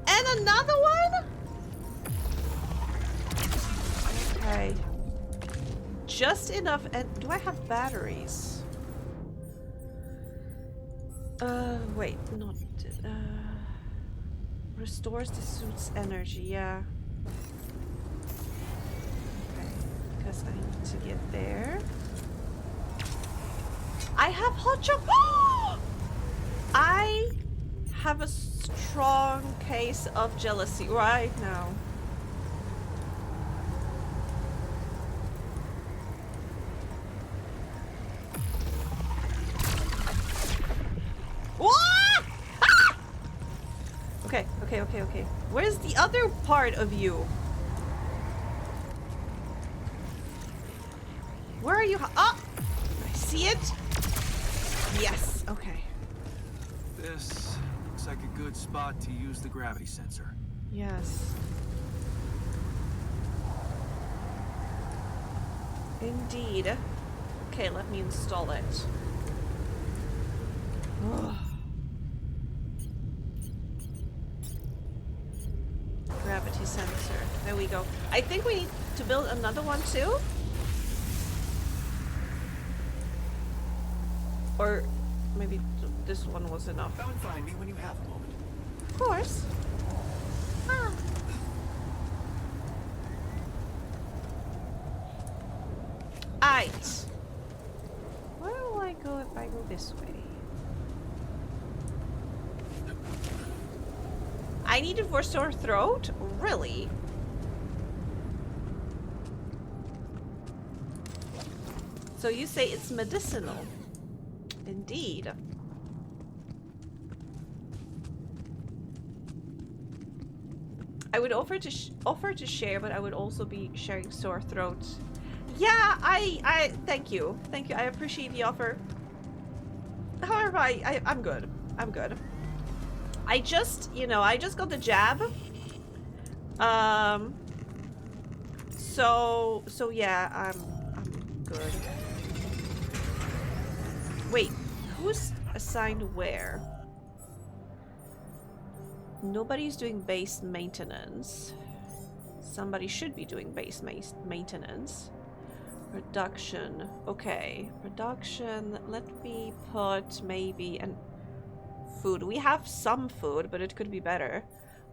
And another one? Okay. Just enough. And do I have batteries? Wait, not. Restores the suit's energy, yeah. Okay, because I need to get there. I have hot chocolate. I have a strong case of jealousy right now. What? Ah! Okay. Where's the other part of you? Where are you? Oh! I see it. Yes, okay. This looks like a good spot to use the gravity sensor. Yes. Indeed. Okay, let me install it. Ugh. Gravity sensor. There we go. I think we need to build another one too? Or maybe this one was enough. Come and find me when you have a moment. Of course. Ah. Aight. Where will I go if I go this way? I need it for sore throat? Really? So you say it's medicinal? Indeed. I would offer to share, but I would also be sharing sore throat. Yeah, I thank you. Thank you. I appreciate the offer. However, I'm good. I'm good. I just, you know, I just got the jab. So yeah, I'm good. Wait, who's assigned where? Nobody's doing base maintenance. Somebody should be doing base maintenance. Production. Okay, production. Let me put maybe an food. We have some food, but it could be better.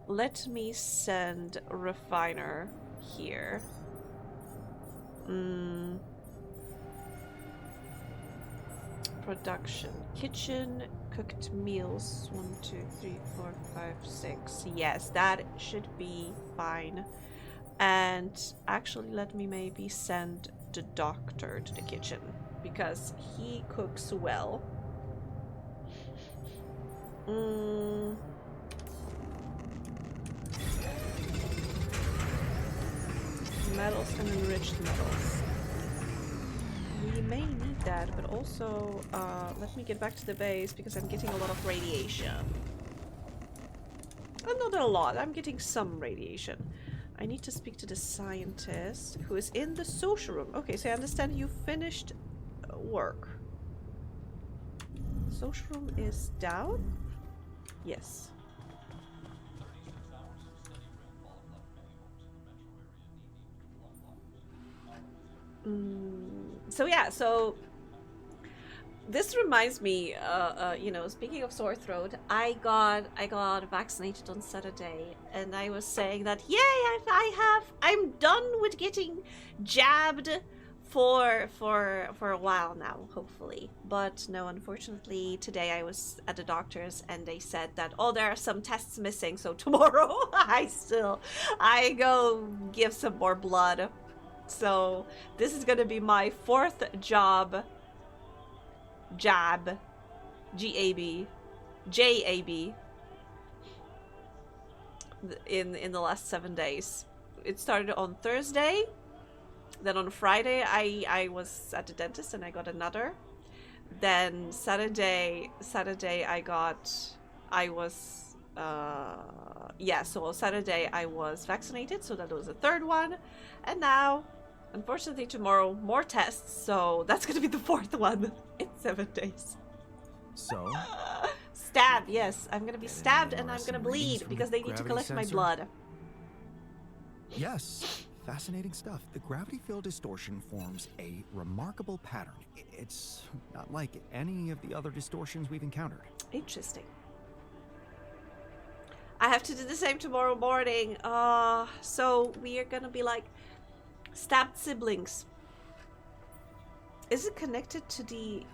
Let me send refiner here. Production. Kitchen. Cooked meals. 1, 2, 3, 4, 5, 6. Yes, that should be fine. And actually, let me maybe send the doctor to the kitchen because he cooks well. Metals and enriched metals. may need that, but also let me get back to the base because I'm getting a lot of radiation. Not a lot, I'm getting some radiation. I need to speak to the scientist who is in the social room. Okay, so I understand you finished work. Social room is down? Yes. So yeah, so this reminds me, you know, speaking of sore throat, I got vaccinated on Saturday, and I was saying that, yay, I'm done with getting jabbed for a while now, hopefully. But no, unfortunately, today I was at the doctor's and they said that, oh, there are some tests missing, so tomorrow I go give some more blood. So this is gonna be my 4th jab, G-A-B, J-A-B, in the last 7 days. It started on Thursday, then on Friday I was at the dentist and I got another. Then Saturday so Saturday I was vaccinated, so that was the 3rd one, and now unfortunately tomorrow more tests, so that's gonna be the 4th one in 7 days. So? Stabbed, yes. I'm gonna be stabbed and I'm some gonna readings bleed from because the they need to gravity collect my sensor? blood. Yes, fascinating stuff. The gravity field distortion forms a remarkable pattern. It's not like any of the other distortions we've encountered. Interesting. I have to do the same tomorrow morning. So we are gonna be like stabbed siblings. Is it connected to the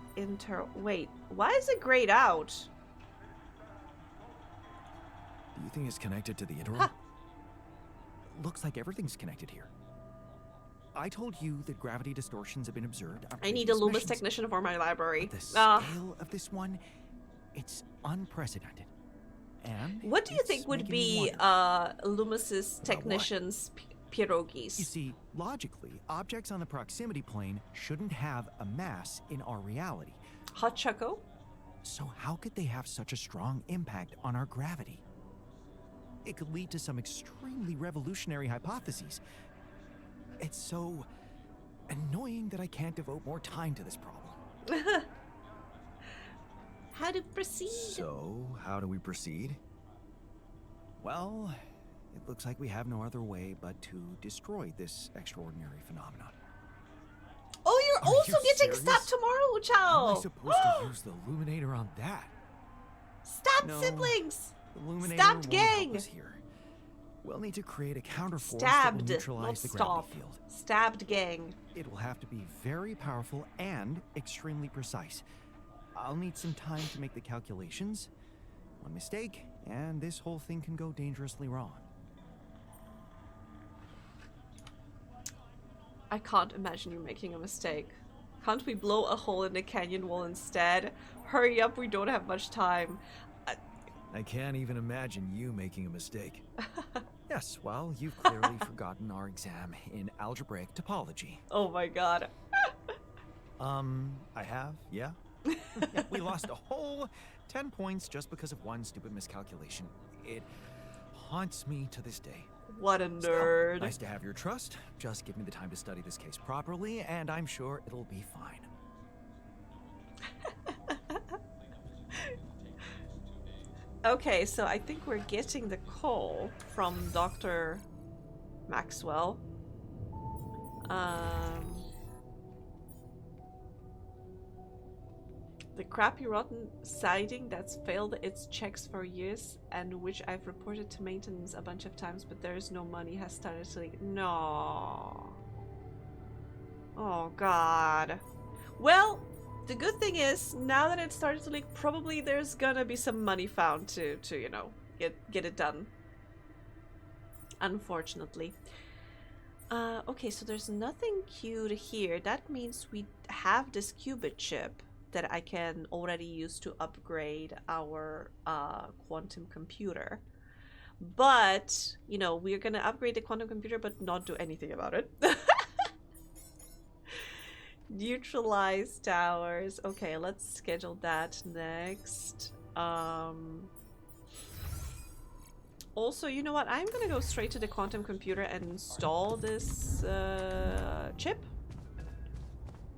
wait, why is it grayed out? Do you think it's connected to the interim? Huh. Looks like everything's connected here. I told you that gravity distortions have been observed on I need a previous Loomis missions. technician for my library. But the scale of this one, it's unprecedented. And What do you it's think would making me be wonder. Loomis's what? technician's pierogies? You see, logically, objects on the proximity plane shouldn't have a mass in our reality. Hot Choco? So how could they have such a strong impact on our gravity? It could lead to some extremely revolutionary hypotheses. It's so annoying that I can't devote more time to this problem. How to proceed? So, how do we proceed? Well, it looks like we have no other way but to destroy this extraordinary phenomenon. Oh, you're Are also you getting serious? stabbed tomorrow, How am I Chao! supposed to use the illuminator on that? Stabbed No. siblings! The illuminator Stabbed won't help gang! us here. We'll need to create a counterforce that Stabbed, will not neutralize the stop. gravity field. Stabbed gang. It will have to be very powerful and extremely precise. I'll need some time to make the calculations. One mistake, and this whole thing can go dangerously wrong. I can't imagine you making a mistake. Can't we blow a hole in the canyon wall instead? Hurry up, we don't have much time. I can't even imagine you making a mistake. Yes, well, you've clearly forgotten our exam in algebraic topology. Oh my god. I have, yeah. Yeah, we lost a whole 10 points just because of one stupid miscalculation. It haunts me to this day. What a Still, nerd. nice to have your trust. Just give me the time to study this case properly, and I'm sure it'll be fine. Okay, so I think we're getting the call from Dr. Maxwell. The crappy rotten siding that's failed its checks for years and which I've reported to maintenance a bunch of times, but there is no money, has started to leak. No. Oh god. Well, the good thing is, now that it started to leak, probably there's gonna be some money found to you know, get it done. Unfortunately. Okay, so there's nothing queued here. That means we have this qubit chip that I can already use to upgrade our quantum computer. But, you know, we're gonna upgrade the quantum computer but not do anything about it. Neutralize towers. Okay, let's schedule that next. Also, you know what? I'm gonna go straight to the quantum computer and install this chip.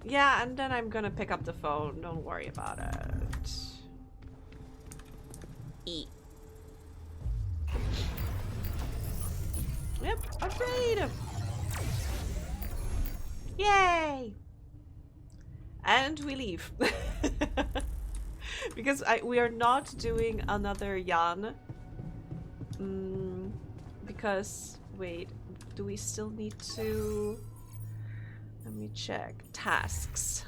Yeah, and then I'm gonna pick up the phone. Don't worry about it. E. Yep, upgrade! Yay! And we leave. Because we are not doing another Jan. Because, wait, do we still need to... Let me check. Tasks.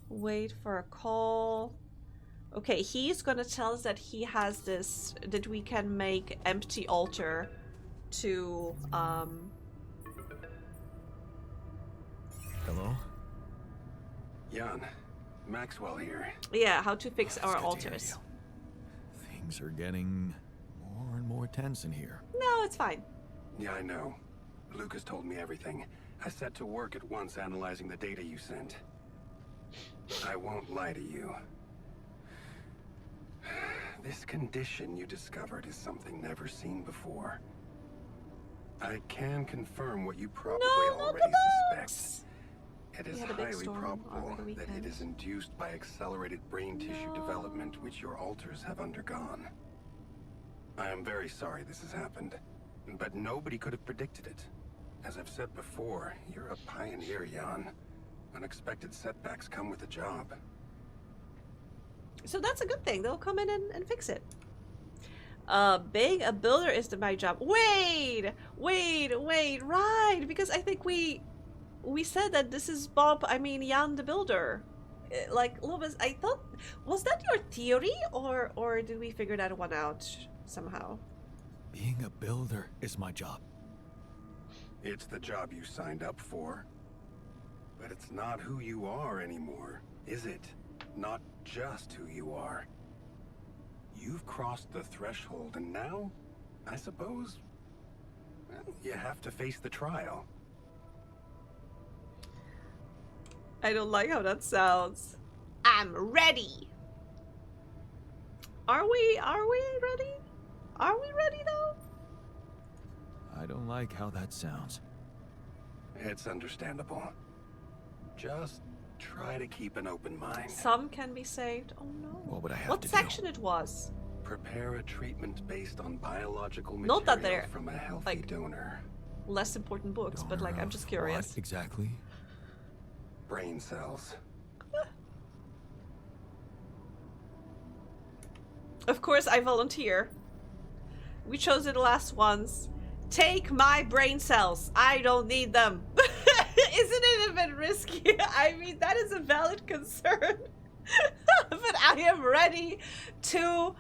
Wait for a call. Okay, he's gonna tell us that he has this, that we can make empty altar to, Hello? Jan, Maxwell here. yeah, how to fix It's our good to hear altars. you. Things are getting more and more tense in here. No, it's fine. Yeah, I know. Lucas told me everything. I set to work at once analyzing the data you sent. I won't lie to you. This condition you discovered is something never seen before. I can confirm what you probably already suspect. It is had a big highly storm probable over the that it weekend. is induced by accelerated brain tissue development which your alters have undergone. I am very sorry this has happened, but nobody could have predicted it. As I've said before, you're a pioneer, Jan. Unexpected setbacks come with the job. So that's a good thing. They'll come in and fix it. Being a builder is my job. Wait, right? Because I think we said that this is Jan the builder. Like, Lopez, I thought, was that your theory, or did we figure that one out somehow? Being a builder is my job. It's the job you signed up for. But it's not who you are anymore, is it? Not just who you are. You've crossed the threshold, and now, I suppose, well, you have to face the trial. I don't like how that sounds. I'm ready. Are we ready? Are we ready though? I don't like how that sounds. It's understandable. Just try to keep an open mind. Some can be saved. Oh no. What would I have What to section it was? Prepare a treatment based on biological material Not that they're, from a healthy like, donor. less important books, but like, I'm just curious. What exactly? Brain cells. Of course, I volunteer. We chose it the last ones. Take my brain cells. I don't need them. Isn't it a bit risky? I mean, that is a valid concern. But I am ready to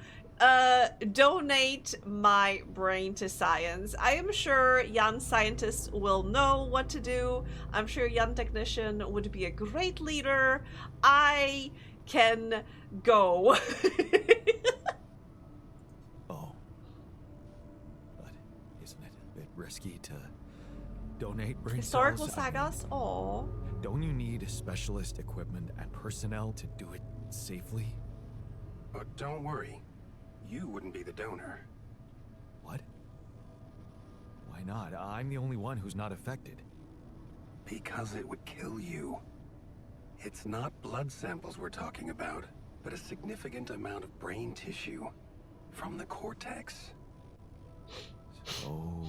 donate my brain to science. I am sure young scientists will know what to do. I'm sure young technician would be a great leader. I can go. Oh. But isn't it a bit risky to donate brain Historical cells? I mean, sagas? Aww. don't you need specialist equipment and personnel to do it safely? But don't worry. You wouldn't be the donor. What? Why not? I'm the only one who's not affected. Because it would kill you. It's not blood samples we're talking about, but a significant amount of brain tissue. From the cortex. So,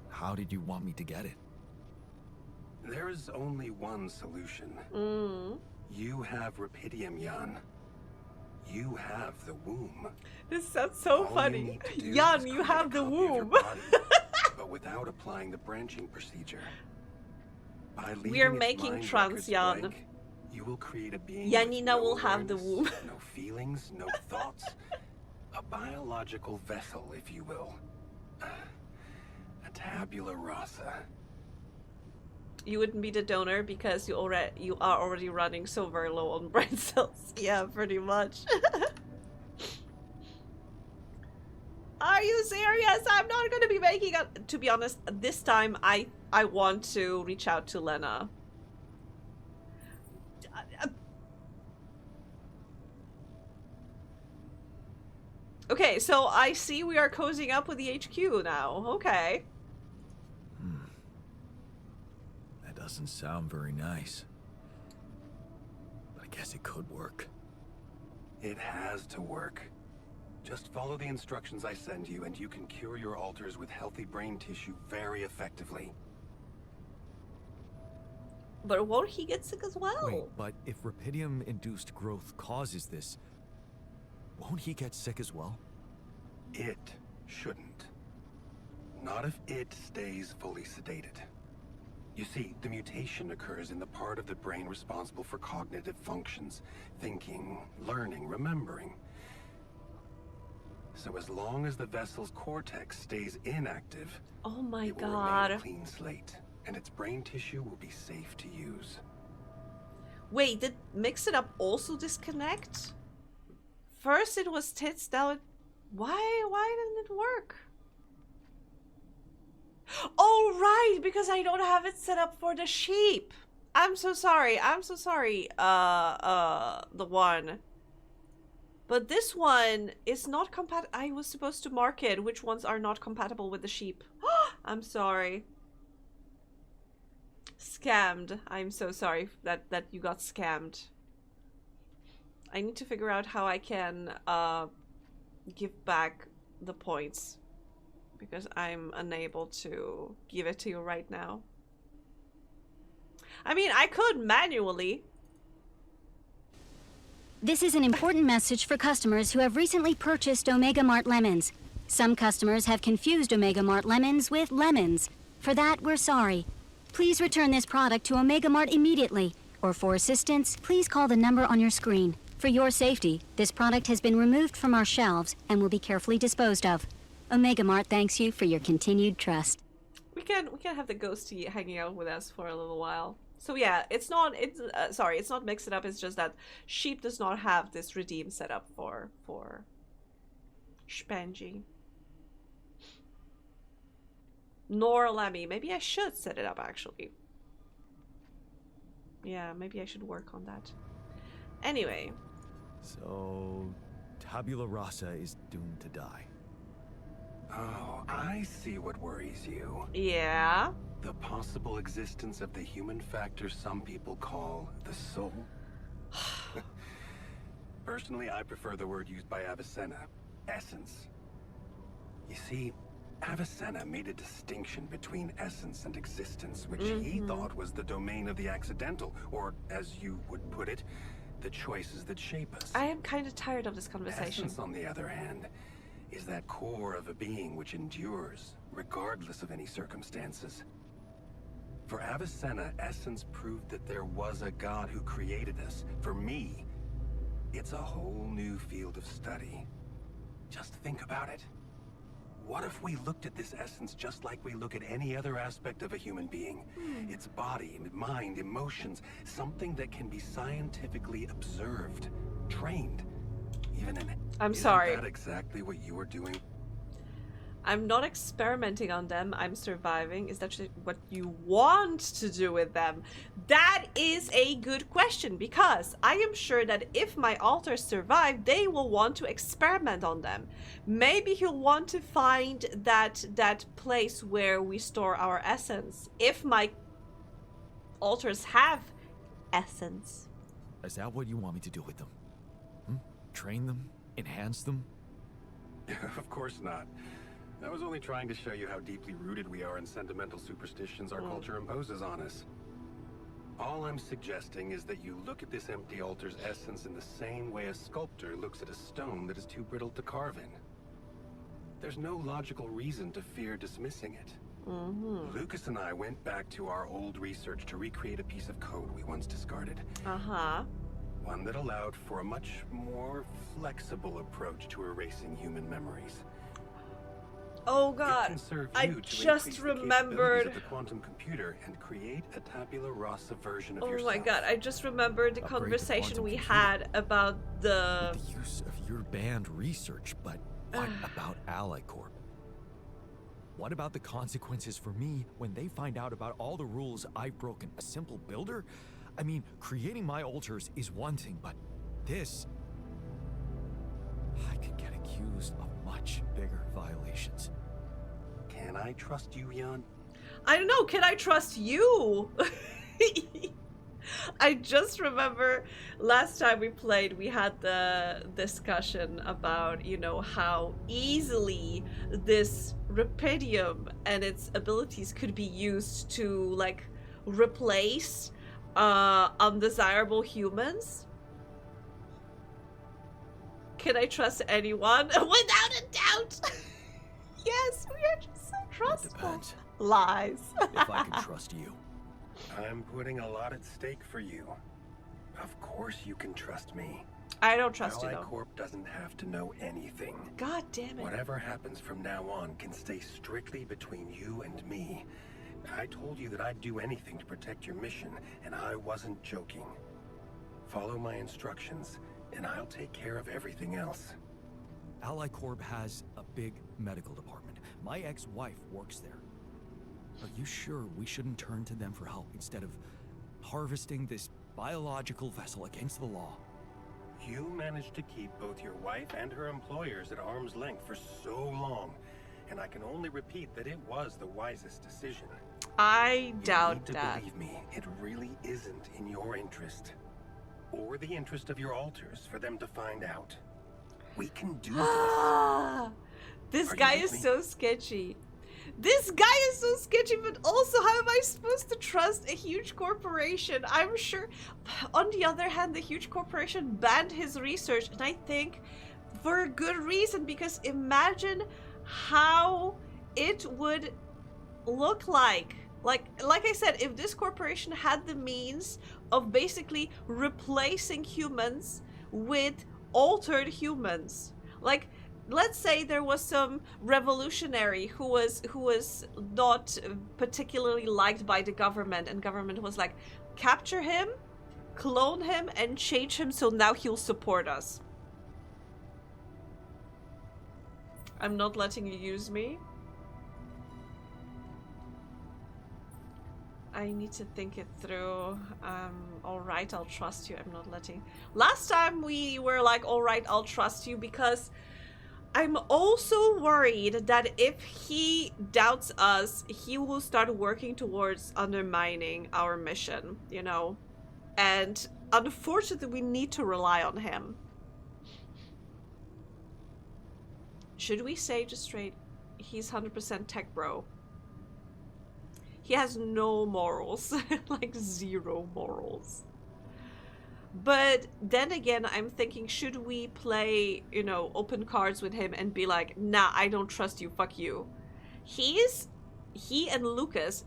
how did you want me to get it? There is only one solution. You have Rapidium, Jan. You have the womb. This sounds so All you funny. need to do Jan, is you create have a the copy of your womb. body, but without applying the branching procedure. By We leaving are its making mind trans, records Jan. blank, you will create a being Janina with no will have the awareness, womb. No feelings, no thoughts. A biological vessel, if you will. A tabula rasa. You wouldn't be the donor because you are already running so very low on brain cells. Yeah, pretty much. Are you serious? I'm not gonna be making a... To be honest, this time I want to reach out to Lena. Okay, so I see we are cozying up with the HQ now. Okay. That doesn't sound very nice. But I guess it could work. It has to work. Just follow the instructions I send you, and you can cure your alters with healthy brain tissue very effectively. But won't he get sick as well? Wait, but if rapidium-induced growth causes this, won't he get sick as well? It shouldn't. Not if it stays fully sedated. You see, the mutation occurs in the part of the brain responsible for cognitive functions. Thinking, learning, remembering. So as long as the vessel's cortex stays inactive, Oh my it will god. remain a clean slate, and its brain tissue will be safe to use. Wait, did Mix It Up also disconnect? First it was tits, now it... Why didn't it work? Oh right, because I don't have it set up for the sheep. I'm so sorry, the one. But this one is not compatible. I was supposed to mark it which ones are not compatible with the sheep. I'm sorry. Scammed. I'm so sorry that you got scammed. I need to figure out how I can give back the points, because I'm unable to give it to you right now. I mean, I could manually. This is an important message for customers who have recently purchased Omega Mart lemons. Some customers have confused Omega Mart lemons with lemons. For that, we're sorry. Please return this product to Omega Mart immediately, or for assistance, please call the number on your screen. For your safety, this product has been removed from our shelves and will be carefully disposed of. Omega Mart thanks you for your continued trust. We can have the ghosty hanging out with us for a little while. So yeah, it's not Mix It Up. It's just that Sheep does not have this redeem set up for Spangy. Nor Lemmy. Maybe I should set it up actually. Yeah, maybe I should work on that. Anyway. So, Tabula Rasa is doomed to die. Oh, I see what worries you. Yeah. The possible existence of the human factor some people call the soul. Personally, I prefer the word used by Avicenna, essence. You see, Avicenna made a distinction between essence and existence, which he thought was the domain of the accidental, or as you would put it, the choices that shape us. I am kind of tired of this conversation. Essence, on the other hand, is that core of a being which endures, regardless of any circumstances. For Avicenna, essence proved that there was a God who created us. For me, it's a whole new field of study. Just think about it. What if we looked at this essence just like we look at any other aspect of a human being? Its body, mind, emotions, something that can be scientifically observed, trained, even in... I'm sorry. Isn't that exactly what you are doing? I'm not experimenting on them, I'm surviving. Is that what you want to do with them? That is a good question, because I am sure that if my alters survive, they will want to experiment on them. Maybe he'll want to find that place where we store our essence. If my alters have essence. Is that what you want me to do with them? Train them? Enhance them? Of course not. I was only trying to show you how deeply rooted we are in sentimental superstitions our culture imposes on us. All I'm suggesting is that you look at this empty altar's essence in the same way a sculptor looks at a stone that is too brittle to carve in. There's no logical reason to fear dismissing it. Lucas and I went back to our old research to recreate a piece of code we once discarded. One that allowed for a much more flexible approach to erasing human memories. Oh god, I just remembered. Of the quantum computer and create a tabula rasa version of Oh yourself. my god, I just remembered the conversation we had about the use of your banned research, but what about Ally Corp? What about the consequences for me when they find out about all the rules I've broken? A simple builder? I mean, creating my altars is one thing, but this... I could get accused of much bigger violations. Can I trust you, Jan? I don't know, can I trust you? I just remember last time we played, we had the discussion about, you know, how easily this Rapidium and its abilities could be used to, like, replace undesirable humans. Can I trust anyone? Without a doubt! Yes, we are just so trustful. It depends. Lies. If I can trust you. I'm putting a lot at stake for you. Of course you can trust me. I don't trust you, Ally though. Corp doesn't have to know anything. God damn it. Whatever happens from now on can stay strictly between you and me. I told you that I'd do anything to protect your mission, and I wasn't joking. Follow my instructions, and I'll take care of everything else. Ally Corp has a big medical department. My ex-wife works there. Are you sure we shouldn't turn to them for help instead of harvesting this biological vessel against the law? You managed to keep both your wife and her employers at arm's length for so long, and I can only repeat that it was the wisest decision. I doubt you need that. to believe me, it really isn't in your interest. Or the interest of your alters for them to find out. We can do this. This Are you guy with is me? so sketchy. This guy is so sketchy, but also how am I supposed to trust a huge corporation? I'm sure, on the other hand, the huge corporation banned his research, and I think for a good reason, because imagine how it would look like. Like I said, if this corporation had the means of basically replacing humans with altered humans, like let's say there was some revolutionary who was not particularly liked by the government, and government was like, capture him, clone him, and change him so now he'll support us. I'm not letting you use me. I need to think it through. Alright, I'll trust you. I'm not letting... Last time we were like, alright, I'll trust you, because I'm also worried that if he doubts us, he will start working towards undermining our mission, you know? And unfortunately, we need to rely on him. Should we say just straight, he's 100% tech bro? He has no morals, like zero morals. But then again, I'm thinking, should we play, you know, open cards with him and be like, nah, I don't trust you, fuck you. He and Lucas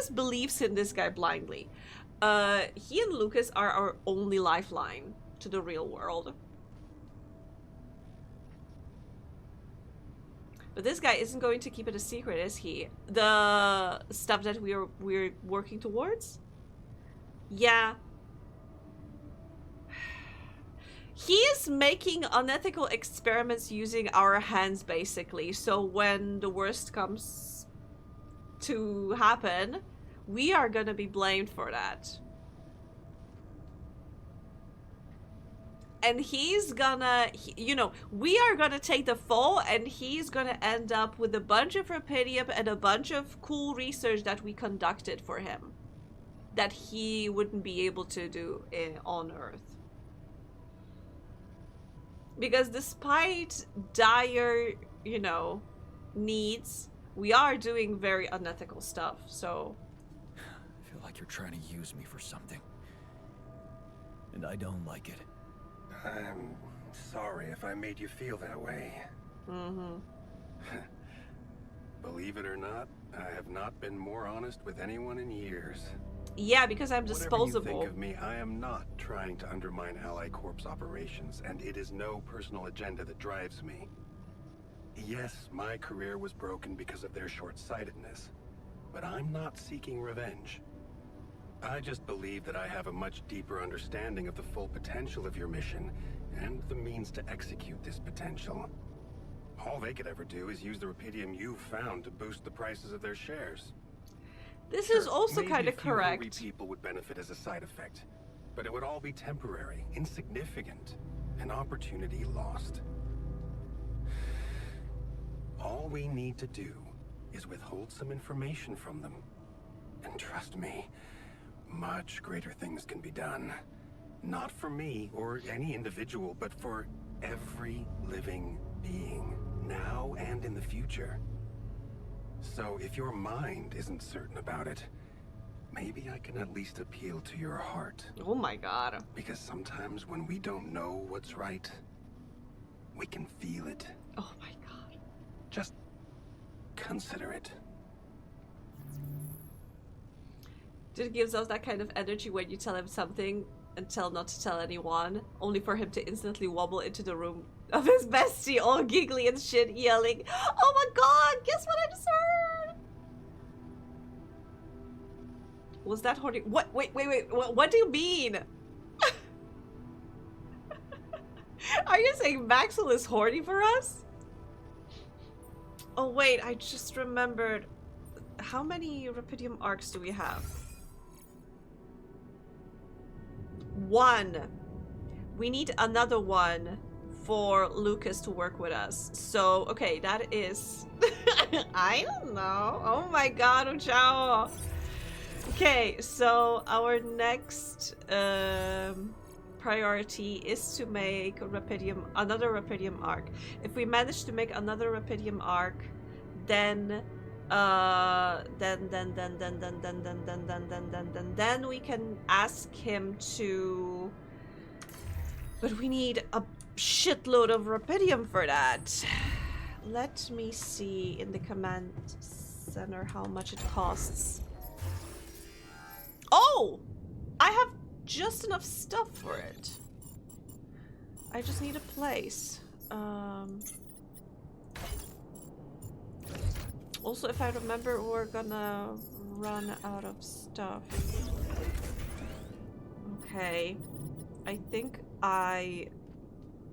believes in this guy blindly. He and Lucas are our only lifeline to the real world. But this guy isn't going to keep it a secret, is he? The stuff that we're working towards? Yeah. He is making unethical experiments using our hands, basically. So when the worst comes to happen, we are gonna be blamed for that. And he's gonna, you know, we are gonna take the fall, and he's gonna end up with a bunch of Rapidium and a bunch of cool research that we conducted for him that he wouldn't be able to do on Earth. Because despite dire, you know, needs, we are doing very unethical stuff, so... I feel like you're trying to use me for something. And I don't like it. I'm sorry if I made you feel that way. Mm-hmm. Believe it or not, I have not been more honest with anyone in years. Yeah, because I'm disposable. Whatever you think of me, I am not trying to undermine Ally Corp's operations, and it is no personal agenda that drives me. Yes, my career was broken because of their short-sightedness, but I'm not seeking revenge. I just believe that I have a much deeper understanding of the full potential of your mission, and the means to execute this potential. All they could ever do is use the Rapidium you found to boost the prices of their shares. This Sure, is also maybe kind a of few hungry correct. people would benefit as a side effect, but it would all be temporary, insignificant, an opportunity lost. All we need to do is withhold some information from them. And trust me, much greater things can be done. Not for me or any individual, but for every living being, now and in the future. So if your mind isn't certain about it, maybe I can at least appeal to your heart. Oh my god. Because sometimes when we don't know what's right, we can feel it. Oh my god. Just consider it. Just gives us that kind of energy when you tell him something and tell not to tell anyone, only for him to instantly wobble into the room of his bestie, all giggly and shit, yelling, "Oh my god, guess what I just heard?" Was that horny? What? Wait, what do you mean? Are you saying Maxwell is horny for us? Oh wait, I just remembered. How many Rapidium arcs do we have? 1. We need another one for Lucas to work with us. So, okay, that is... I don't know. Oh my god, Uchao. Okay, so our next priority is to make another Rapidium arc. If we manage to make another Rapidium arc, then then we can ask him to, but we need a shitload of Rapidium for that. Let me see in the command center how much it costs. Oh, I have just enough stuff for it. I just need a place. Also, if I remember, we're gonna run out of stuff. Okay. I think I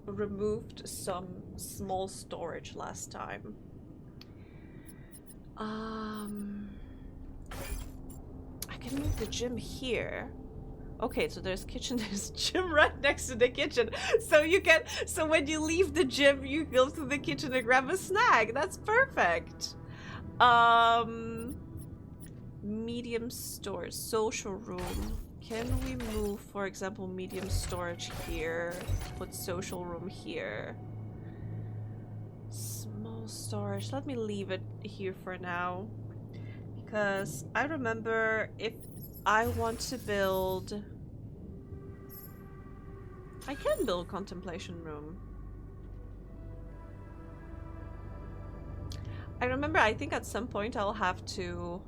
removed some small storage last time. I can move the gym here. Okay, so there's kitchen, there's gym right next to the kitchen. So you can, so when you leave the gym, you go to the kitchen and grab a snack. That's perfect. Medium storage, social room. Can we move, for example, medium storage here? Put social room here. Small storage. Let me leave it here for now. Because I remember if I want to build... I can build contemplation room. I remember, I think at some point I'll have to,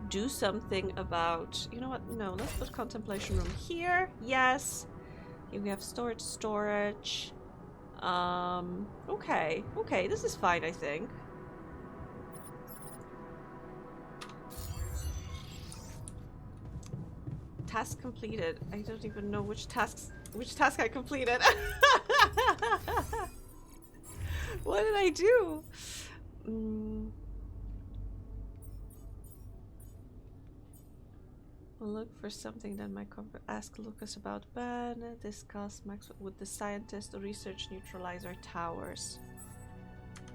do something about, you know what, no, let's put contemplation room here, yes. Here we have storage. Okay, this is fine, I think. Task completed. I don't even know which task I completed. What did I do? We'll look for something that might cover. Ask Lucas about Ben. Discuss Maxwell with the scientist. Research neutralizer towers.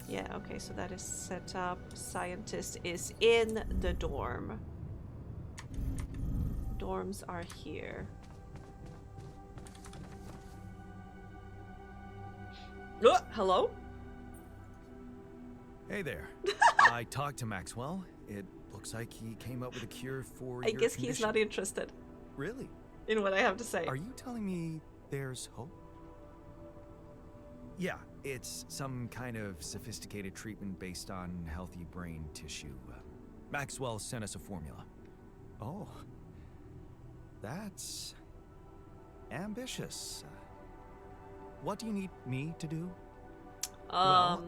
Yeah, okay, so that is set up. Scientist is in the dorm. Dorms are here. Hello? Hey there. I talked to Maxwell. It looks like he came up with a cure for I guess he's not interested. Really? In what I have to say. Are you telling me there's hope? Yeah, it's some kind of sophisticated treatment based on healthy brain tissue. Maxwell sent us a formula. Oh. That's ambitious. What do you need me to do? Well,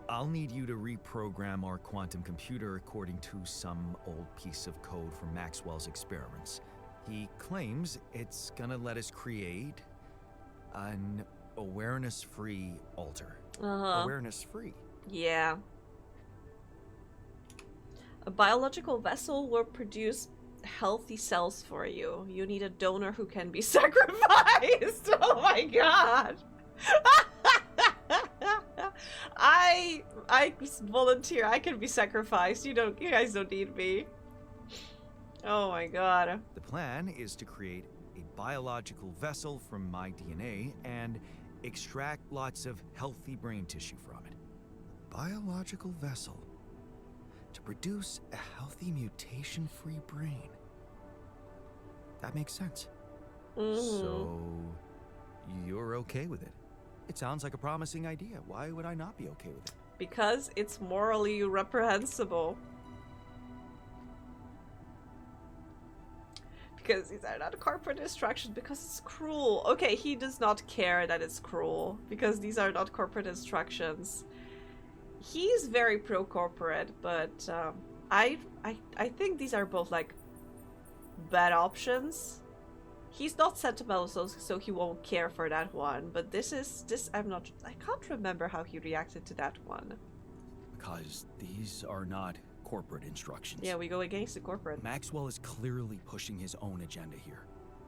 I'll need you to reprogram our quantum computer according to some old piece of code from Maxwell's experiments. He claims it's gonna let us create an awareness-free altar. Uh-huh. Awareness-free. Yeah. A biological vessel will produce healthy cells for you. You need a donor who can be sacrificed. Oh my god. I volunteer. I can be sacrificed. You guys don't need me. Oh my god. The plan is to create a biological vessel from my DNA and extract lots of healthy brain tissue from it. Biological vessel to produce a healthy mutation-free brain. That makes sense. So, you're okay with it? It sounds like a promising idea. Why would I not be okay with it? Because it's morally reprehensible. Because these are not corporate instructions, because it's cruel. Okay, he does not care that it's cruel, because these are not corporate instructions. He's very pro-corporate, but I think these are both, like, bad options. He's not sentimental, so he won't care for that one, but I can't remember how he reacted to that one. Because these are not corporate instructions. Yeah, we go against the corporate. Maxwell is clearly pushing his own agenda here.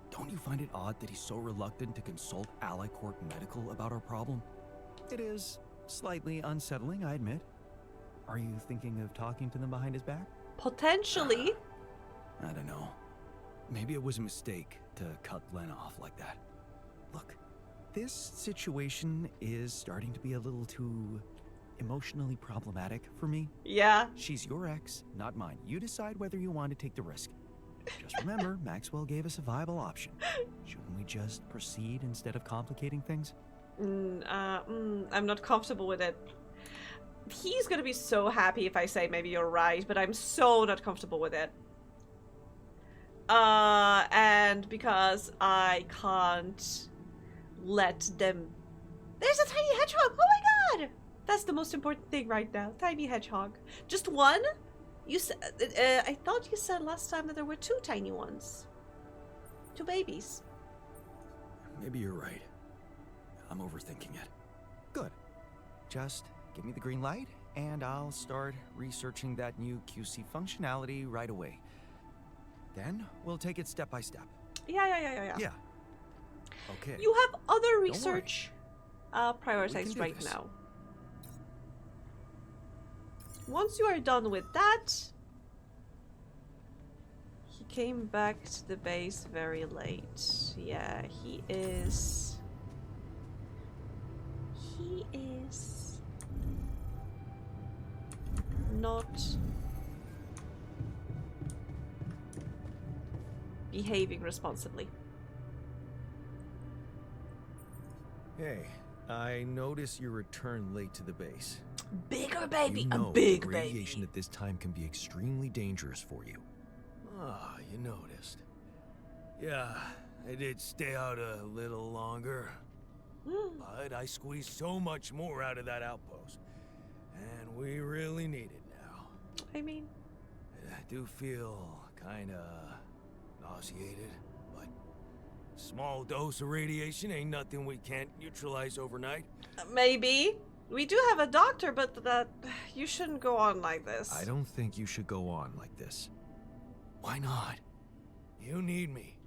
Don't you find it odd that he's so reluctant to consult Alicorp Medical about our problem? It is slightly unsettling, I admit. Are you thinking of talking to them behind his back? Potentially. I don't know. Maybe it was a mistake to cut Len off like that. Look, this situation is starting to be a little too emotionally problematic for me. Yeah. She's your ex, not mine. You decide whether you want to take the risk. Just remember, Maxwell gave us a viable option. Shouldn't we just proceed instead of complicating things? I'm not comfortable with it. He's gonna be so happy if I say maybe you're right, but I'm so not comfortable with it. And because I can't let them... There's a tiny hedgehog! Oh my god! That's the most important thing right now. Tiny hedgehog. Just one? You said... I thought you said last time that there were 2 tiny ones. 2 babies. Maybe you're right. I'm overthinking it. Good. Just give me the green light, and I'll start researching that new QC functionality right away. Then we'll take it step by step. Yeah. Yeah. Okay. You have other research prioritized right now. Once you are done with that... He came back to the base very late. Yeah, he is... not behaving responsibly. Hey, I notice you return late to the base. Bigger baby, You know a big that baby. radiation at this time can be extremely dangerous for you. Ah, you noticed. Yeah, I did stay out a little longer. But I squeezed so much more out of that outpost. And we really need it now. I mean... I do feel kinda nauseated, but small dose of radiation ain't nothing we can't neutralize overnight. Maybe. We do have a doctor, but you shouldn't go on like this. I don't think you should go on like this. Why not? You need me,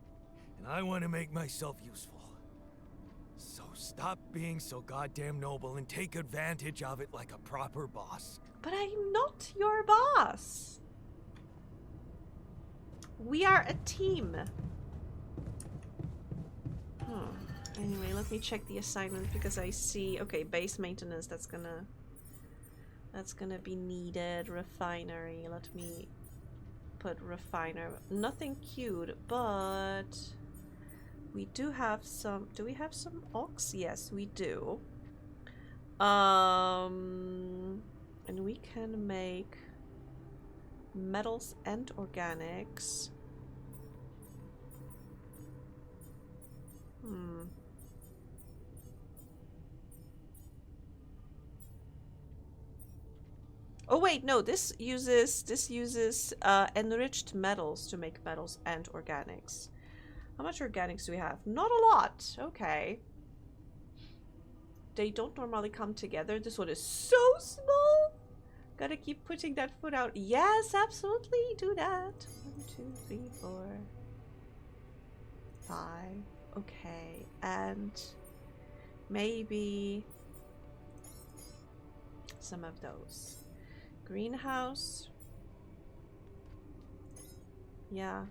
and I want to make myself useful. So stop being so goddamn noble and take advantage of it like a proper boss. But I'm not your boss. We are a team. Anyway, let me check the assignment because I see... Okay, base maintenance, that's gonna be needed. Refinery, let me put refiner. Nothing queued, but... We do have some... Do we have some ox? Yes, we do. And we can make metals and organics. Oh wait, no, this uses enriched metals to make metals and organics. How much organics do we have? Not a lot. Okay. they don't normally come together. This one is so small. Gotta keep putting that foot out. Yes, absolutely. Do that. 1, 2, 3, 4, 5. Okay. And maybe some of those. Greenhouse. Yeah.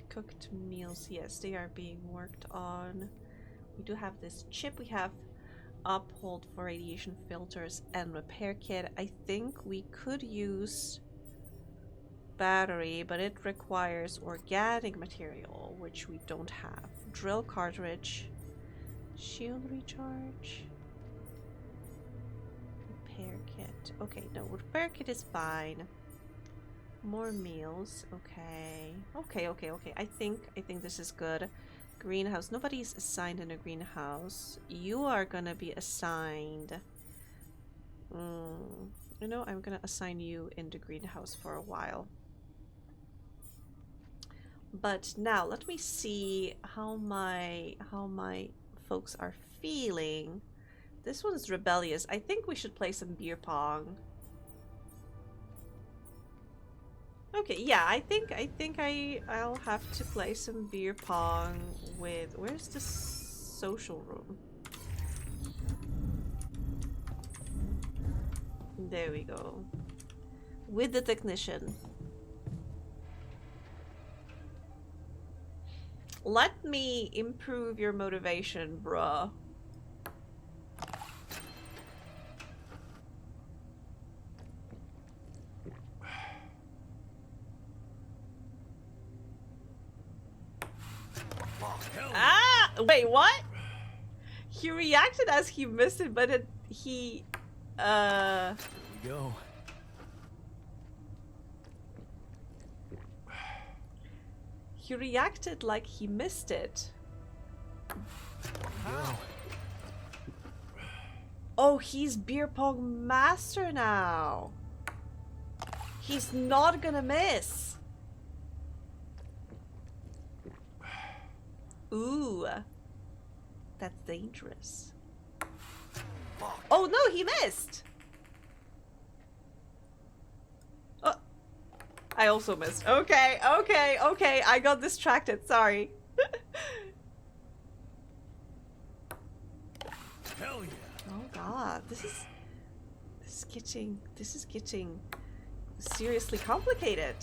Cooked meals. Yes, they are being worked on. We do have this chip. We have uphold for radiation filters and repair kit. I think we could use battery, but it requires organic material, which we don't have. Drill cartridge. Shield recharge. Repair kit. Okay, no, repair kit is fine. More meals. Okay. Okay. I think this is good. Greenhouse. Nobody's assigned in a greenhouse. You are gonna be assigned. You know, I'm gonna assign you in the greenhouse for a while. But now let me see how my folks are feeling. This one's rebellious. I think we should play some beer pong. Okay, yeah, I think I'll have to play some beer pong with... Where's the social room? There we go. With the technician. Let me improve your motivation, bruh. Ah! Wait, what? He reacted as he missed it, but he... Here we go. He reacted like he missed it. How? Oh, he's beer pong master now. He's not gonna miss. Ooh. That's dangerous. Oh no, he missed. Oh, I also missed. Okay. I got distracted. Sorry. Hell yeah. Oh god, this is getting seriously complicated.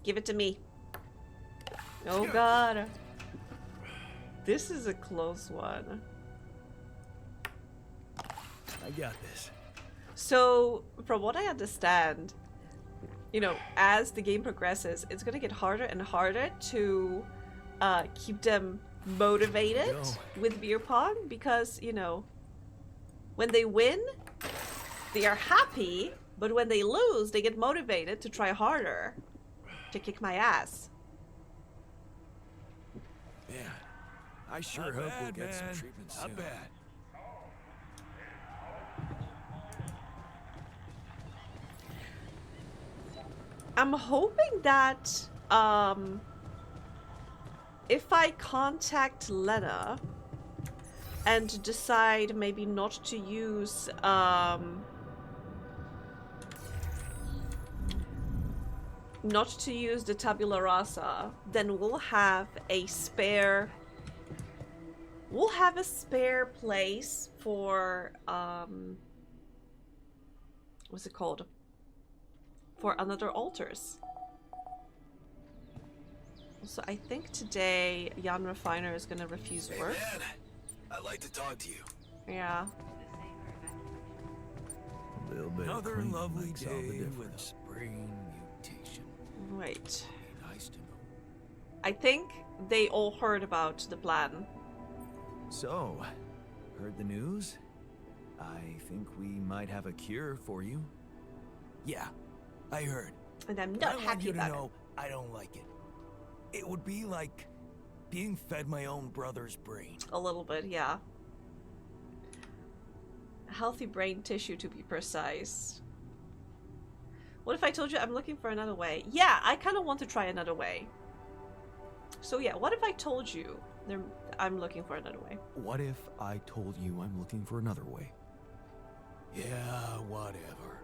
Give it to me. Oh god. This is a close one. I got this. So, from what I understand, you know, as the game progresses, it's gonna get harder and harder to keep them motivated with beer pong because, you know, when they win, they are happy, but when they lose, they get motivated to try harder to kick my ass. Yeah, I sure Not hope bad, we'll get some man. treatment Not soon. bad. I'm hoping that if I contact Lena and decide maybe not to use the tabula rasa, then we'll have a spare place for what's it called? For another altars. So I think today Jan Refiner is gonna refuse work. Hey man, I'd like to talk to you. Yeah. A little bit Another of clean lovely makes all the day with a difference. spring mutation. Wait. Be nice to know. I think they all heard about the plan. So, heard the news? I think we might have a cure for you. Yeah, I heard. And I'm But not I want happy you to about know I don't like it. It would be like being fed my own brother's brain. it. A little bit, yeah. Healthy brain tissue to be precise. What if I told you I'm looking for another way? Yeah, I kind of want to try another way. So yeah, what if I told you I'm looking for another way? What if I told you I'm looking for another way? Yeah, whatever.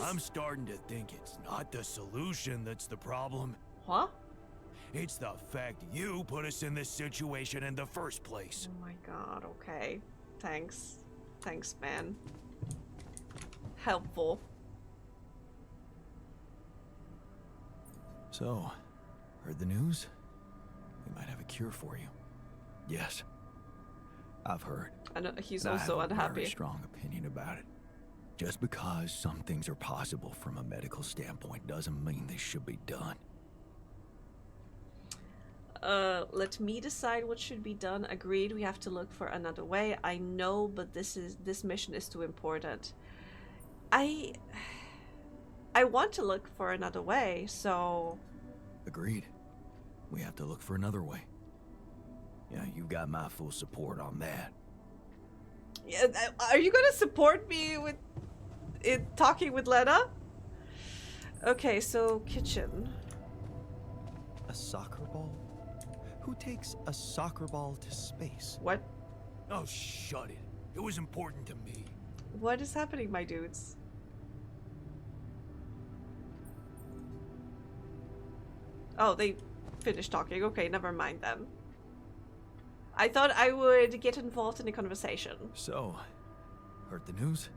I'm starting to think it's not the solution that's the problem. Huh? It's the fact you put us in this situation in the first place. Oh my god, okay. Thanks. Thanks, man. Helpful. So, heard the news? We might have a cure for you. Yes, I've heard. I know he's And also I have a unhappy. very strong opinion about it. Just because some things are possible from a medical standpoint doesn't mean they should be done. Let me decide what should be done. Agreed, we have to look for another way. I know, but this mission is too important. I want to look for another way, so... Agreed. We have to look for another way. Yeah, you've got my full support on that. Yeah, are you gonna support me with talking with Lena? Okay, so kitchen. A soccer ball? Who takes a soccer ball to space? What? Oh, shut it. It was important to me. What is happening, my dudes? Oh, they finished talking. Okay, never mind then. I thought I would get involved in the conversation. So, heard the news?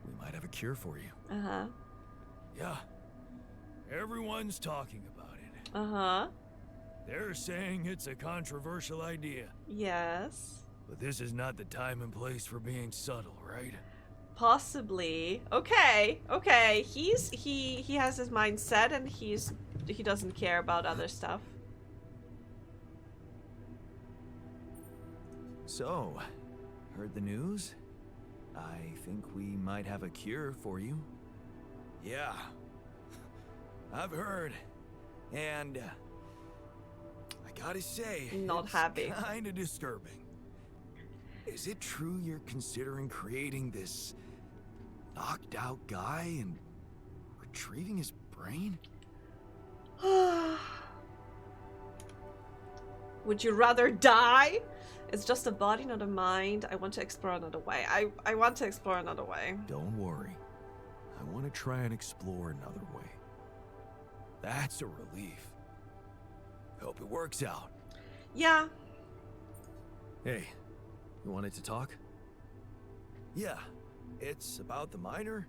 We might have a cure for you. Uh-huh. Yeah. Everyone's talking about it. Uh-huh. They're saying it's a controversial idea. Yes. But this is not the time and place for being subtle, right? Possibly. Okay. Okay. He has his mind set and he doesn't care about other stuff. So, heard the news? I think we might have a cure for you. Yeah. I've heard. And I gotta say, Not it's happy. kinda disturbing. Is it true you're considering creating this knocked out guy and retrieving his brain? Would you rather die? It's just a body, not a mind. I want to explore another way. I want to explore another way. Don't worry. I want to try and explore another way. That's a relief. Hope it works out. Yeah. Hey, you wanted to talk? Yeah, it's about the miner.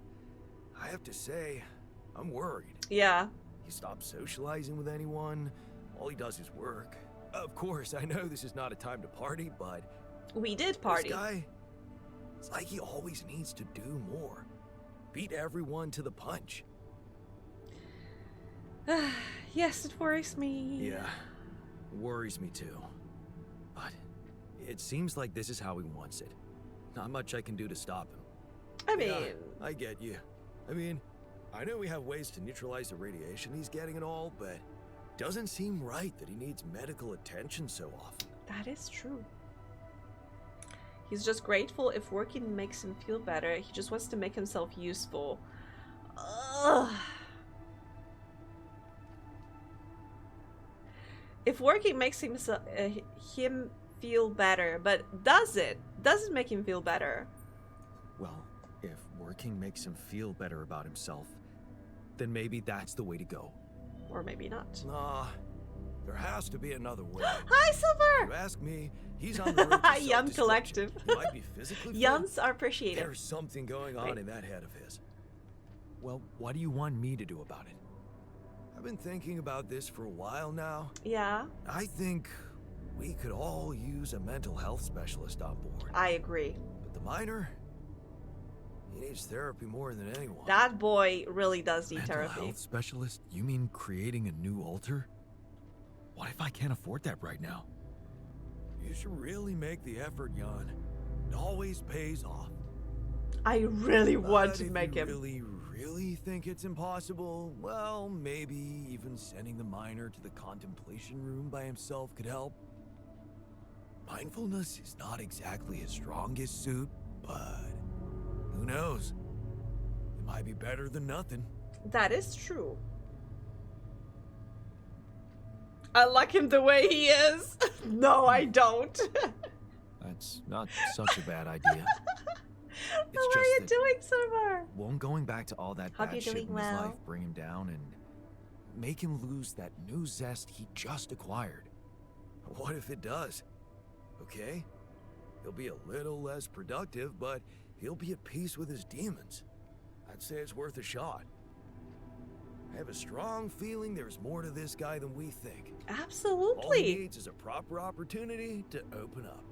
I have to say, I'm worried. Yeah. He stopped socializing with anyone. All he does is work. Of course, I know this is not a time to party, but We did party. this guy, it's like he always needs to do more. Beat everyone to the punch. Yes, it worries me. Yeah, worries me too. But it seems like this is how he wants it. Not much I can do to stop him. I mean, Yeah, I get you. I mean, I know we have ways to neutralize the radiation he's getting and all, but doesn't seem right that he needs medical attention so often. that is true. He's just grateful if working makes him feel better. He just wants to make himself useful. Ugh. If working makes him feel better, but does it? Does it make him feel better? Well, if working makes him feel better about himself, then maybe that's the way to go. Or maybe not. Nah, there has to be another way. Hi, If Silver! you ask me, he's on the road to Yum self-destruction. collective. He might be physically fit. Yuns are appreciated. There's something going on Wait. in that head of his. Well, what do you want me to do about it? I've been thinking about this for a while now. Yeah, I think we could all use a mental health specialist on board. I agree. But the miner, he needs therapy more than anyone. That boy really does need Mental therapy. health specialist? You mean creating a new altar? What if I can't afford that right now? You should really make the effort, Jan. It always pays off. I really want But to if make you him. really think it's impossible, well, maybe even sending the miner to the contemplation room by himself could help. Mindfulness is not exactly his strongest suit, but who knows? It Might be better than nothing. That is true. I like him the way he is. No, I don't. That's not such a bad idea. How are you doing, Silver? Won't going back to all that Hope bad you're shit doing in his well. life bring him down and make him lose that new zest he just acquired? What if it does? Okay? He'll be a little less productive, but he'll be at peace with his demons. I'd say it's worth a shot. I have a strong feeling there's more to this guy than we think. All he Absolutely. needs is a proper opportunity to open up.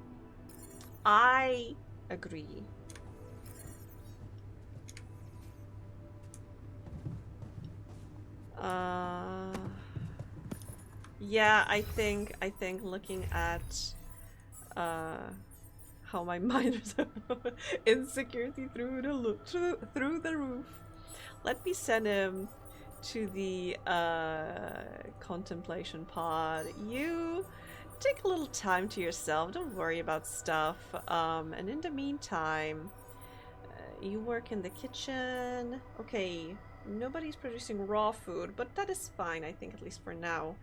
I agree. Yeah, I think looking at how my miners are insecurity through the roof. Let me send him to the contemplation pod. You take a little time to yourself. Don't worry about stuff. And in the meantime, you work in the kitchen. Okay, nobody's producing raw food, but that is fine, I think, at least for now.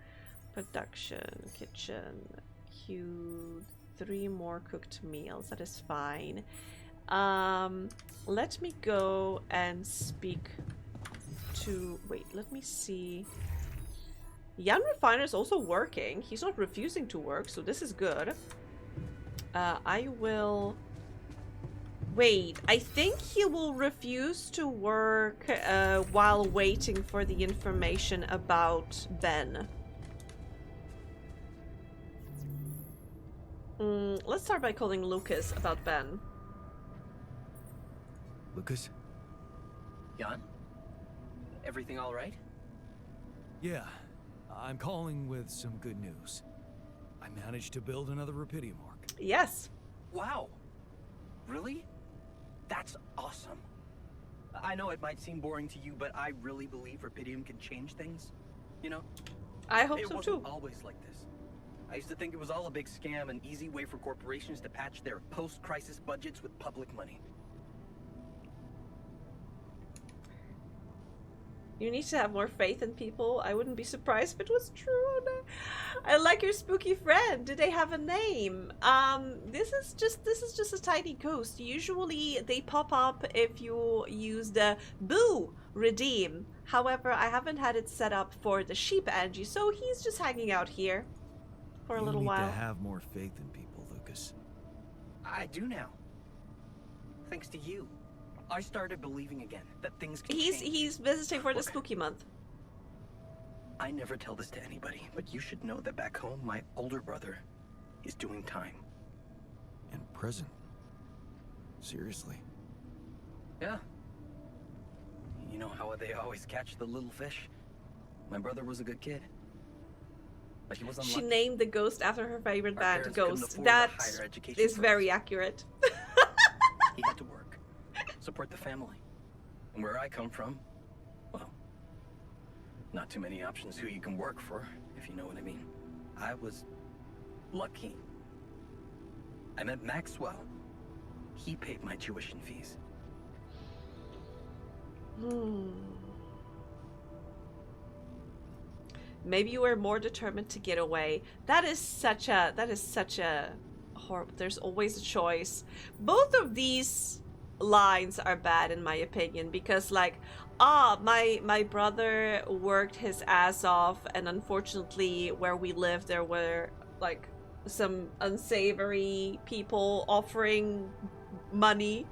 Production, kitchen, queue, 3 more cooked meals. That is fine. Let me go and speak to... Wait, let me see. Jan Refiner is also working. He's not refusing to work, so this is good. I will... Wait, I think he will refuse to work while waiting for the information about Ben. Let's start by calling Lucas about Ben. Lucas? Jan? Everything all right? Yeah, I'm calling with some good news. I managed to build another Rapidium Arc. Yes. Wow. Really? That's awesome. I know it might seem boring to you, but I really believe Rapidium can change things. You know? I hope it so wasn't too. always like this. I used to think it was all a big scam, an easy way for corporations to patch their post-crisis budgets with public money. You need to have more faith in people. I wouldn't be surprised if it was true. I like your spooky friend. Do they have a name? This is just a tiny ghost. Usually they pop up if you use the Boo redeem. However, I haven't had it set up for the sheep Angie, so he's just hanging out here for a little while. You need to have more faith in people, Lucas. I do now. Thanks to you. I started believing again that things can change. He's visiting for the spooky month. I never tell this to anybody, but you should know that back home, my older brother is doing time. In prison? Seriously? Yeah. You know how they always catch the little fish? My brother was a good kid. But he was unlucky. She named the ghost after her favorite Our band, parents couldn't Ghost. afford That the higher education is for very us. accurate. He had to work, support the family. And where I come from, well, not too many options who you can work for, if you know what I mean. I was lucky. I met Maxwell. He paid my tuition fees. Maybe you were more determined to get away. That is such a horrible. There's always a choice. Both of these lines are bad in my opinion, because like, my brother worked his ass off, and unfortunately where we live there were like some unsavory people offering money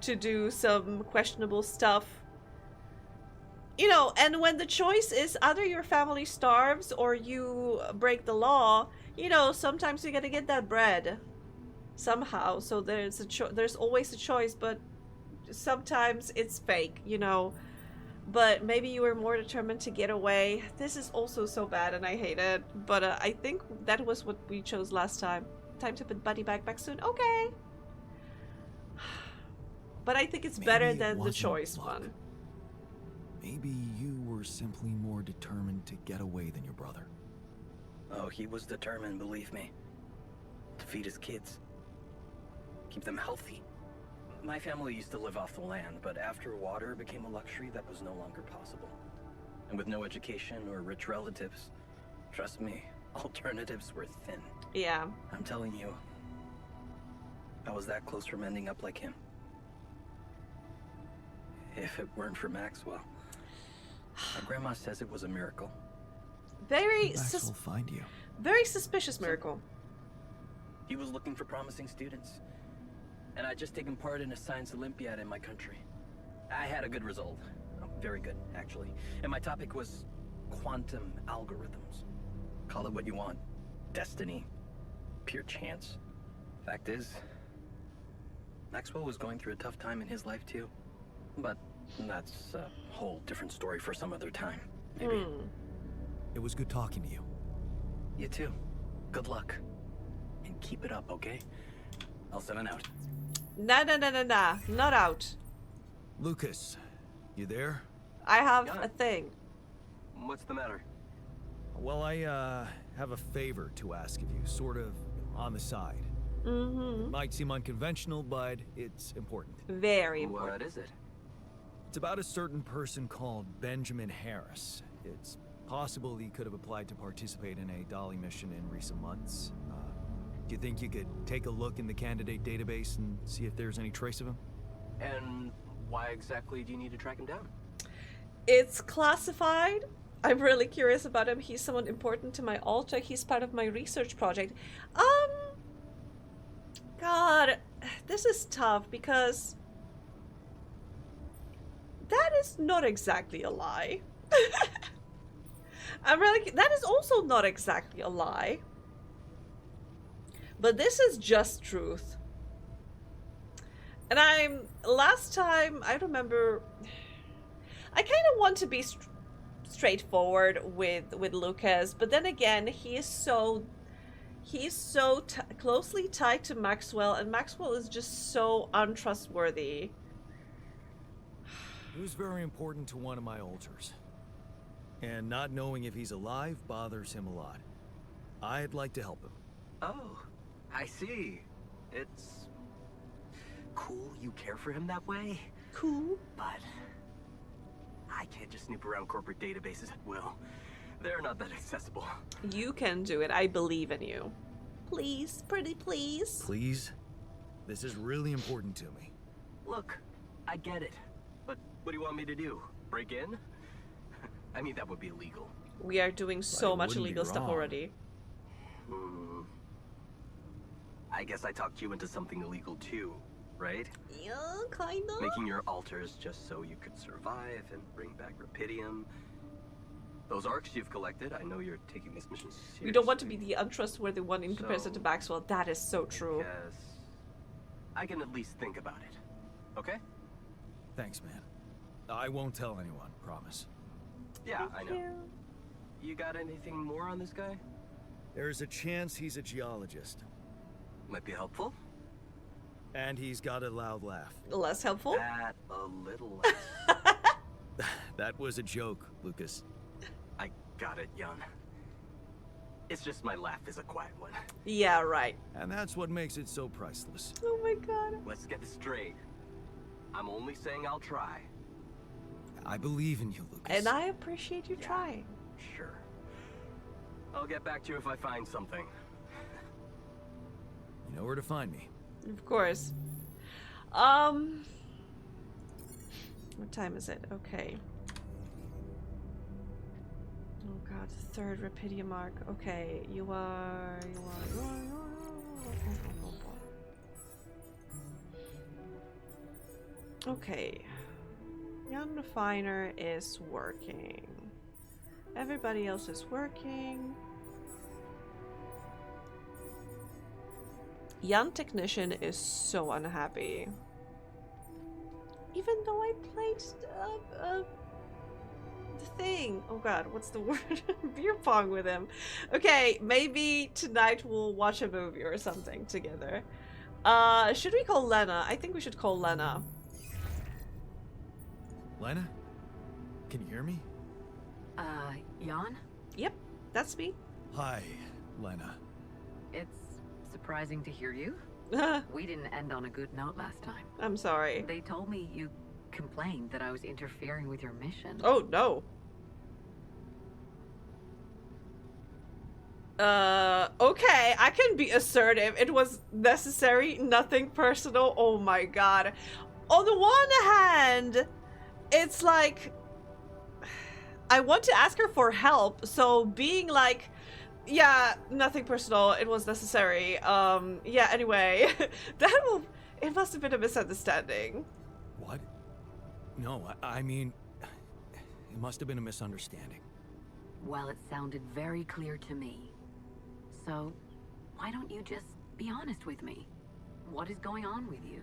to do some questionable stuff. You know, and when the choice is either your family starves or you break the law, you know, sometimes you gotta get that bread somehow. So there's always a choice, but sometimes it's fake, you know. But maybe you were more determined to get away. This is also so bad and I hate it. But I think that was what we chose last time. Time to put Buddy back soon. Okay. But I think it's better than the choice one. Maybe you were simply more determined to get away than your brother. Oh, he was determined, believe me. To feed his kids. Keep them healthy. My family used to live off the land, but after water became a luxury, that was no longer possible. And with no education or rich relatives, trust me, alternatives were thin. Yeah. I'm telling you, I was that close from ending up like him. If it weren't for Maxwell. My grandma says it was a miracle. Very Maxwell find you. very suspicious miracle. He was looking for promising students. And I'd just taken part in a science Olympiad in my country. I had a good result. Oh, very good, actually. And my topic was quantum algorithms. Call it what you want. Destiny. Pure chance. Fact is, Maxwell was going through a tough time in his life too. But that's a whole different story for some other time, maybe. It was good talking to you. You too. Good luck. And keep it up, okay? I'll send it out. Nah, not out. Lucas, you there? I have Yeah. a thing. What's the matter? Well, I have a favor to ask of you, sort of on the side. Mm-hmm. Might seem unconventional, but it's important. Very important. What is it? It's about a certain person called Benjamin Harris. It's possible he could have applied to participate in a Dolly mission in recent months. Do you think you could take a look in the candidate database and see if there's any trace of him? And why exactly do you need to track him down? It's classified. I'm really curious about him. He's someone important to my altar. He's part of my research project. God, this is tough because that is not exactly a lie. That is also not exactly a lie. But this is just truth. And last time, I remember, I kind of want to be straightforward with Lucas, but then again, he is so closely tied to Maxwell, and Maxwell is just so untrustworthy. He was very important to one of my altars. And not knowing if he's alive bothers him a lot. I'd like to help him. Oh, I see. It's cool you care for him that way. Cool. But I can't just snoop around corporate databases at will. They're not that accessible. You can do it. I believe in you. Please, pretty please. Please? This is really important to me. Look, I get it. But what do you want me to do? Break in? I mean, that would be illegal. We are doing so It much wouldn't be illegal stuff wrong. already. I guess I talked you into something illegal too, right? Yeah, kind of. Making your altars just so you could survive and bring back Rapidium. Those arcs you've collected, I know you're taking this mission seriously. We don't want to be the untrustworthy one in comparison to Maxwell. That is so true. Yes. I can at least think about it. Okay? Thanks, man. I won't tell anyone, promise. Yeah, I know. You got anything more on this guy? There's a chance he's a geologist. Might be helpful. And he's got a loud laugh. Less helpful? That a little less. That was a joke, Lucas. I got it, Jan. It's just my laugh is a quiet one. Yeah, right. And that's what makes it so priceless. Oh my god. Let's get this straight. I'm only saying I'll try. I believe in you, Lucas. And I appreciate you trying. Sure. I'll get back to you if I find something. You know where to find me. Of course. What time is it? Okay. Oh god, third Rapidium mark. Okay, you are. Okay. Young Refiner is working. Everybody else is working. Young Technician is so unhappy. Even though I played the thing. Oh god, what's the word? Beer pong with him. Okay, maybe tonight we'll watch a movie or something together. Should we call Lena? I think we should call Lena. Lena? Can you hear me? Jan? Yep, that's me. Hi, Lena. It's surprising to hear you. We didn't end on a good note last time. I'm sorry. They told me you complained that I was interfering with your mission. Oh, no. Okay, I can be assertive. It was necessary, nothing personal. Oh my god. On the one hand, it's like, I want to ask her for help, so being like, yeah, nothing personal, it was necessary. Yeah, anyway, it must have been a misunderstanding. What? No, I mean, it must have been a misunderstanding. Well, it sounded very clear to me. So, why don't you just be honest with me? What is going on with you?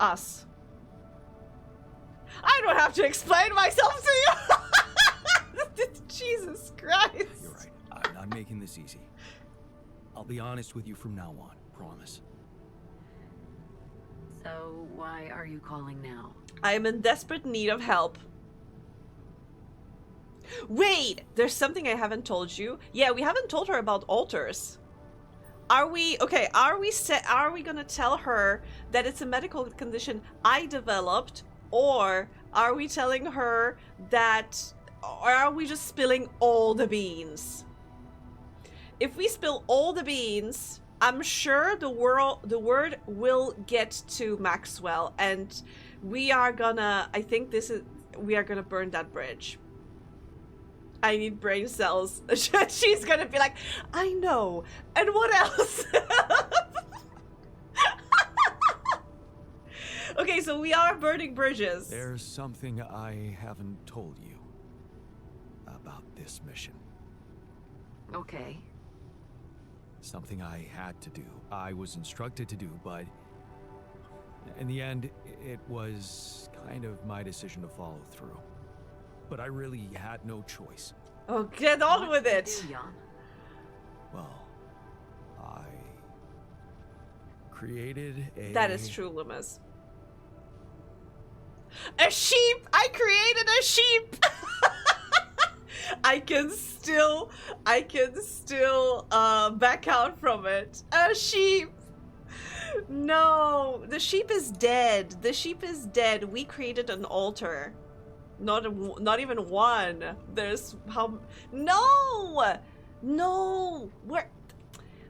Us. I don't have to explain myself to you! Jesus Christ. You're right. I'm not making this easy. I'll be honest with you from now on. Promise. So, why are you calling now? I am in desperate need of help. Wait! There's something I haven't told you. Yeah, we haven't told her about altars. Are we... Okay, are we gonna tell her that it's a medical condition I developed? Or are we telling her that... Or are we just spilling all the beans? If we spill all the beans, I'm sure the word will get to Maxwell, and we are gonna... I think we are gonna burn that bridge. I need brain cells. She's gonna be like, I know. And what else? Okay, so we are burning bridges. There's something I haven't told you about this mission. Okay. Something I had to do. I was instructed to do, but in the end, it was kind of my decision to follow through. But I really had no choice. Oh, get on with it! Well, I created a... That is true, Loomis. A sheep! I created a sheep! I can still back out from it. A sheep! No, the sheep is dead. The sheep is dead. We created an altar. Not even one. There's how... No! No!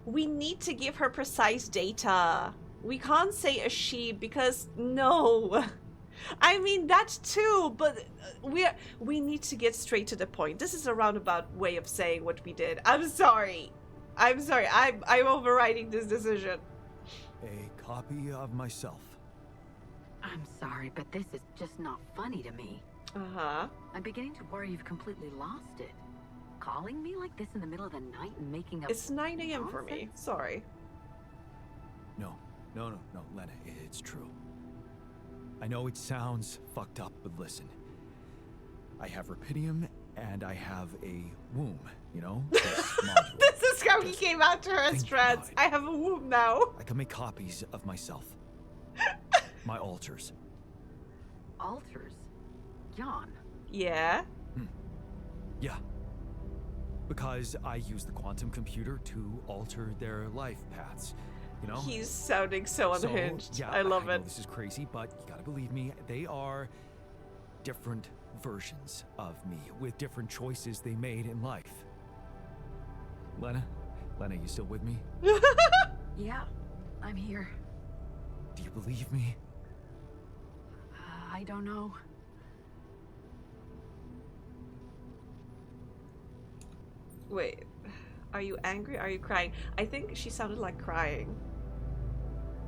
We need to give her precise data. We can't say a sheep because no. I mean that too, but we need to get straight to the point. This is a roundabout way of saying what we did. I'm sorry. I'm overriding this decision. A copy of myself. I'm sorry, but this is just not funny to me. Uh-huh. I'm beginning to worry you've completely lost it. Calling me like this in the middle of the night and making up... It's 9 a.m. for me. Sorry. No, Lena, it's true. I know it sounds fucked up, but listen. I have rapidium and I have a womb, you know? This is how he came out to her as trans. I have a womb now. I can make copies of myself. My altars. Altars? Jan. Yeah? Yeah. Because I use the quantum computer to alter their life paths, you know? He's sounding so unhinged. Yeah, I love know it. This is crazy, but you gotta believe me, they are different versions of me with different choices they made in life. Lena, you still with me? Yeah, I'm here. Do you believe me? I don't know. Wait, are you angry? Are you crying? I think she sounded like crying.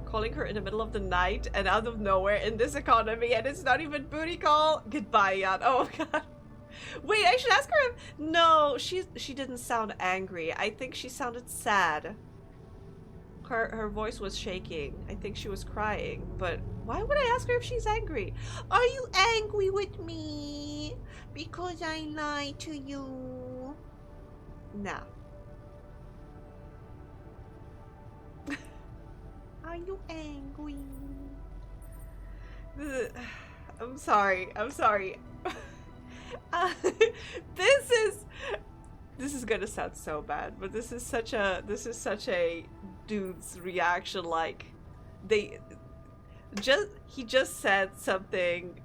Calling her in the middle of the night and out of nowhere in this economy, and it's not even booty call. Goodbye, Jan. Oh god. Wait, I should ask her if... No, she didn't sound angry. I think she sounded sad. Her voice was shaking. I think she was crying, but why would I ask her if she's angry? Are you angry with me because I lied to you? No. Are you angry? I'm sorry. This is gonna sound so bad, but this is such a dude's reaction. Like, he just said something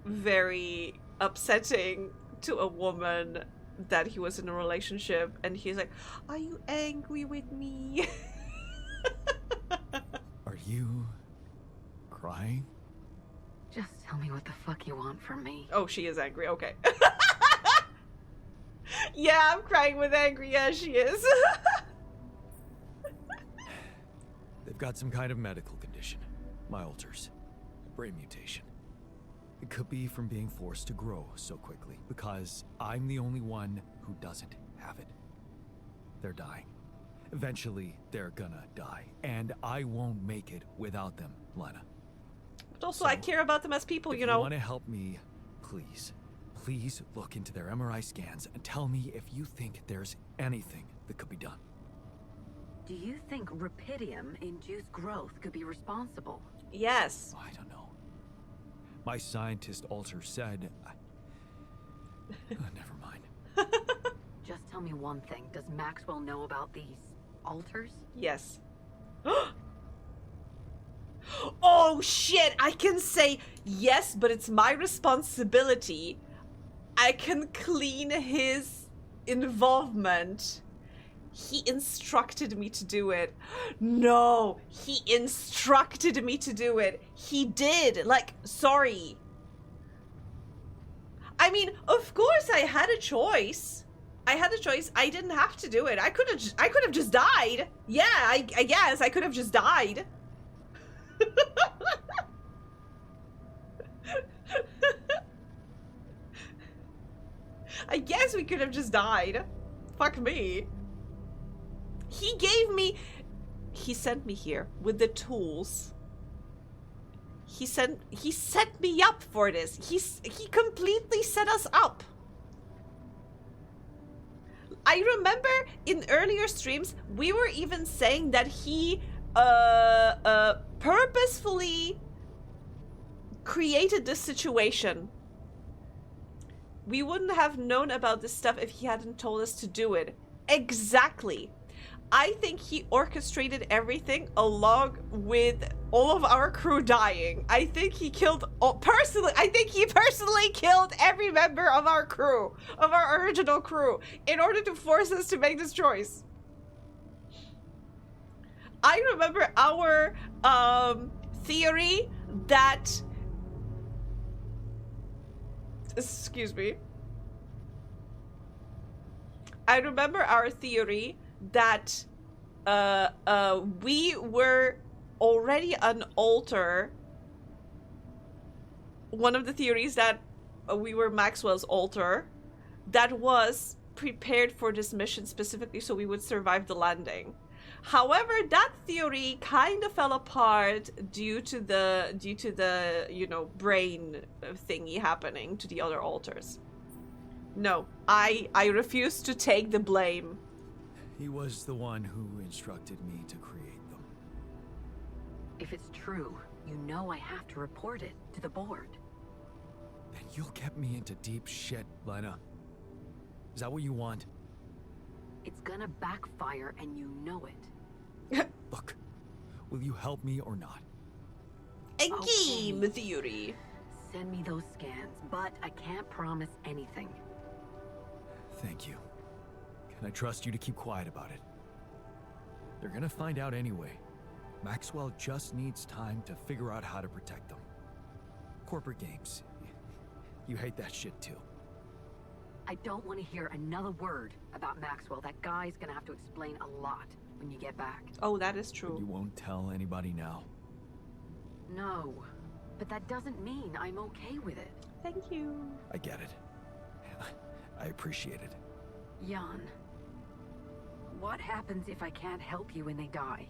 very upsetting to a woman that he was in a relationship, and he's like, "Are you angry with me?" Are you crying? Just tell me what the fuck you want from me. Oh, she is angry. Okay. Yeah, I'm crying with angry. Yeah, she is. They've got some kind of medical condition. My alters. A brain mutation. It could be from being forced to grow so quickly, because I'm the only one who doesn't have it. They're dying. Eventually, they're gonna die, and I won't make it without them, Lena. But also, I care about them as people, you know. If you want to help me, please look into their MRI scans and tell me if you think there's anything that could be done. Do you think rapidium-induced growth could be responsible? Yes. I don't know. My scientist alter said... never mind. Just tell me one thing. Does Maxwell know about these alters? Yes. Oh shit! I can say yes, but it's my responsibility. I can clean his involvement. He instructed me to do it. No, he instructed me to do it. He did. Like, sorry. I mean, of course I had a choice. I had a choice. I didn't have to do it. I could have just died. Yeah, I guess I could have just died. I guess we could have just died. Fuck me. He sent me here with the tools. He set me up for this. He completely set us up. I remember in earlier streams, we were even saying that he purposefully created this situation. We wouldn't have known about this stuff if he hadn't told us to do it. Exactly. I think he orchestrated everything along with all of our crew dying. I think he killed I think he personally killed every member of our crew, of our original crew, in order to force us to make this choice. I remember our theory that... Excuse me. I remember our theory that we were already an alter. One of the theories that we were Maxwell's alter that was prepared for this mission specifically so we would survive the landing. However, that theory kind of fell apart due to the you know, brain thingy happening to the other alters. No, I refuse to take the blame. He was the one who instructed me to create them. If it's true, you know I have to report it to the board. Then you'll get me into deep shit, Lena. Is that what you want? It's gonna backfire and you know it. Look, will you help me or not? A game theory. Send me those scans, but I can't promise anything. Thank you. Can I trust you to keep quiet about it? They're gonna find out anyway. Maxwell just needs time to figure out how to protect them. Corporate games. You hate that shit too. I don't want to hear another word about Maxwell. That guy's gonna have to explain a lot when you get back. Oh, that is true. You won't tell anybody now? No, but that doesn't mean I'm okay with it. Thank you. I get it. I appreciate it. Jan, what happens if I can't help you when they die?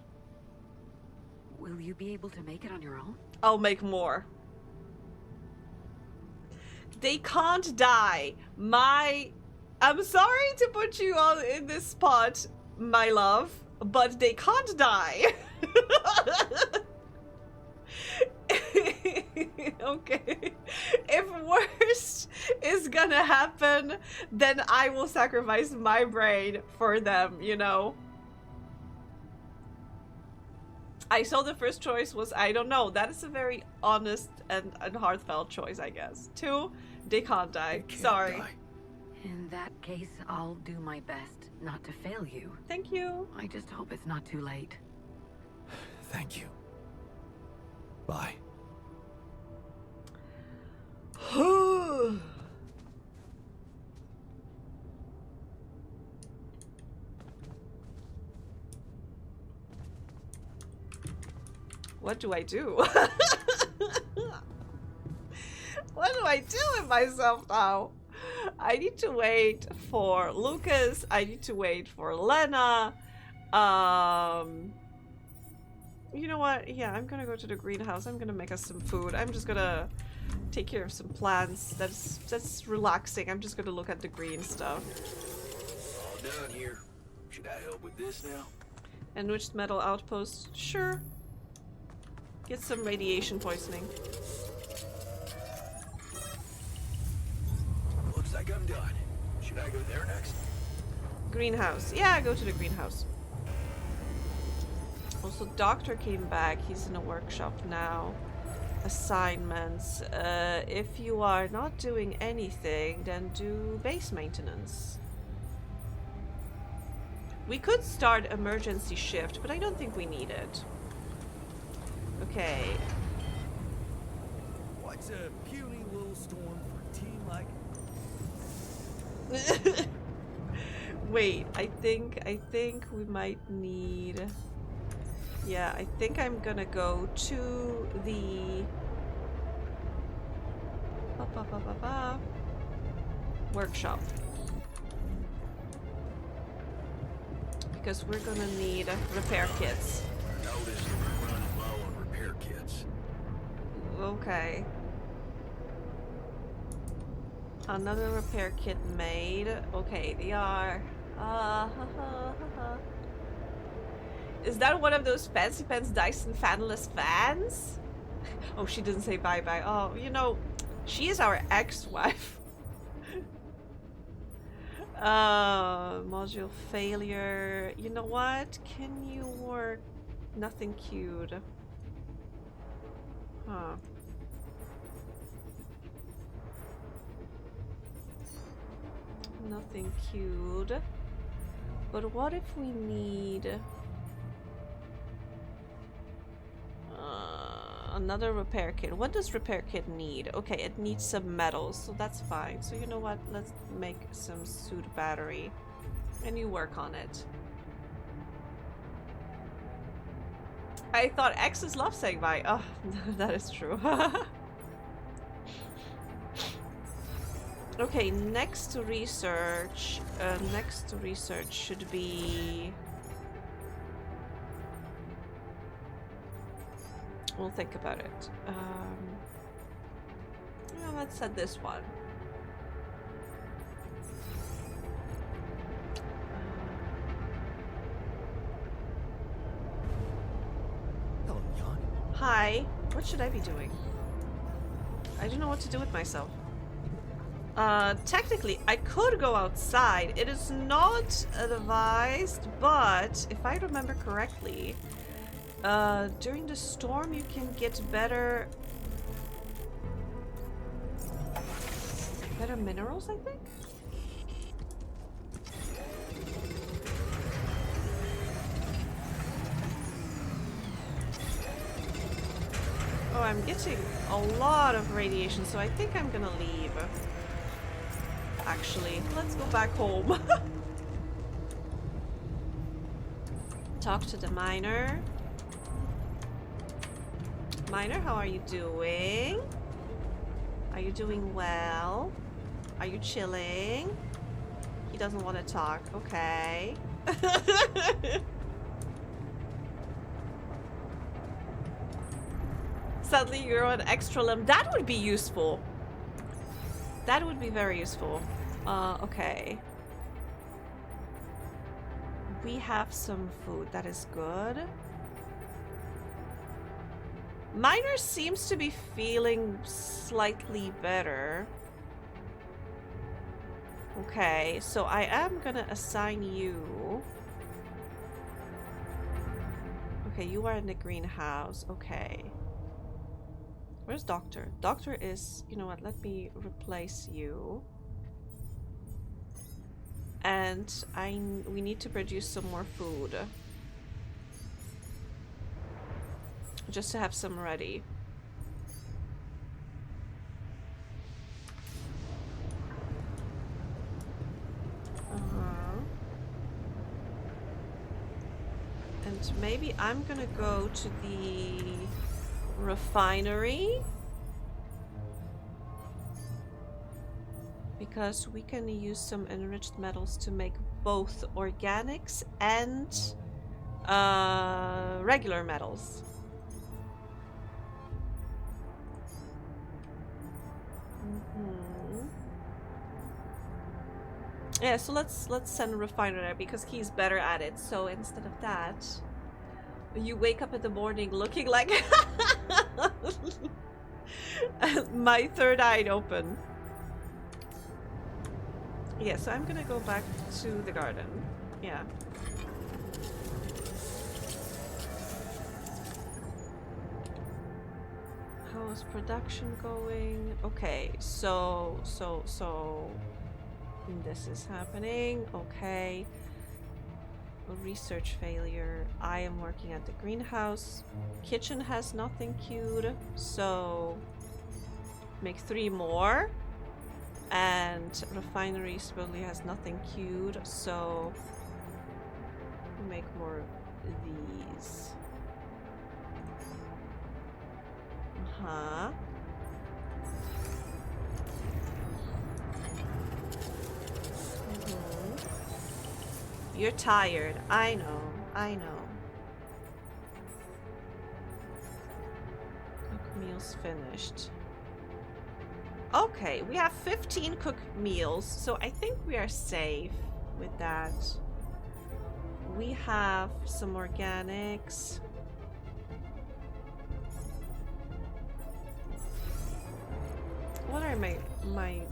Will you be able to make it on your own? I'll make more. They can't die. I'm sorry to put you all in this spot, my love, but they can't die. Okay. If worst is gonna happen, then I will sacrifice my brain for them, you know? I saw the first choice was I don't know. That is a very honest and heartfelt choice, I guess. 2, they can't die. Sorry. Die. In that case, I'll do my best not to fail you. Thank you. I just hope it's not too late. Thank you. Bye. What do I do? What do I do with myself now? I need to wait for Lucas. I need to wait for Lena. You know what? Yeah, I'm gonna go to the greenhouse. I'm gonna make us some food. I'm just gonna take care of some plants. That's relaxing. I'm just gonna look at the green stuff. All done here. Should I help with this now? Enriched metal outpost. Sure. Get some radiation poisoning. Looks like I'm done. Should I go there next? Greenhouse. Yeah, go to the greenhouse. Also, Doctor came back. He's in a workshop now. Assignments. If you are not doing anything, then do base maintenance. We could start emergency shift, but I don't think we need it. Okay. What's a puny little storm for a team like... Wait, I think we might need... Yeah, I think I'm gonna go to the... workshop. Because we're gonna need repair kits. I noticed we're running low on repair kits. Okay. Another repair kit made. Okay, they are... Is that one of those fancy pants Dyson fanless fans? Oh, she didn't say bye-bye. Oh, you know, she is our ex-wife. Module failure. You know what? Can you work? Nothing queued. Huh. Nothing queued. But what if we need... another repair kit. What does repair kit need? Okay, it needs some metals, so that's fine. So you know what? Let's make some suit battery. And you work on it. I thought exes love saying bye. Oh, that is true. Okay, next to research should be... We'll think about it. Well, let's set this one. Hello, Jan. Hi. What should I be doing? I don't know what to do with myself. Technically, I could go outside. It is not advised, but if I remember correctly, during the storm you can get better minerals, I think? Oh, I'm getting a lot of radiation, so I think I'm gonna leave. Actually, let's go back home. Talk to the miner. Miner, how are you doing? Are you doing well? Are you chilling? He doesn't want to talk. Okay. Suddenly you're an extra limb. That would be useful. That would be very useful. Okay. We have some food. That is good. Miner seems to be feeling slightly better. Okay, so I am gonna assign you. Okay, you are in the greenhouse. Okay. Where's Doctor? Doctor is... You know what? Let me replace you. And we need to produce some more food. Just to have some ready. And maybe I'm gonna go to the refinery. Because we can use some enriched metals to make both organics and regular metals. Yeah, so let's send a refiner there because he's better at it. So instead of that, you wake up in the morning looking like my third eye open. Yeah, so I'm gonna go back to the garden. Yeah. How is production going? Okay, so this is happening. Okay. A research failure. I am working at the greenhouse. Kitchen has nothing queued, so make 3 more. And refinery supposedly has nothing queued, so make more of these. Uh-huh. You're tired. I know. I know. Cook meals finished. Okay, we have 15 cooked meals, so I think we are safe with that. We have some organics. What are my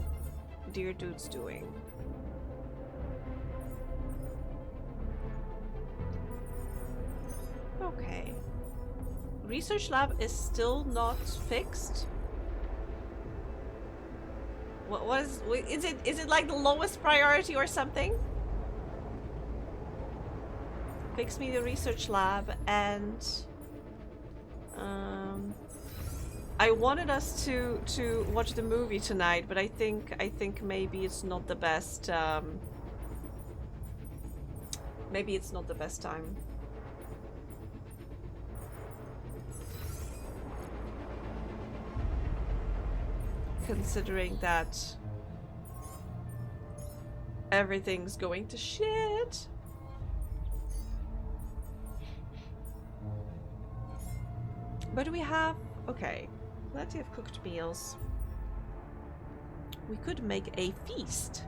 dear dudes doing? Okay. Research lab is still not fixed. What is it like the lowest priority or something? Fix me the research lab and I wanted us to watch the movie tonight, but I think maybe it's not the best maybe it's not the best time. Considering that everything's going to shit. But we have, okay, plenty of cooked meals. We could make a feast.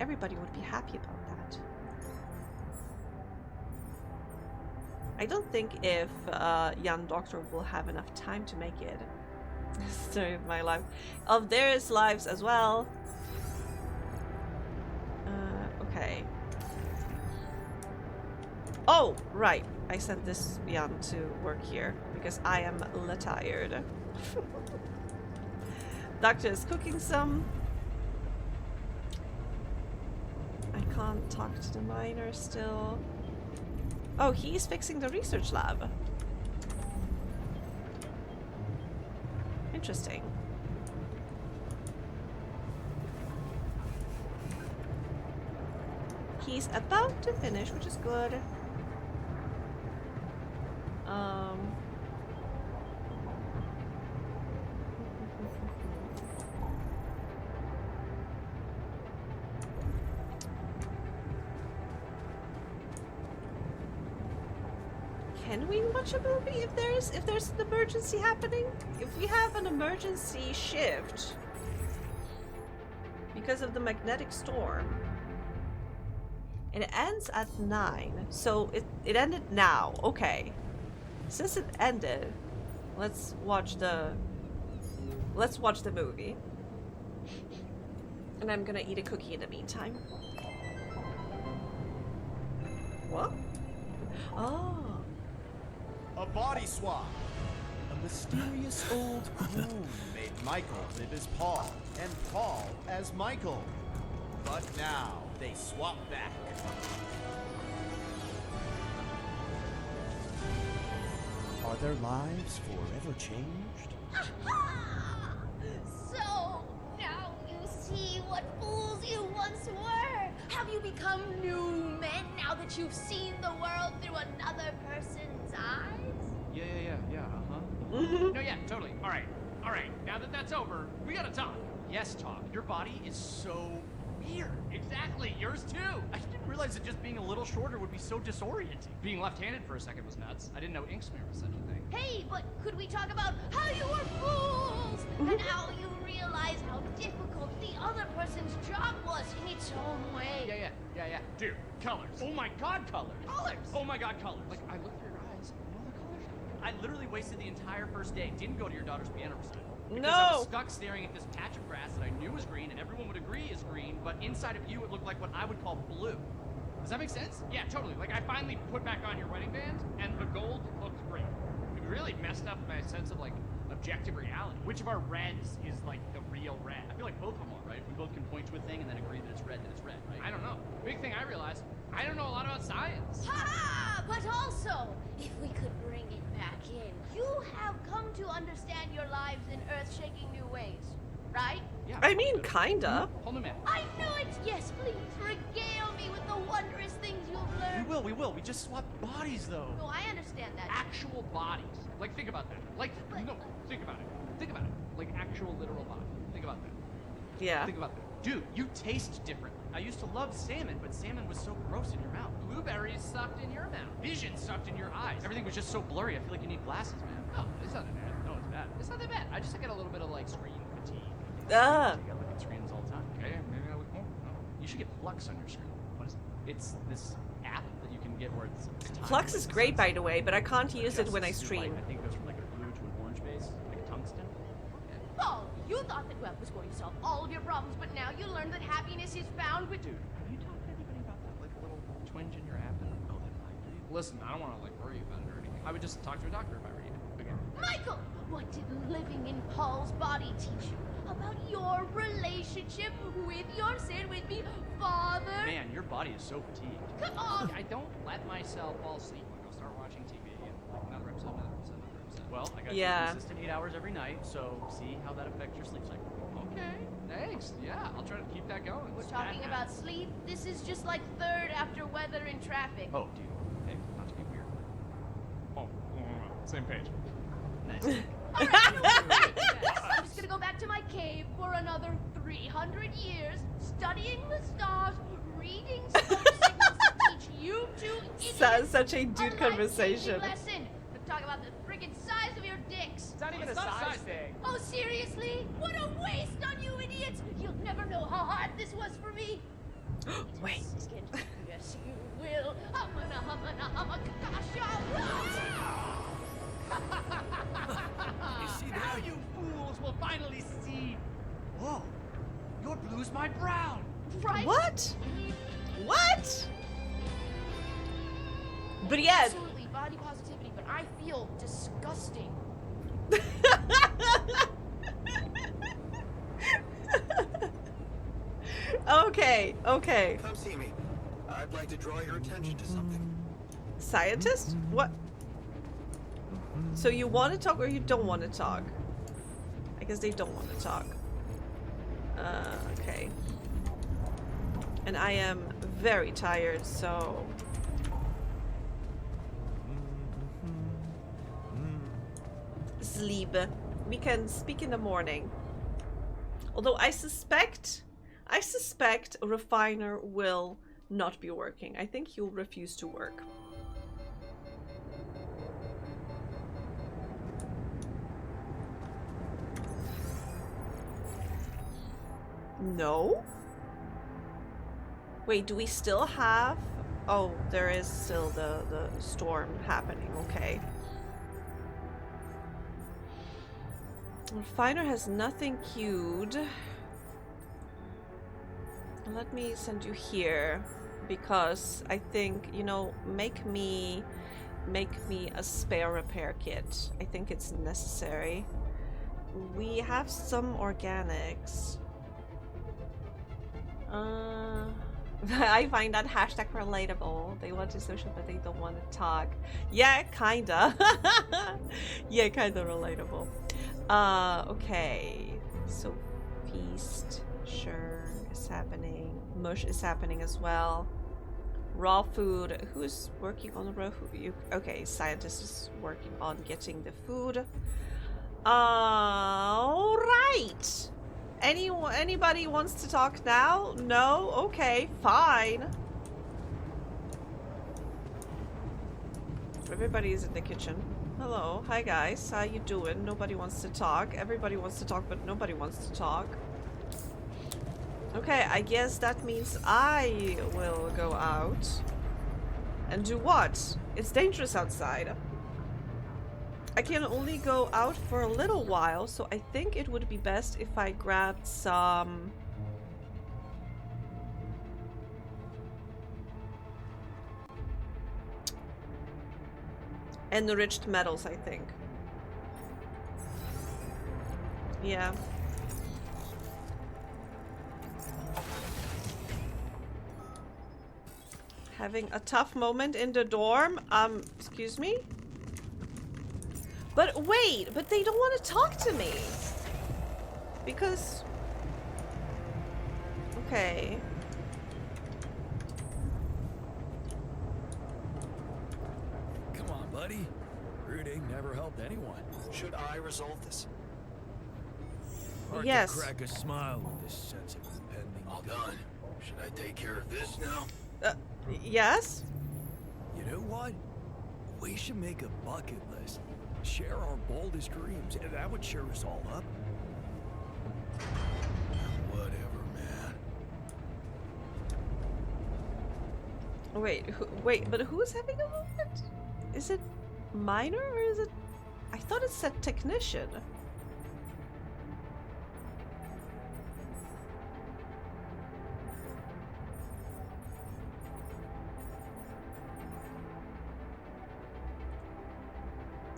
Everybody would be happy about that. I don't think if young doctor will have enough time to make it. Story of my life. Of theirs lives as well. Okay. Oh, right. I sent this Jan to work here because I am tired. Doctor is cooking some. I can't talk to the miner still. Oh, he's fixing the research lab. Interesting. He's about to finish, which is good. Can we watch a movie if there's an emergency happening? If we have an emergency shift because of the magnetic storm, and it ends at 9, so it ended now. Okay, since it ended, let's watch the movie, and I'm gonna eat a cookie in the meantime. What? Oh. A body swap. A mysterious old groom made Michael live as Paul, and Paul as Michael. But now, they swap back. Are their lives forever changed? So, now you see what fools you once were. Have you become new men now that you've seen the world through another person's eyes? Yeah, No, yeah, totally. All right. Now that that's over, we gotta talk. Yes, talk. Your body is so weird. Exactly. Yours too. I didn't realize that just being a little shorter would be so disorienting. Being left-handed for a second was nuts. I didn't know ink smear was such a thing. Hey, but could we talk about how you were fools and how you realize how difficult the other person's job was in its own way? Yeah. Dude, colors. Oh my god, colors. Colors. Oh my god, colors. Like, I looked through your eyes. No other colors. I literally wasted the entire first day. Didn't go to your daughter's piano recital. Because I was stuck staring at this patch of grass that I knew was green and everyone would agree is green, but inside of you it looked like what I would call blue. Does that make sense? Yeah, totally. Like, I finally put back on your wedding band, and the gold looked great. It really messed up my sense of, like, objective reality. Which of our reds is, like, the real red? I feel like both of them are, right? We both can point to a thing and then agree that it's red, right? I don't know. Big thing I realized, I don't know a lot about science. Ha! But also, if we could bring it back in, you have come to understand your lives in earth-shaking new ways, right? Yeah. I mean, kinda. Hold on a minute. I know it! Yes, please, regale me with the wondrous things you've learned. We will. We just swapped bodies, though. No, I understand that. Actual bodies. Like, think about that. Like, no, think about it. Think about it. Like, actual literal body. Think about that. Yeah. Think about that. Dude, you taste different. I used to love salmon, but salmon was so gross in your mouth. Blueberries sucked in your mouth. Vision sucked in your eyes. Everything was just so blurry. I feel like you need glasses, man. No, it's not that bad. No, it's bad. It's not that bad. I just get a little bit of, like, screen fatigue. Ah. I look at screens all the time. Okay, maybe I look more. No. You should get Flux on your screen. What is it? It's this app that you can get where it's time. Flux is great, by the way, but I can't use it when I stream. I think it goes from like a blue to an orange base, like a tungsten. Paul, you thought that web was going to solve all of your problems, but now you learn that happiness is found with... Dude, have you talked to anybody about that, like, little twinge in your app? Oh, that might be. Listen, I don't want to, like, worry about it or anything. I would just talk to a doctor if I were you. Again. Michael, what did living in Paul's body teach you about your relationship with your sin with me, Father? Man, your body is so fatigued. Come on! I don't let myself fall asleep. Like, I'll start watching TV and, like, another episode. Well, I got you consistent 8 hours every night, so see how that affects your sleep cycle. Okay, thanks. Yeah, I'll try to keep that going. We're talking about sleep. This is just like third after weather and traffic. Oh, dude. Hey, not to be weird. Oh, same page. Nice. All right, you know what? I'm just gonna go back to my cave for another 300 years, studying the stars, reading smoke signals to teach you two idiots Such a dude conversation. lesson. Let's talk about the friggin' size of your dicks. It's not even a size thing. Oh, seriously? What a waste on you idiots! You'll never know how hard this was for me. Wait. Yes, you will. You see that? Now you fools will finally see. Whoa, your blue's my brown. Right? What? What? But yet. Absolutely, body positivity, but I feel disgusting. Okay. Come see me. I'd like to draw your attention to something. Scientist? What? So you want to talk or you don't want to talk? I guess they don't want to talk. Okay. And I am very tired, so... Sleep. We can speak in the morning. Although I suspect Refiner will not be working. I think he'll refuse to work. No? Wait, do we still have... Oh, there is still the storm happening, okay. Refiner has nothing queued. Let me send you here, because I think, you know, make me make me a spare repair kit. I think it's necessary. We have some organics. I find that hashtag relatable. They want to social, but they don't want to talk. Yeah, kinda. Yeah, kinda relatable. Okay. So, feast, sure, is happening. Mush is happening as well. Raw food. Who's working on the raw food? Okay, scientist is working on getting the food. All right. Anybody wants to talk now? No? Okay, fine. Everybody's in the kitchen. Hello, hi guys, how you doing? Nobody wants to talk. Everybody wants to talk, but nobody wants to talk. Okay, I guess that means I will go out. And do what? It's dangerous outside. I can only go out for a little while, so I think it would be best if I grabbed some... enriched metals, I think. Yeah. Having a tough moment in the dorm? Excuse me? But wait, but they don't want to talk to me. Because... Okay. Come on, buddy. Rooting never helped anyone. Should I resolve this? Hard Yes. to crack a smile with this sense of impending All doom. done. Should I take care of this now? Yes? You know what? We should make a bucket list. Share our boldest dreams, and that would cheer us all up. Whatever, man. Wait, but who's having a moment? Is it minor or is it... I thought it said technician.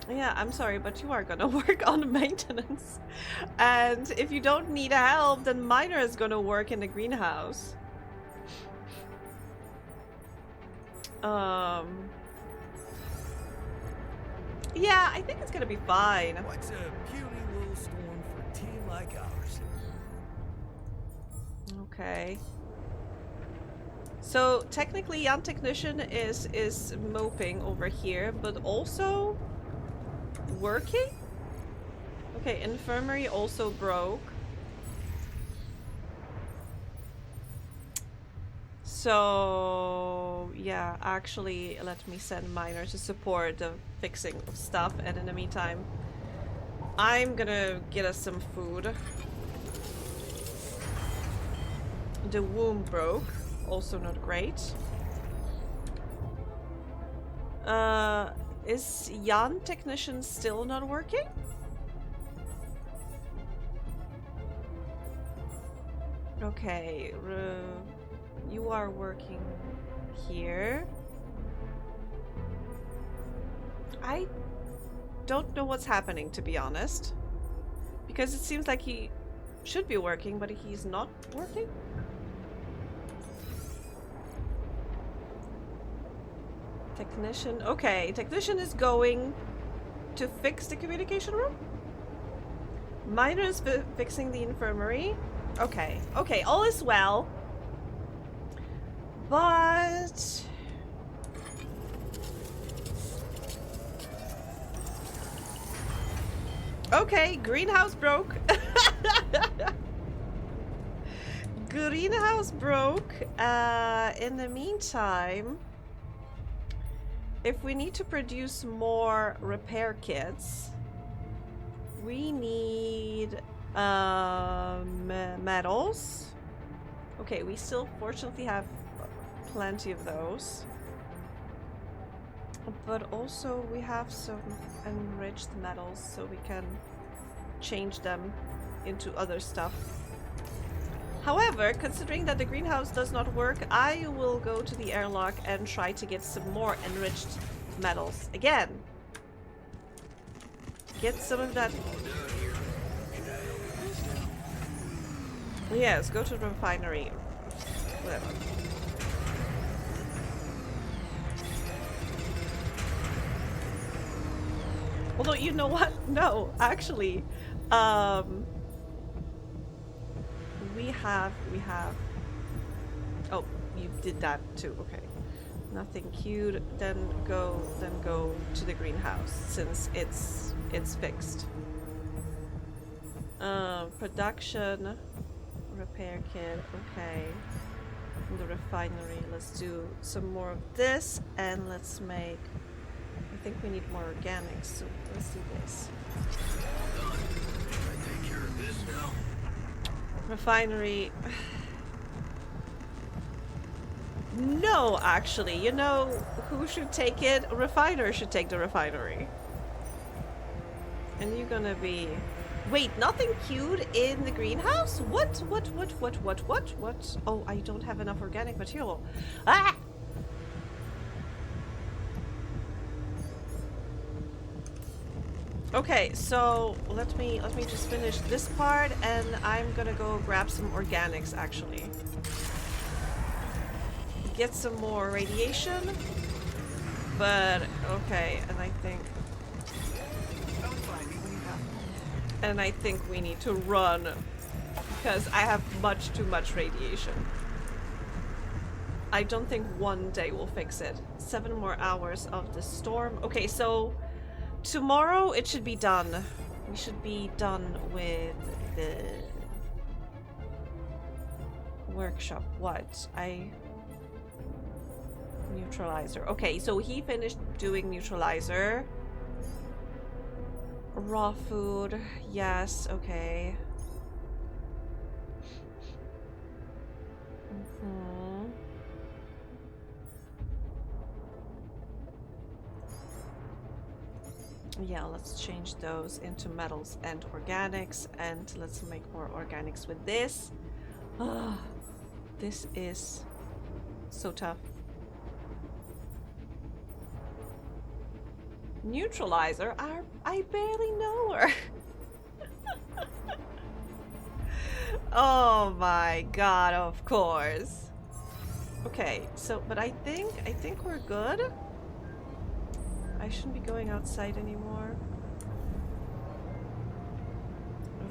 Yeah, I'm sorry, but you are gonna work on maintenance. And if you don't need help, then Minor is gonna work in the greenhouse. Yeah, I think it's gonna be fine. What's a puny little storm for a team like ours? Okay. So technically, Jan Technician is moping over here, but also working? Okay, infirmary also broke. So yeah, actually let me send Minor to support the fixing of stuff, and in the meantime I'm gonna get us some food. The womb broke, also not great. Is Jan Technician still not working? Okay, you are working here. I don't know what's happening, to be honest. Because it seems like he should be working, but he's not working. Technician. Okay, technician is going to fix the communication room. Minor is fixing the infirmary. Okay, okay, all is well. But... okay, greenhouse broke. Greenhouse broke. In the meantime, if we need to produce more repair kits, we need metals. Okay, we still fortunately have plenty of those. But also we have some enriched metals, so we can change them into other stuff. However, considering that the greenhouse does not work, I will go to the airlock and try to get some more enriched metals again. Get some of that. Yes, go to the refinery. Whatever. Although, you know what? No, actually, we have. Oh, you did that too. Okay, nothing queued. Then go to the greenhouse since it's fixed. Production, repair kit. Okay, in the refinery. Let's do some more of this, and let's make. I think we need more organics, so let's do this. Take care of this now. Refinery. No, actually, you know who should take it? A refiner should take the refinery. And you're gonna be... Wait, nothing queued in the greenhouse? What? Oh, I don't have enough organic material. Ah! Okay, so let me just finish this part, and I'm gonna go grab some organics actually. Get some more radiation. But okay, and I think we need to run because I have much too much radiation. I don't think one day will fix it. 7 more hours of the storm. Okay, so tomorrow it should be done. We should be done with the workshop. What? Neutralizer. Okay, so he finished doing neutralizer. Raw food. Yes, okay. Yeah, let's change those into metals and organics, and let's make more organics with this. Ah, this is so tough. Neutralizer? I barely know her. Oh my god, of course. Okay, so, but I think we're good. I shouldn't be going outside anymore.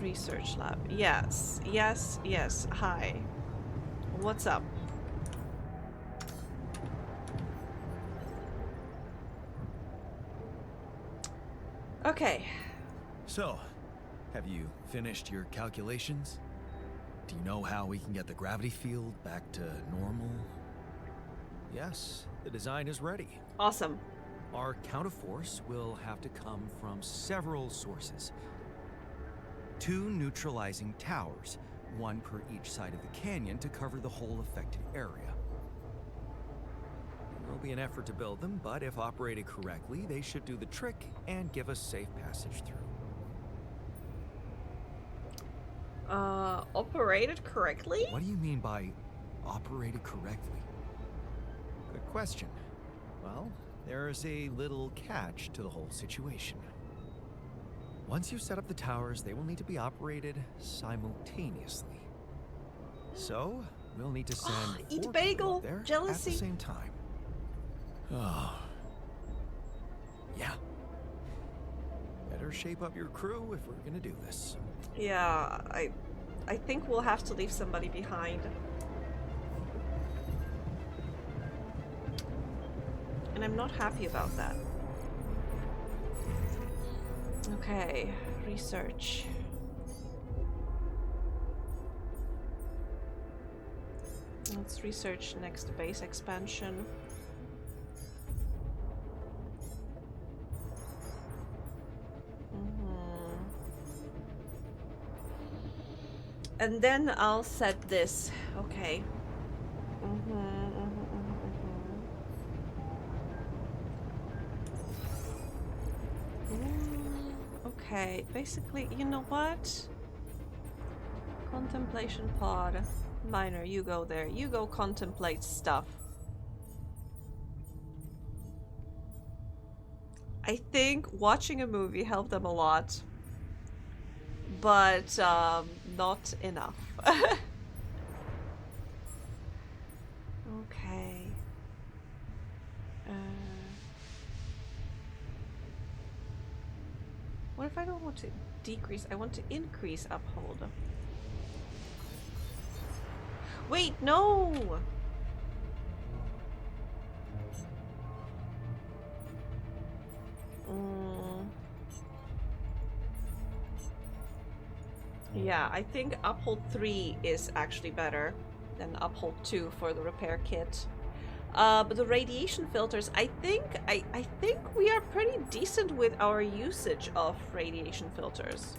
Research lab. Yes, yes, yes. Hi. What's up? Okay. So, have you finished your calculations? Do you know how we can get the gravity field back to normal? Yes, the design is ready. Awesome. Our counterforce will have to come from several sources. 2 neutralizing towers, 1 per each side of the canyon to cover the whole affected area. It will be an effort to build them, but if operated correctly, they should do the trick and give us safe passage through. Operated correctly? What do you mean by operated correctly? Good question. Well, there's a little catch to the whole situation. Once you set up the towers, they will need to be operated simultaneously. So, we'll need to send eat bagel, there jealousy. at the same time. Oh. Yeah. Better shape up your crew if we're gonna do this. Yeah, I think we'll have to leave somebody behind. And I'm not happy about that. Okay, research. Let's research next base expansion. And then I'll set this. Okay. Okay, basically, you know what? Contemplation pod. Miner, you go there. You go contemplate stuff. I think watching a movie helped them a lot, but not enough. Okay. What if I don't want to decrease? I want to increase uphold. Wait, no! Yeah, I think uphold 3 is actually better than uphold 2 for the repair kit. But the radiation filters, I think we are pretty decent with our usage of radiation filters.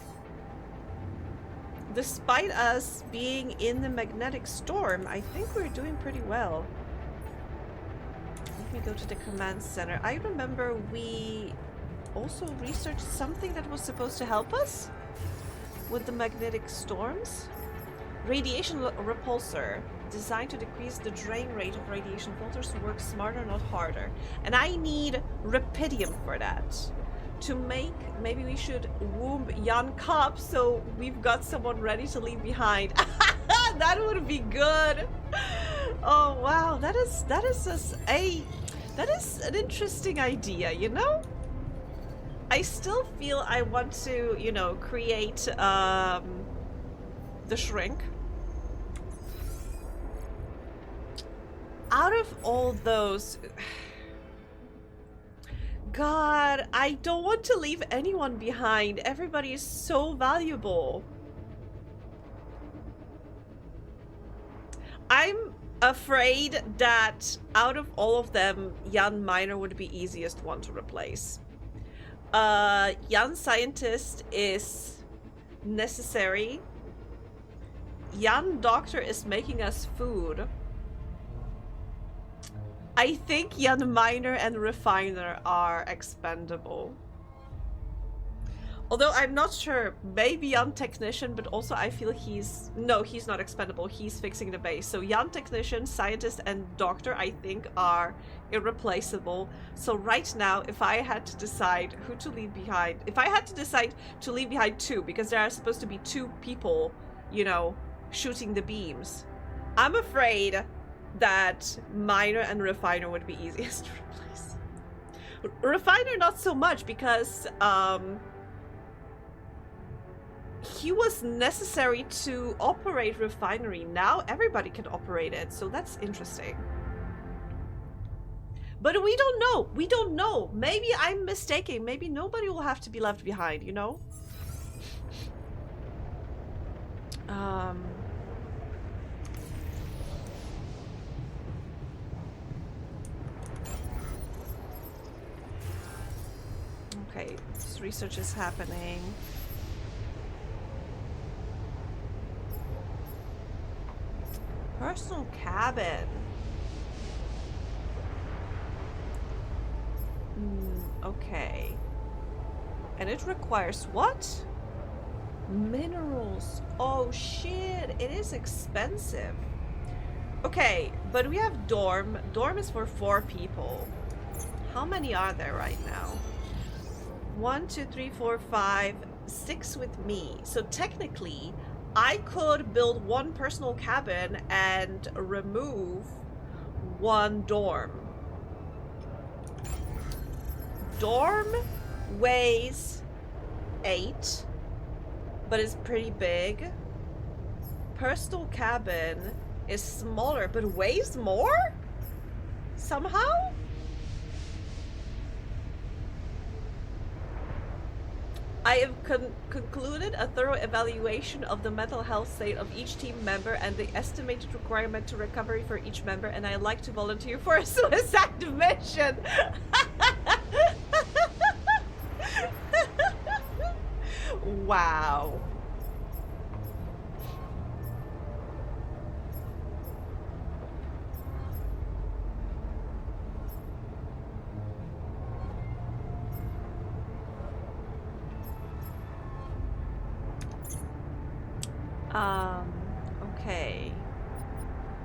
Despite us being in the magnetic storm, I think we're doing pretty well. Let me go to the command center. I remember we also researched something that was supposed to help us with the magnetic storms. Radiation repulsor, designed to decrease the drain rate of radiation filters to work smarter, not harder. And I need Rapidium for that. To make, maybe we should womb Jan Kopp so we've got someone ready to leave behind. That would be good. Oh wow, that is an interesting idea, you know? I still feel I want to, you know, create the shrink. Out of all those, God, I don't want to leave anyone behind. Everybody is so valuable. I'm afraid that out of all of them, Jan Miner would be easiest one to replace. Jan Scientist is necessary. Jan Doctor is making us food. I think Jan Miner and Refiner are expendable. Although I'm not sure, maybe Jan Technician, but also I feel he's not expendable, he's fixing the base. So Jan Technician, Scientist, and Doctor I think are irreplaceable. So right now, if I had to decide who to leave behind, if I had to decide to leave behind 2, because there are supposed to be 2 people, you know, shooting the beams, I'm afraid that Miner and Refiner would be easiest to replace. Refiner not so much, because he was necessary to operate Refinery. Now everybody can operate it, so that's interesting. But we don't know. We don't know. Maybe I'm mistaken. Maybe nobody will have to be left behind, you know? Okay, this research is happening. Personal cabin. Okay. And it requires what? Minerals. Oh shit, it is expensive. Okay, but we have dorm. Dorm is for 4 people. How many are there right now? 1, 2, 3, 4, 5, 6 with me. So technically, I could build 1 personal cabin and remove 1 dorm. Dorm weighs 8, but it's pretty big. Personal cabin is smaller, but weighs more? Somehow? I have concluded a thorough evaluation of the mental health state of each team member and the estimated requirement to recovery for each member, and I'd like to volunteer for a suicide mission. Wow. Okay.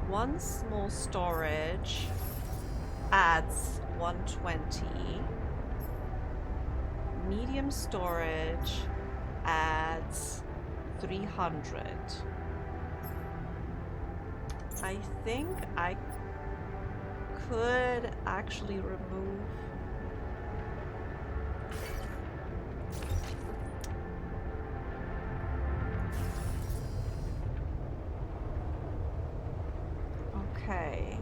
1 small storage adds 120. medium storage adds 300. I think I could actually remove. Okay.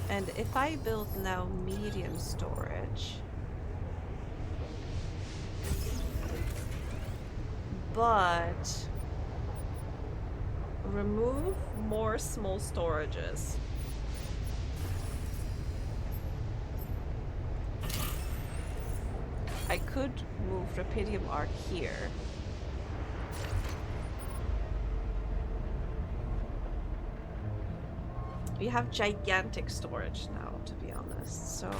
And if I build now medium storage, but remove more small storages. I could move Rapidium Arc here. We have gigantic storage now, to be honest, so...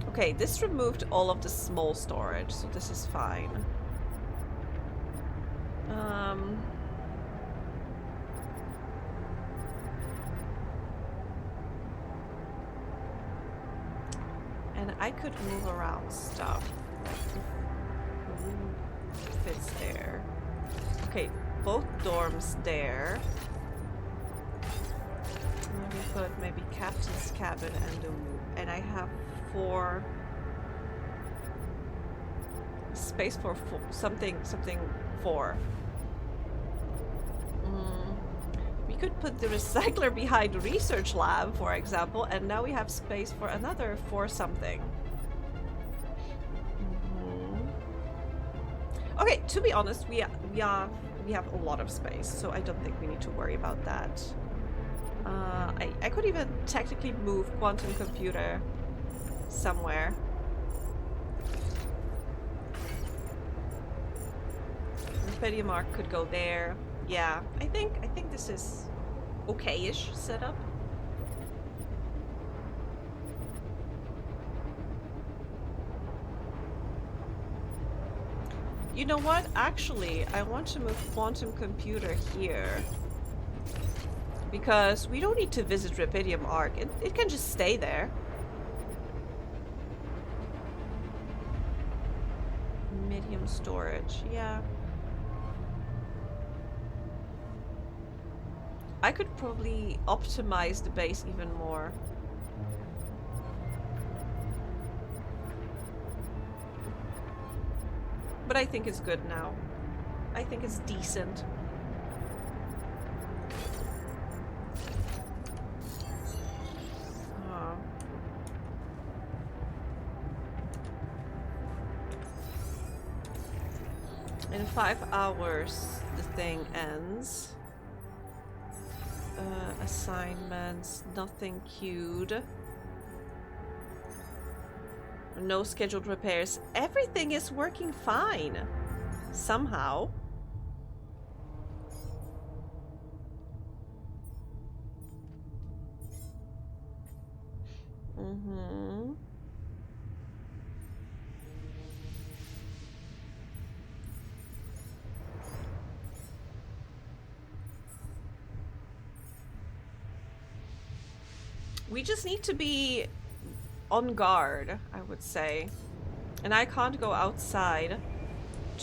Okay, this removed all of the small storage, so this is fine. And I could move around stuff. Fits there. Okay, both dorms there. Let me put maybe captain's cabin and I have 4 space for something 4. We could put the recycler behind the research lab, for example, and now we have space for another 4 something. Okay, to be honest, we have a lot of space, so I don't think we need to worry about that. I could even technically move quantum computer somewhere. Rapidium Arc could go there. Yeah, I think this is okay-ish setup. You know what? Actually, I want to move quantum computer here. Because we don't need to visit Rapidium Arc. It can just stay there. Medium storage, yeah. I could probably optimize the base even more. But I think it's good now. I think it's decent. In 5 hours, the thing ends. Assignments, nothing queued. No scheduled repairs. Everything is working fine. Somehow. We just need to be on guard, I would say. And I can't go outside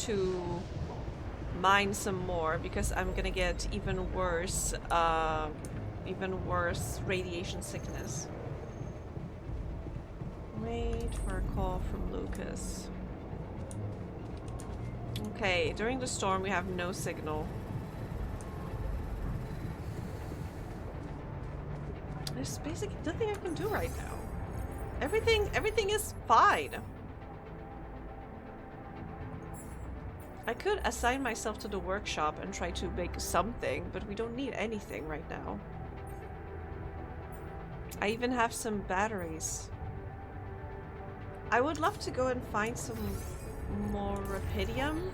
to mine some more because I'm gonna get even worse radiation sickness. Wait for a call from Lucas. Okay, during the storm we have no signal. There's basically nothing I can do right now. Everything is fine. I could assign myself to the workshop and try to make something, but we don't need anything right now. I even have some batteries. I would love to go and find some more Rapidium.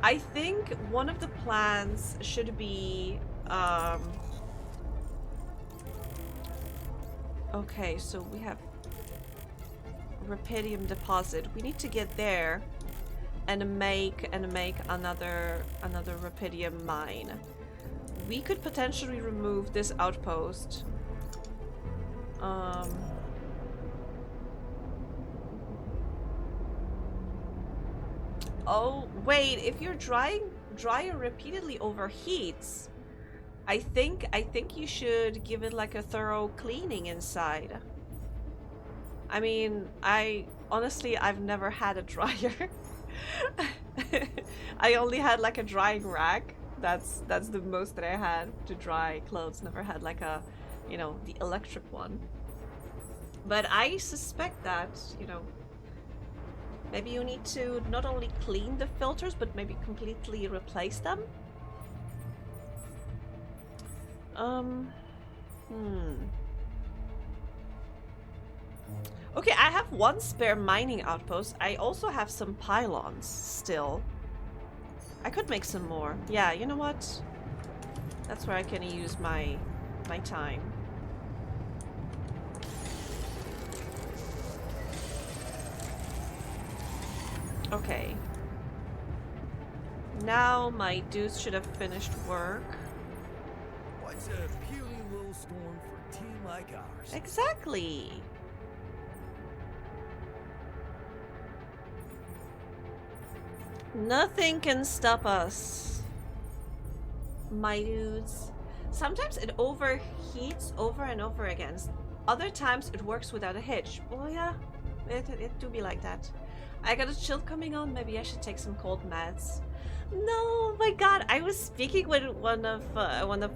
I think one of the plans should be okay, so we have Rapidium deposit. We need to get there and make another Rapidium mine. we could potentially remove this outpost. Oh, wait, if your dryer repeatedly overheats, I think you should give it like a thorough cleaning inside. I mean, honestly, I've never had a dryer. I only had like a drying rack. That's the most that I had to dry clothes. Never had like a, you know, the electric one. But I suspect that, you know, maybe you need to not only clean the filters, but maybe completely replace them. Okay, I have one spare mining outpost. I also have some pylons still. I could make some more. Yeah, you know what? That's where I can use my time. Okay. Now my dudes should have finished work. What's a puny little storm for a team like ours? Exactly. Nothing can stop us, my dudes. Sometimes it overheats over and over again. Other times it works without a hitch. Well, yeah, it do be like that. I got a chill coming on. Maybe I should take some cold meds. No, my God! I was speaking with one of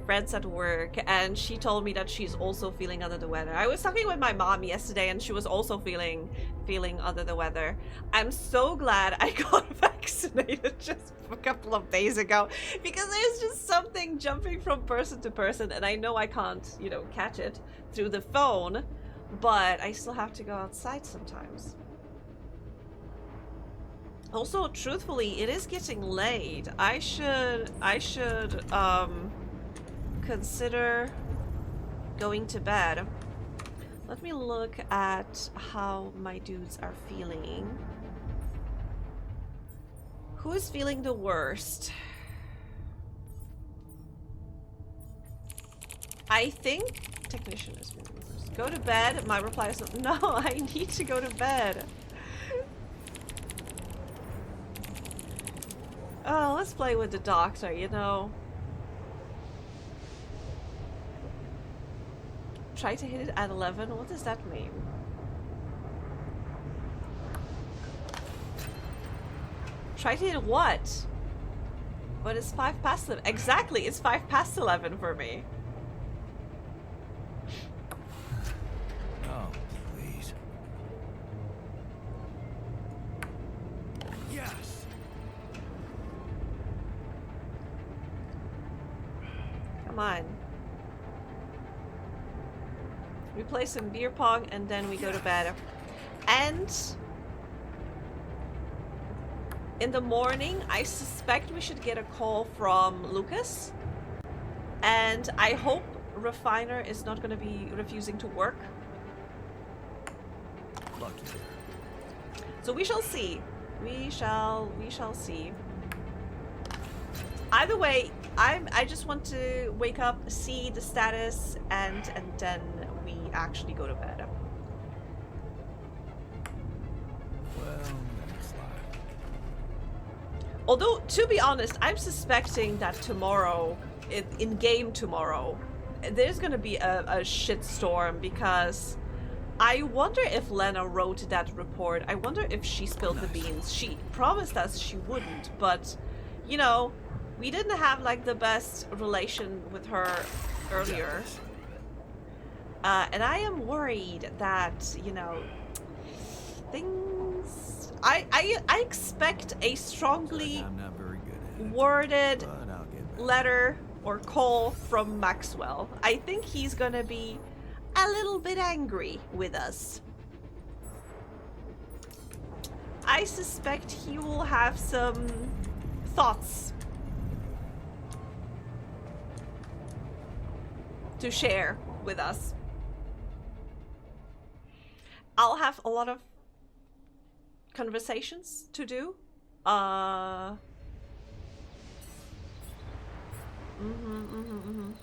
friends at work, and she told me that she's also feeling under the weather. I was talking with my mom yesterday, and she was also feeling under the weather. I'm so glad I got vaccinated just a couple of days ago, because there's just something jumping from person to person, and I know I can't, you know, catch it through the phone, but I still have to go outside sometimes. Also, truthfully, it is getting late. I should consider going to bed. Let me look at how my dudes are feeling. Who is feeling the worst? I think technician is feeling the worst. Go to bed. My reply is no, I need to go to bed. Oh, let's play with the doctor, you know. Try to hit it at 11? What does that mean? Try to hit what? But it's 5 past 11. Exactly, it's 5 past 11 for me. Oh, please. Yes. Come on. We play some beer pong and then we go to bed. And in the morning, I suspect we should get a call from Lucas. And I hope Refiner is not going to be refusing to work. Lucky. So we shall see. We shall see. Either way, I just want to wake up, see the status, and then we actually go to bed. Well, that's life. Although, to be honest, I'm suspecting that tomorrow, in game tomorrow, there's gonna be a shitstorm, because I wonder if Lena wrote that report. I wonder if she spilled the beans. She promised us she wouldn't, but, you know, we didn't have like the best relation with her earlier. And I am worried that, you know, things... I expect a strongly worded letter or call from Maxwell. I think he's gonna be a little bit angry with us. I suspect he will have some thoughts to share with us. I'll have a lot of conversations to do.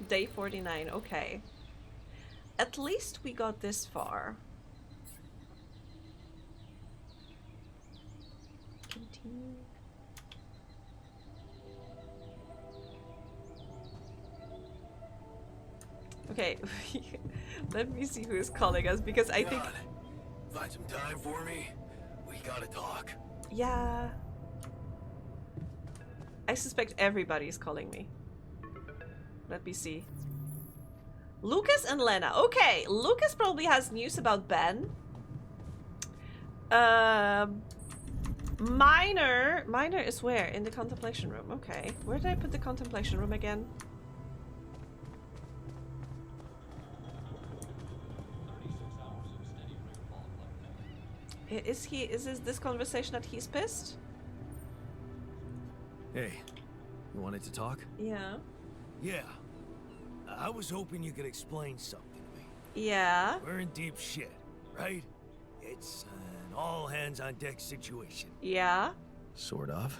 Day 49, okay. At least we got this far. Continue. Okay, let me see who is calling us because I think. Find some time for me. We gotta talk. Yeah. I suspect everybody is calling me. Let me see. Lucas and Lena. Okay, Lucas probably has news about Ben. Minor is where? In the contemplation room. Okay. Where did I put the contemplation room again? Is this conversation that he's pissed? Hey, you wanted to talk? Yeah. Yeah. I was hoping you could explain something to me. Yeah. We're in deep shit, right? It's an all-hands-on-deck situation. Yeah. Sort of.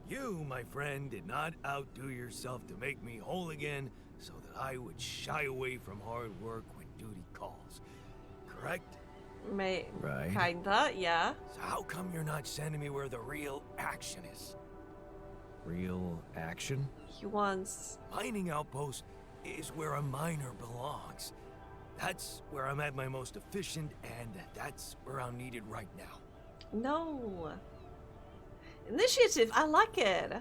You, my friend, did not outdo yourself to make me whole again so that I would shy away from hard work when duty calls. Correct? Right. Kinda, yeah. So how come you're not sending me where the real action is? Real action? He wants... Mining outpost is where a miner belongs. That's where I'm at my most efficient, and that's where I'm needed right now. No. Initiative, I like it.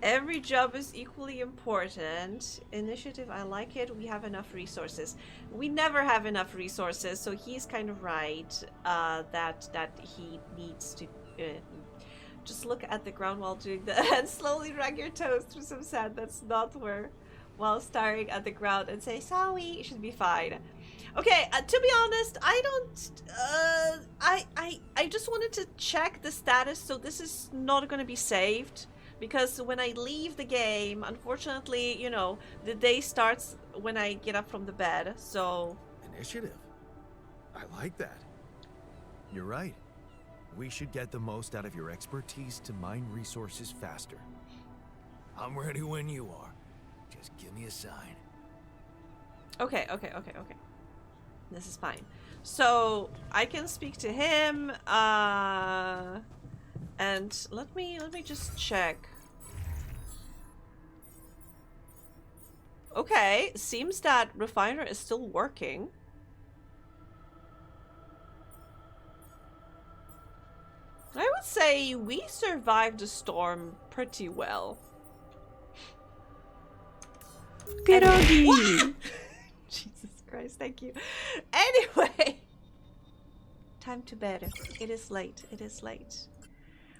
Every job is equally important. Initiative, I like it. We have enough resources. We never have enough resources, so he's kind of right that he needs to just look at the ground while doing the and slowly drag your toes through some sand that's not where, while staring at the ground and say sorry. It should be fine. Okay, to be honest, I don't. I just wanted to check the status, so this is not going to be saved. Because when I leave the game, unfortunately, you know, the day starts when I get up from the bed, so... Initiative? I like that. You're right. We should get the most out of your expertise to mine resources faster. I'm ready when you are. Just give me a sign. Okay. This is fine. So, I can speak to him, and let me just check. Okay, seems that refiner is still working. I would say we survived the storm pretty well. Pierogi! Jesus Christ, thank you. Anyway, time to bed. It is late. It is late.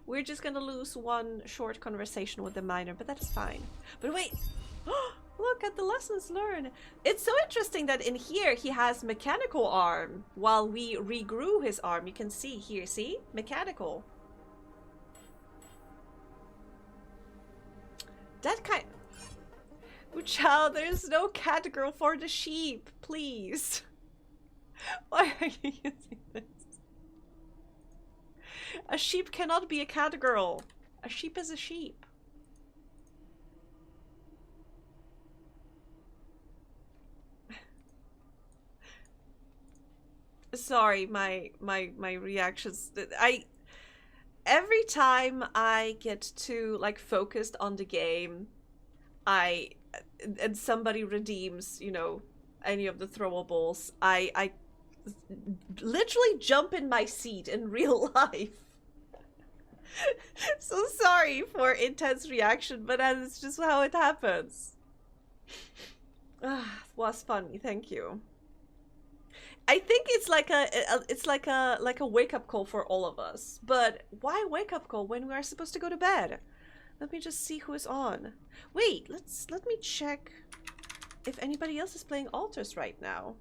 We're just gonna lose one short conversation with the miner, but that is fine. But wait! Look at the lessons learned! It's so interesting that in here he has mechanical arm, while we regrew his arm. You can see here, see? Mechanical. That kind... Child, there's no cat girl for the sheep, please. Why are you using this? A sheep cannot be a cat girl. A sheep is a sheep. Sorry, my reactions. Every time I get too like focused on the game, and somebody redeems, you know, any of the throwables, I literally jump in my seat in real life. So sorry for intense reaction, but that is just how it happens. It was funny, thank you. I think it's like a wake-up call for all of us. But why wake-up call when we are supposed to go to bed? Let me just see who is on. Wait, let me check if anybody else is playing Altars right now.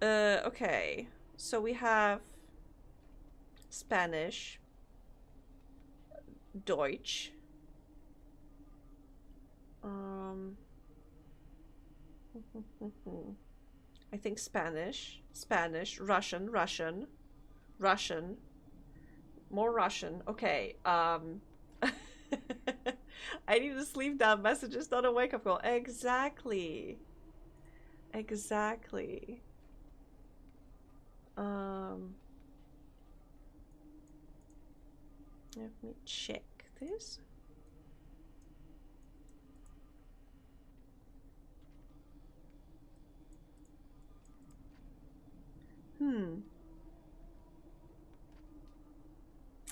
Okay. So we have Spanish, Deutsch, I think Spanish, Russian, More Russian. Okay. I need to sleep now. Messages, not a wake-up call. Exactly. Exactly. Let me check this.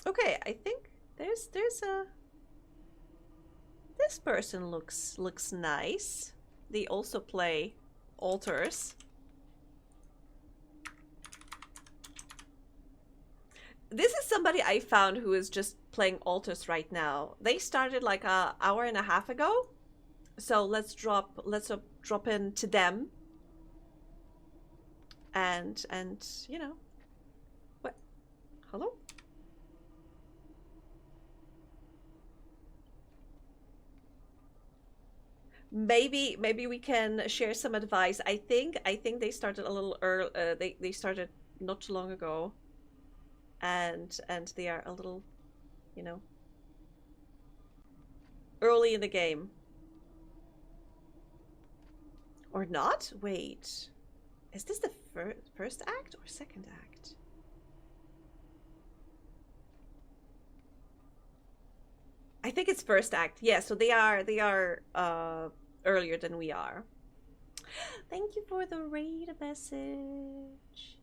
Okay, I think there's a this person looks nice. They also play altars. This is somebody I found who is just playing altars right now. They started like an hour and a half ago. So let's drop in to them. And you know. What? Hello? Maybe we can share some advice. I think they started a little early. They started not too long ago, and they are a little, you know, early in the game. Or not? Wait, is this the first act or second act? I think it's first act. Yeah, so they are earlier than we are. Thank you for the raid message.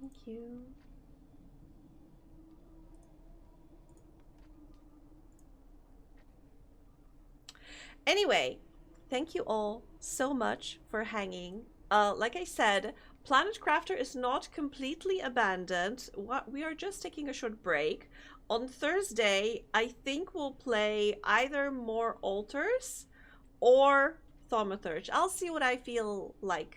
Thank you. Anyway, thank you all so much for hanging. Like I said, Planet Crafter is not completely abandoned. We are just taking a short break. On Thursday, I think we'll play either more altars or Thaumaturge. I'll see what I feel like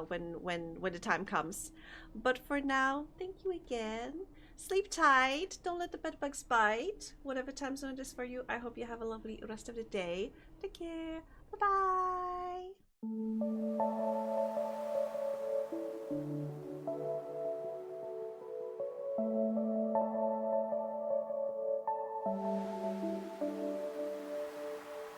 when the time comes. But for now, thank you again. Sleep tight. Don't let the bedbugs bite. Whatever time zone it is for you, I hope you have a lovely rest of the day. Take care. Bye-bye.